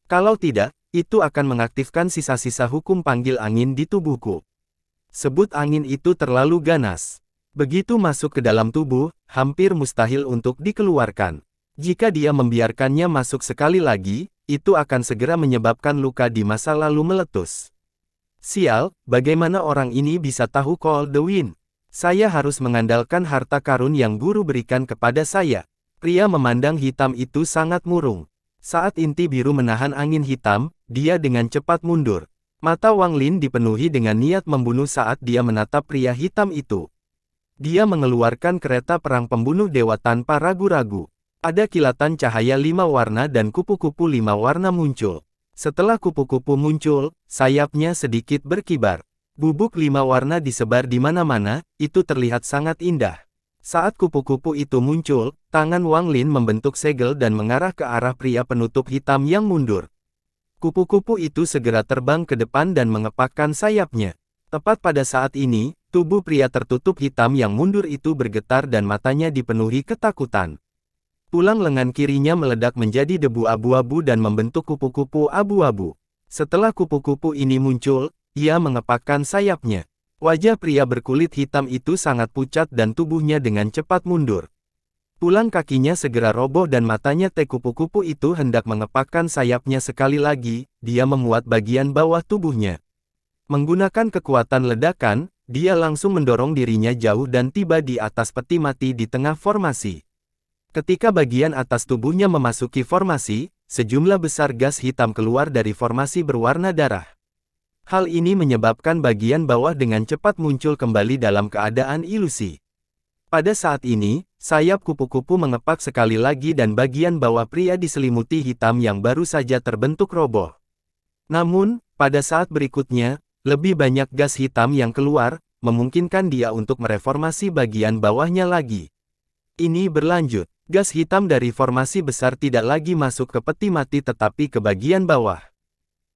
Kalau tidak, itu akan mengaktifkan sisa-sisa hukum panggil angin di tubuhku. Sebut angin itu terlalu ganas. Begitu masuk ke dalam tubuh, hampir mustahil untuk dikeluarkan. Jika dia membiarkannya masuk sekali lagi, itu akan segera menyebabkan luka di masa lalu meletus. Sial, bagaimana orang ini bisa tahu Cold Wind? Saya harus mengandalkan harta karun yang guru berikan kepada saya. Pria memandang hitam itu sangat murung. Saat inti biru menahan angin hitam, dia dengan cepat mundur. Mata Wang Lin dipenuhi dengan niat membunuh saat dia menatap pria hitam itu. Dia mengeluarkan kereta perang pembunuh dewa tanpa ragu-ragu. Ada kilatan cahaya 5 warna dan kupu-kupu 5 warna muncul. Setelah kupu-kupu muncul, sayapnya sedikit berkibar. Bubuk 5 warna disebar di mana-mana, itu terlihat sangat indah. Saat kupu-kupu itu muncul, tangan Wang Lin membentuk segel dan mengarah ke arah pria penutup hitam yang mundur. Kupu-kupu itu segera terbang ke depan dan mengepakkan sayapnya. Tepat pada saat ini, tubuh pria tertutup hitam yang mundur itu bergetar dan matanya dipenuhi ketakutan. Tulang lengan kirinya meledak menjadi debu abu-abu dan membentuk kupu-kupu abu-abu. Setelah kupu-kupu ini muncul, ia mengepakkan sayapnya. Wajah pria berkulit hitam itu sangat pucat dan tubuhnya dengan cepat mundur. Tulang kakinya segera roboh dan matanya kupu-kupu itu hendak mengepakkan sayapnya sekali lagi, dia memuat bagian bawah tubuhnya. Menggunakan kekuatan ledakan, dia langsung mendorong dirinya jauh dan tiba di atas peti mati di tengah formasi. Ketika bagian atas tubuhnya memasuki formasi, sejumlah besar gas hitam keluar dari formasi berwarna darah. Hal ini menyebabkan bagian bawah dengan cepat muncul kembali dalam keadaan ilusi. Pada saat ini, sayap kupu-kupu mengepak sekali lagi dan bagian bawah pria diselimuti hitam yang baru saja terbentuk roboh. Namun, pada saat berikutnya, lebih banyak gas hitam yang keluar, memungkinkan dia untuk mereformasi bagian bawahnya lagi. Ini berlanjut. Gas hitam dari formasi besar tidak lagi masuk ke peti mati tetapi ke bagian bawah.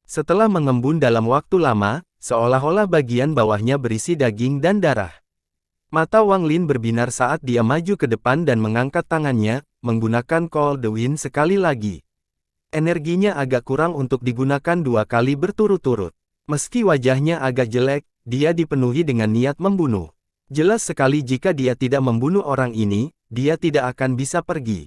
Setelah mengembun dalam waktu lama, seolah-olah bagian bawahnya berisi daging dan darah. Mata Wang Lin berbinar saat dia maju ke depan dan mengangkat tangannya, menggunakan Call the Wind sekali lagi. Energinya agak kurang untuk digunakan 2 kali berturut-turut. Meski wajahnya agak jelek, dia dipenuhi dengan niat membunuh. Jelas sekali jika dia tidak membunuh orang ini, dia tidak akan bisa pergi.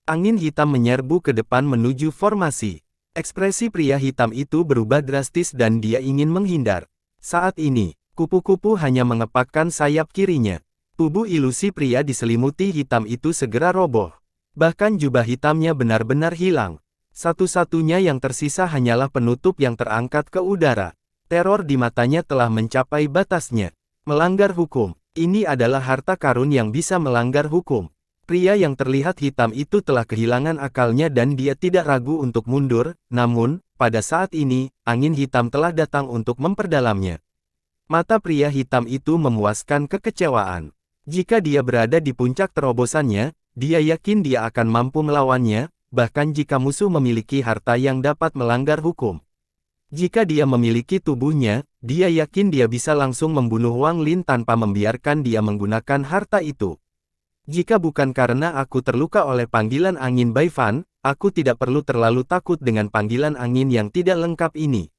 Angin hitam menyerbu ke depan menuju formasi. Ekspresi pria hitam itu berubah drastis dan dia ingin menghindar. Saat ini, kupu-kupu hanya mengepakkan sayap kirinya. Tubuh ilusi pria diselimuti hitam itu segera roboh. Bahkan jubah hitamnya benar-benar hilang. Satu-satunya yang tersisa hanyalah penutup yang terangkat ke udara. Teror di matanya telah mencapai batasnya. Melanggar hukum. Ini adalah harta karun yang bisa melanggar hukum. Pria yang terlihat hitam itu telah kehilangan akalnya dan dia tidak ragu untuk mundur, namun, pada saat ini, angin hitam telah datang untuk memperdalamnya. Mata pria hitam itu memuaskan kekecewaan. Jika dia berada di puncak terobosannya, dia yakin dia akan mampu melawannya, bahkan jika musuh memiliki harta yang dapat melanggar hukum. Jika dia memiliki tubuhnya, dia yakin dia bisa langsung membunuh Wang Lin tanpa membiarkan dia menggunakan harta itu. Jika bukan karena aku terluka oleh panggilan angin Baifan, aku tidak perlu terlalu takut dengan panggilan angin yang tidak lengkap ini.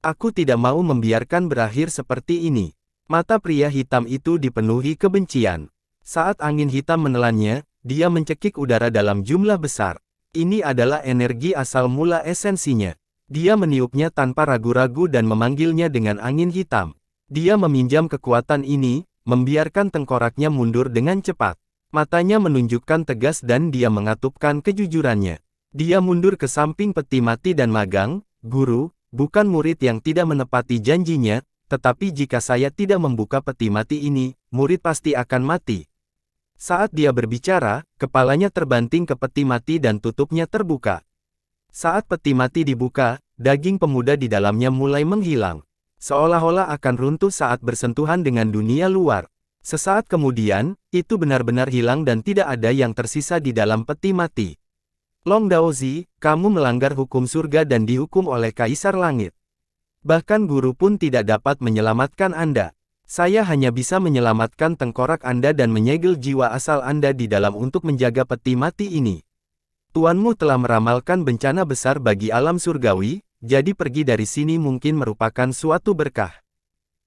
Aku tidak mau membiarkan berakhir seperti ini. Mata pria hitam itu dipenuhi kebencian. Saat angin hitam menelannya, dia mencekik udara dalam jumlah besar. Ini adalah energi asal mula esensinya. Dia meniupnya tanpa ragu-ragu dan memanggilnya dengan angin hitam. Dia meminjam kekuatan ini, membiarkan tengkoraknya mundur dengan cepat. Matanya menunjukkan tegas dan dia mengatupkan kejujurannya. Dia mundur ke samping peti mati dan magang, guru, bukan murid yang tidak menepati janjinya, tetapi jika saya tidak membuka peti mati ini, murid pasti akan mati. Saat dia berbicara, kepalanya terbanting ke peti mati dan tutupnya terbuka. Saat peti mati dibuka, daging pemuda di dalamnya mulai menghilang. Seolah-olah akan runtuh saat bersentuhan dengan dunia luar. Sesaat kemudian, itu benar-benar hilang dan tidak ada yang tersisa di dalam peti mati. Long Daozi, kamu melanggar hukum surga dan dihukum oleh Kaisar Langit. Bahkan guru pun tidak dapat menyelamatkan Anda. Saya hanya bisa menyelamatkan tengkorak Anda dan menyegel jiwa asal Anda di dalam untuk menjaga peti mati ini. Tuanmu telah meramalkan bencana besar bagi alam surgawi, jadi pergi dari sini mungkin merupakan suatu berkah.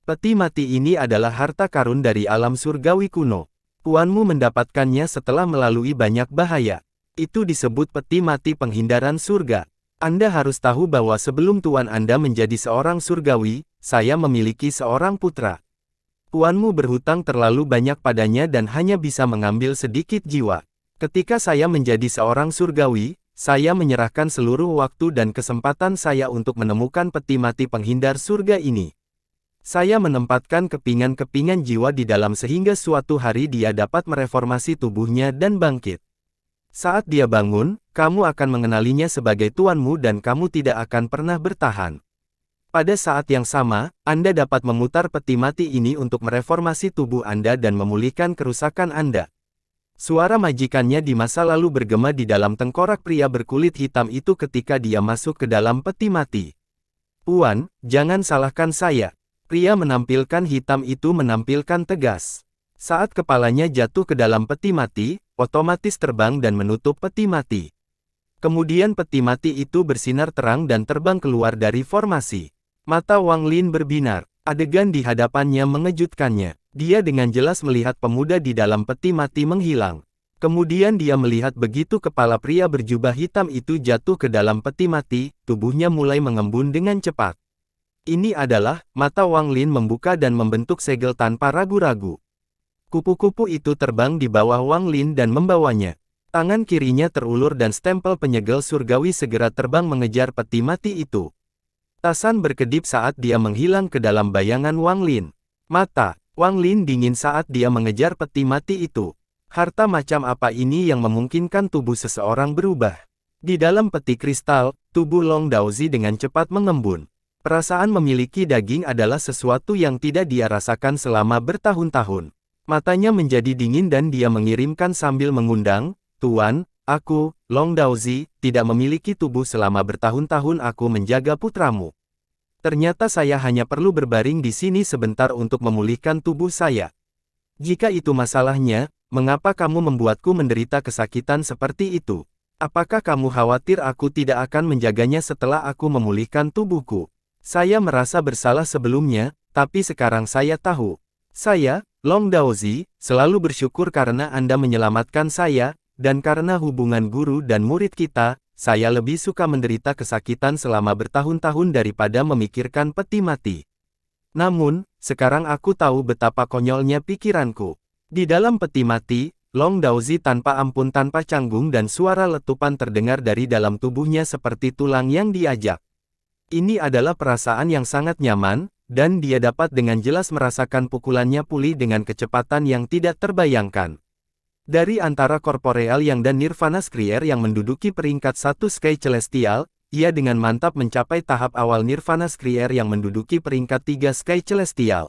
Peti mati ini adalah harta karun dari alam surgawi kuno. Tuanmu mendapatkannya setelah melalui banyak bahaya. Itu disebut peti mati penghindaran surga. Anda harus tahu bahwa sebelum tuan Anda menjadi seorang surgawi, saya memiliki seorang putra. Tuanmu berhutang terlalu banyak padanya dan hanya bisa mengambil sedikit jiwa. Ketika saya menjadi seorang surgawi, saya menyerahkan seluruh waktu dan kesempatan saya untuk menemukan peti mati penghindar surga ini. Saya menempatkan kepingan-kepingan jiwa di dalam sehingga suatu hari dia dapat mereformasi tubuhnya dan bangkit. Saat dia bangun, kamu akan mengenalinya sebagai tuanmu dan kamu tidak akan pernah bertahan. Pada saat yang sama, Anda dapat memutar peti mati ini untuk mereformasi tubuh Anda dan memulihkan kerusakan Anda. Suara majikannya di masa lalu bergema di dalam tengkorak pria berkulit hitam itu ketika dia masuk ke dalam peti mati. Puan, jangan salahkan saya. Pria menampilkan hitam itu menampilkan tegas. Saat kepalanya jatuh ke dalam peti mati, otomatis terbang dan menutup peti mati. Kemudian peti mati itu bersinar terang dan terbang keluar dari formasi. Mata Wang Lin berbinar. Adegan di hadapannya mengejutkannya. Dia dengan jelas melihat pemuda di dalam peti mati menghilang. Kemudian dia melihat begitu kepala pria berjubah hitam itu jatuh ke dalam peti mati, tubuhnya mulai mengembun dengan cepat. Ini adalah, mata Wang Lin membuka dan membentuk segel tanpa ragu-ragu. Kupu-kupu itu terbang di bawah Wang Lin dan membawanya. Tangan kirinya terulur dan stempel penyegel surgawi segera terbang mengejar peti mati itu. Tasan berkedip saat dia menghilang ke dalam bayangan Wang Lin. Mata Wang Lin dingin saat dia mengejar peti mati itu. Harta macam apa ini yang memungkinkan tubuh seseorang berubah? Di dalam peti kristal, tubuh Long Daozi dengan cepat mengembun. Perasaan memiliki daging adalah sesuatu yang tidak dia rasakan selama bertahun-tahun. Matanya menjadi dingin dan dia mengirimkan sambil mengundang, "Tuan, aku, Long Daozi, tidak memiliki tubuh selama bertahun-tahun aku menjaga putramu. Ternyata saya hanya perlu berbaring di sini sebentar untuk memulihkan tubuh saya. Jika itu masalahnya, mengapa kamu membuatku menderita kesakitan seperti itu? Apakah kamu khawatir aku tidak akan menjaganya setelah aku memulihkan tubuhku? Saya merasa bersalah sebelumnya, tapi sekarang saya tahu. Saya, Long Daozi, selalu bersyukur karena Anda menyelamatkan saya, dan karena hubungan guru dan murid kita, saya lebih suka menderita kesakitan selama bertahun-tahun daripada memikirkan peti mati. Namun, sekarang aku tahu betapa konyolnya pikiranku. Di dalam peti mati, Long Daozi tanpa ampun tanpa canggung dan suara letupan terdengar dari dalam tubuhnya seperti tulang yang diajak. Ini adalah perasaan yang sangat nyaman, dan dia dapat dengan jelas merasakan pukulannya pulih dengan kecepatan yang tidak terbayangkan. Dari antara korporeal yang dan Nirvana Skrier yang menduduki peringkat 1 Sky Celestial, ia dengan mantap mencapai tahap awal Nirvana Skrier yang menduduki peringkat 3 Sky Celestial.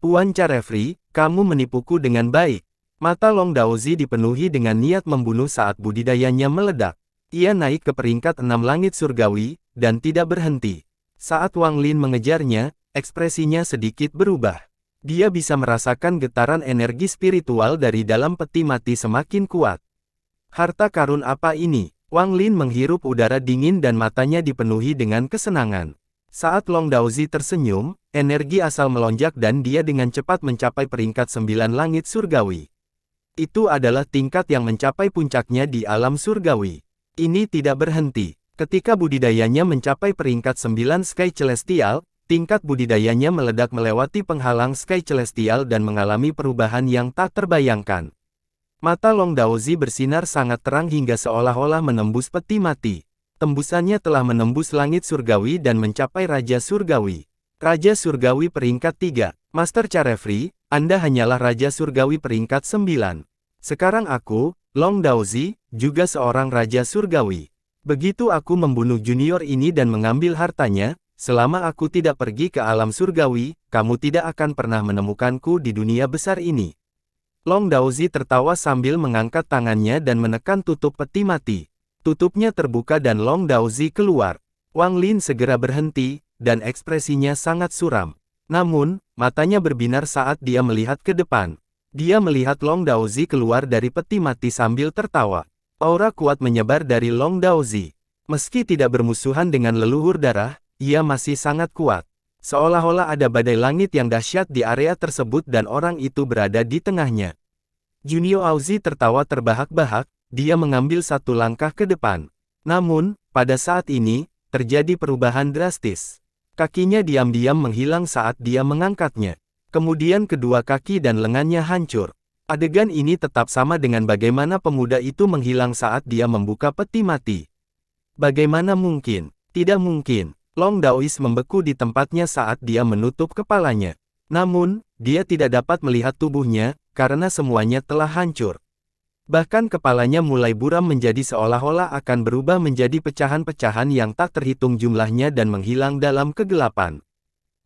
Puan Carefree, kamu menipuku dengan baik. Mata Long Daozi dipenuhi dengan niat membunuh saat budidayanya meledak. Ia naik ke peringkat 6 langit surgawi, dan tidak berhenti. Saat Wang Lin mengejarnya, ekspresinya sedikit berubah. Dia bisa merasakan getaran energi spiritual dari dalam peti mati semakin kuat. Harta karun apa ini? Wang Lin menghirup udara dingin dan matanya dipenuhi dengan kesenangan. Saat Long Daozi tersenyum, energi asal melonjak dan dia dengan cepat mencapai peringkat 9 langit surgawi. Itu adalah tingkat yang mencapai puncaknya di alam surgawi. Ini tidak berhenti. Ketika budidayanya mencapai peringkat 9 Sky Celestial, tingkat budidayanya meledak melewati penghalang Sky Celestial dan mengalami perubahan yang tak terbayangkan. Mata Long Daozi bersinar sangat terang hingga seolah-olah menembus peti mati. Tembusannya telah menembus langit surgawi dan mencapai Raja Surgawi. Raja Surgawi peringkat 3, Master Carefree, Anda hanyalah Raja Surgawi peringkat 9. Sekarang aku, Long Daozi, juga seorang Raja Surgawi. Begitu aku membunuh junior ini dan mengambil hartanya, selama aku tidak pergi ke alam surgawi, kamu tidak akan pernah menemukanku di dunia besar ini. Long Daozi tertawa sambil mengangkat tangannya dan menekan tutup peti mati. Tutupnya terbuka dan Long Daozi keluar. Wang Lin segera berhenti, dan ekspresinya sangat suram. Namun, matanya berbinar saat dia melihat ke depan. Dia melihat Long Daozi keluar dari peti mati sambil tertawa. Aura kuat menyebar dari Long Daozi. Meski tidak bermusuhan dengan leluhur darah, ia masih sangat kuat. Seolah-olah ada badai langit yang dahsyat di area tersebut dan orang itu berada di tengahnya. Junio Aozi tertawa terbahak-bahak, dia mengambil satu langkah ke depan. Namun, pada saat ini, terjadi perubahan drastis. Kakinya diam-diam menghilang saat dia mengangkatnya. Kemudian kedua kaki dan lengannya hancur. Adegan ini tetap sama dengan bagaimana pemuda itu menghilang saat dia membuka peti mati. Bagaimana mungkin? Tidak mungkin. Long Daois membeku di tempatnya saat dia menutup kepalanya. Namun, dia tidak dapat melihat tubuhnya, karena semuanya telah hancur. Bahkan kepalanya mulai buram menjadi seolah-olah akan berubah menjadi pecahan-pecahan yang tak terhitung jumlahnya dan menghilang dalam kegelapan.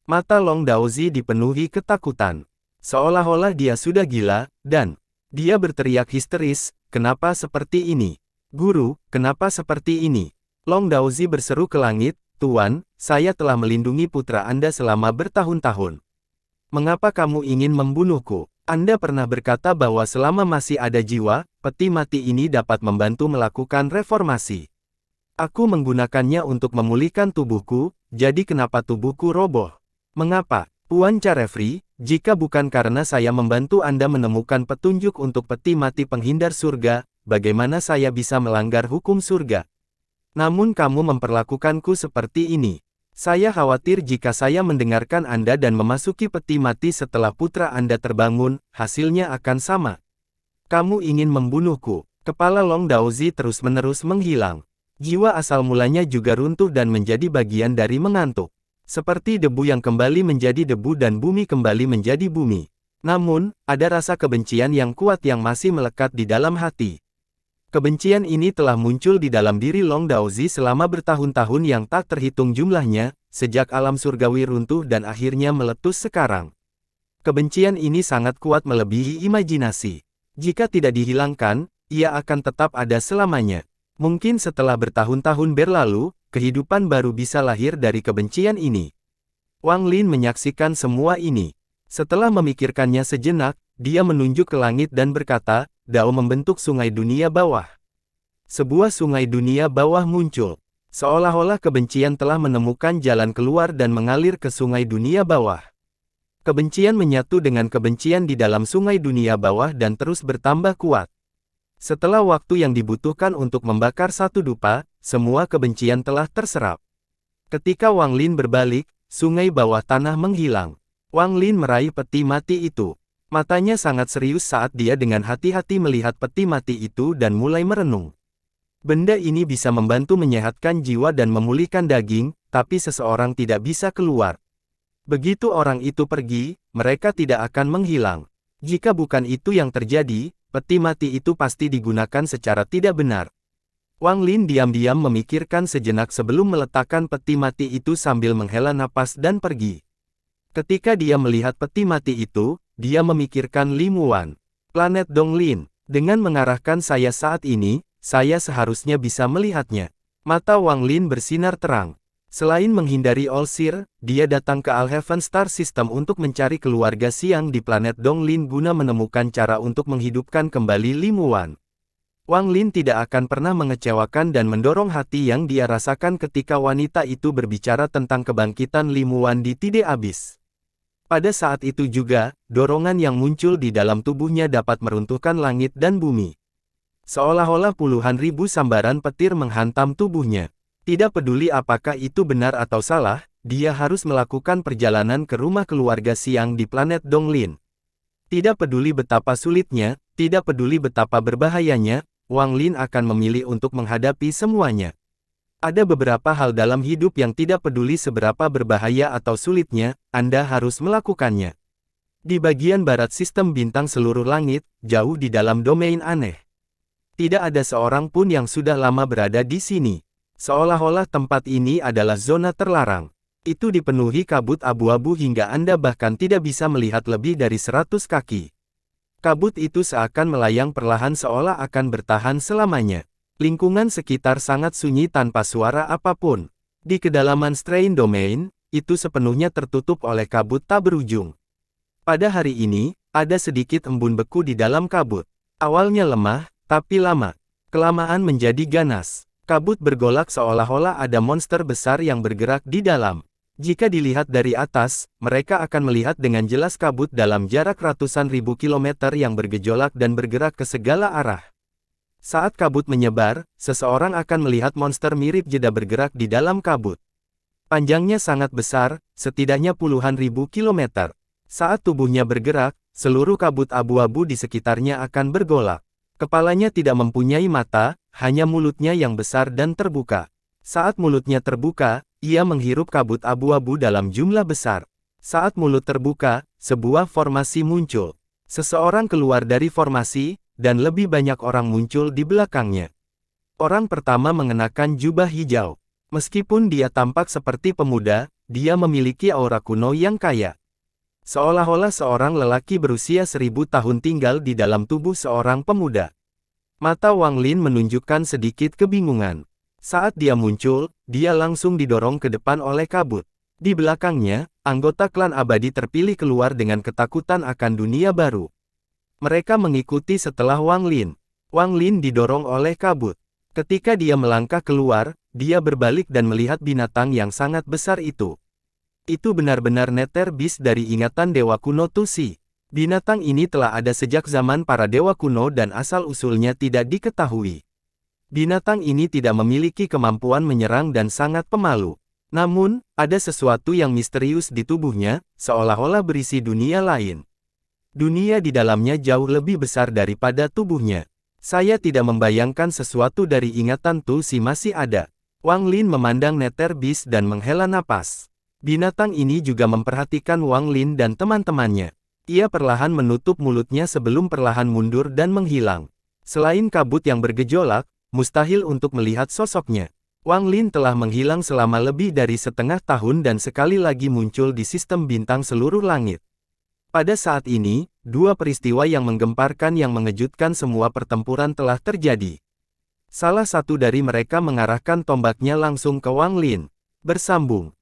Mata Long Daozi dipenuhi ketakutan. Seolah-olah dia sudah gila, dan dia berteriak histeris, "Kenapa seperti ini? Guru, kenapa seperti ini?" Long Daozi berseru ke langit, "Tuan, saya telah melindungi putra Anda selama bertahun-tahun. Mengapa kamu ingin membunuhku? Anda pernah berkata bahwa selama masih ada jiwa, peti mati ini dapat membantu melakukan reformasi. Aku menggunakannya untuk memulihkan tubuhku, jadi kenapa tubuhku roboh? Mengapa, Puan Carefree, jika bukan karena saya membantu Anda menemukan petunjuk untuk peti mati penghindar surga, bagaimana saya bisa melanggar hukum surga? Namun kamu memperlakukanku seperti ini. Saya khawatir jika saya mendengarkan Anda dan memasuki peti mati setelah putra Anda terbangun, hasilnya akan sama. Kamu ingin membunuhku." Kepala Long Daozi terus-menerus menghilang. Jiwa asal mulanya juga runtuh dan menjadi bagian dari mengantuk. Seperti debu yang kembali menjadi debu dan bumi kembali menjadi bumi. Namun, ada rasa kebencian yang kuat yang masih melekat di dalam hati. Kebencian ini telah muncul di dalam diri Long Daozi selama bertahun-tahun yang tak terhitung jumlahnya, sejak alam surgawi runtuh dan akhirnya meletus sekarang. Kebencian ini sangat kuat melebihi imajinasi. Jika tidak dihilangkan, ia akan tetap ada selamanya. Mungkin setelah bertahun-tahun berlalu, kehidupan baru bisa lahir dari kebencian ini. Wang Lin menyaksikan semua ini. Setelah memikirkannya sejenak, dia menunjuk ke langit dan berkata, "Dao membentuk sungai dunia bawah." Sebuah sungai dunia bawah muncul. Seolah-olah kebencian telah menemukan jalan keluar dan mengalir ke sungai dunia bawah. Kebencian menyatu dengan kebencian di dalam sungai dunia bawah dan terus bertambah kuat. Setelah waktu yang dibutuhkan untuk membakar satu dupa, semua kebencian telah terserap. Ketika Wang Lin berbalik, sungai bawah tanah menghilang. Wang Lin meraih peti mati itu. Matanya sangat serius saat dia dengan hati-hati melihat peti mati itu dan mulai merenung. Benda ini bisa membantu menyehatkan jiwa dan memulihkan daging, tapi seseorang tidak bisa keluar. Begitu orang itu pergi, mereka tidak akan menghilang. Jika bukan itu yang terjadi, peti mati itu pasti digunakan secara tidak benar. Wang Lin diam-diam memikirkan sejenak sebelum meletakkan peti mati itu sambil menghela napas dan pergi. Ketika dia melihat peti mati itu, dia memikirkan Li Muan. Planet Donglin. Dengan mengarahkan saya saat ini, saya seharusnya bisa melihatnya. Mata Wang Lin bersinar terang. Selain menghindari All-Seer, dia datang ke Alhaven Star System untuk mencari keluarga Siang di planet Donglin guna menemukan cara untuk menghidupkan kembali Li Muan. Wang Lin tidak akan pernah mengecewakan dan mendorong hati yang dia rasakan ketika wanita itu berbicara tentang kebangkitan Li Muan di Tide Abyss. Pada saat itu juga, dorongan yang muncul di dalam tubuhnya dapat meruntuhkan langit dan bumi. Seolah-olah puluhan ribu sambaran petir menghantam tubuhnya. Tidak peduli apakah itu benar atau salah, dia harus melakukan perjalanan ke rumah keluarga Siang di planet Donglin. Tidak peduli betapa sulitnya, tidak peduli betapa berbahayanya, Wang Lin akan memilih untuk menghadapi semuanya. Ada beberapa hal dalam hidup yang tidak peduli seberapa berbahaya atau sulitnya, Anda harus melakukannya. Di bagian barat sistem bintang seluruh langit, jauh di dalam domain aneh. Tidak ada seorang pun yang sudah lama berada di sini. Seolah-olah tempat ini adalah zona terlarang. Itu dipenuhi kabut abu-abu hingga Anda bahkan tidak bisa melihat lebih dari 100 kaki. Kabut itu seakan melayang perlahan seolah akan bertahan selamanya. Lingkungan sekitar sangat sunyi tanpa suara apapun. Di kedalaman Strain Domain, itu sepenuhnya tertutup oleh kabut tak berujung. Pada hari ini, ada sedikit embun beku di dalam kabut. Awalnya lemah, tapi lama. Kelamaan menjadi ganas. Kabut bergolak seolah-olah ada monster besar yang bergerak di dalam. Jika dilihat dari atas, mereka akan melihat dengan jelas kabut dalam jarak ratusan ribu kilometer yang bergejolak dan bergerak ke segala arah. Saat kabut menyebar, seseorang akan melihat monster mirip jeda bergerak di dalam kabut. Panjangnya sangat besar, setidaknya puluhan ribu kilometer. Saat tubuhnya bergerak, seluruh kabut abu-abu di sekitarnya akan bergolak. Kepalanya tidak mempunyai mata, hanya mulutnya yang besar dan terbuka. Saat mulutnya terbuka, Ia menghirup kabut abu-abu dalam jumlah besar. Saat mulut terbuka, sebuah formasi muncul. Seseorang keluar dari formasi, dan lebih banyak orang muncul di belakangnya. Orang pertama mengenakan jubah hijau. Meskipun dia tampak seperti pemuda, dia memiliki aura kuno yang kaya. Seolah-olah seorang lelaki berusia 1000 tahun tinggal di dalam tubuh seorang pemuda. Mata Wang Lin menunjukkan sedikit kebingungan. Saat dia muncul, dia langsung didorong ke depan oleh kabut. Di belakangnya, anggota klan abadi terpilih keluar dengan ketakutan akan dunia baru. Mereka mengikuti setelah Wang Lin. Wang Lin didorong oleh kabut. Ketika dia melangkah keluar, dia berbalik dan melihat binatang yang sangat besar itu. Itu benar-benar Nether Beast dari ingatan dewa kuno Tusi. Binatang ini telah ada sejak zaman para dewa kuno dan asal-usulnya tidak diketahui. Binatang ini tidak memiliki kemampuan menyerang dan sangat pemalu. Namun, ada sesuatu yang misterius di tubuhnya, seolah-olah berisi dunia lain. Dunia di dalamnya jauh lebih besar daripada tubuhnya. Saya tidak membayangkan sesuatu dari ingatan Tusi masih ada. Wang Lin memandang Nether Beast dan menghela napas. Binatang ini juga memperhatikan Wang Lin dan teman-temannya. Ia perlahan menutup mulutnya sebelum perlahan mundur dan menghilang. Selain kabut yang bergejolak, mustahil untuk melihat sosoknya. Wang Lin telah menghilang selama lebih dari setengah tahun dan sekali lagi muncul di sistem bintang seluruh langit. Pada saat ini, dua peristiwa yang menggemparkan yang mengejutkan semua pertempuran telah terjadi. Salah satu dari mereka mengarahkan tombaknya langsung ke Wang Lin. Bersambung.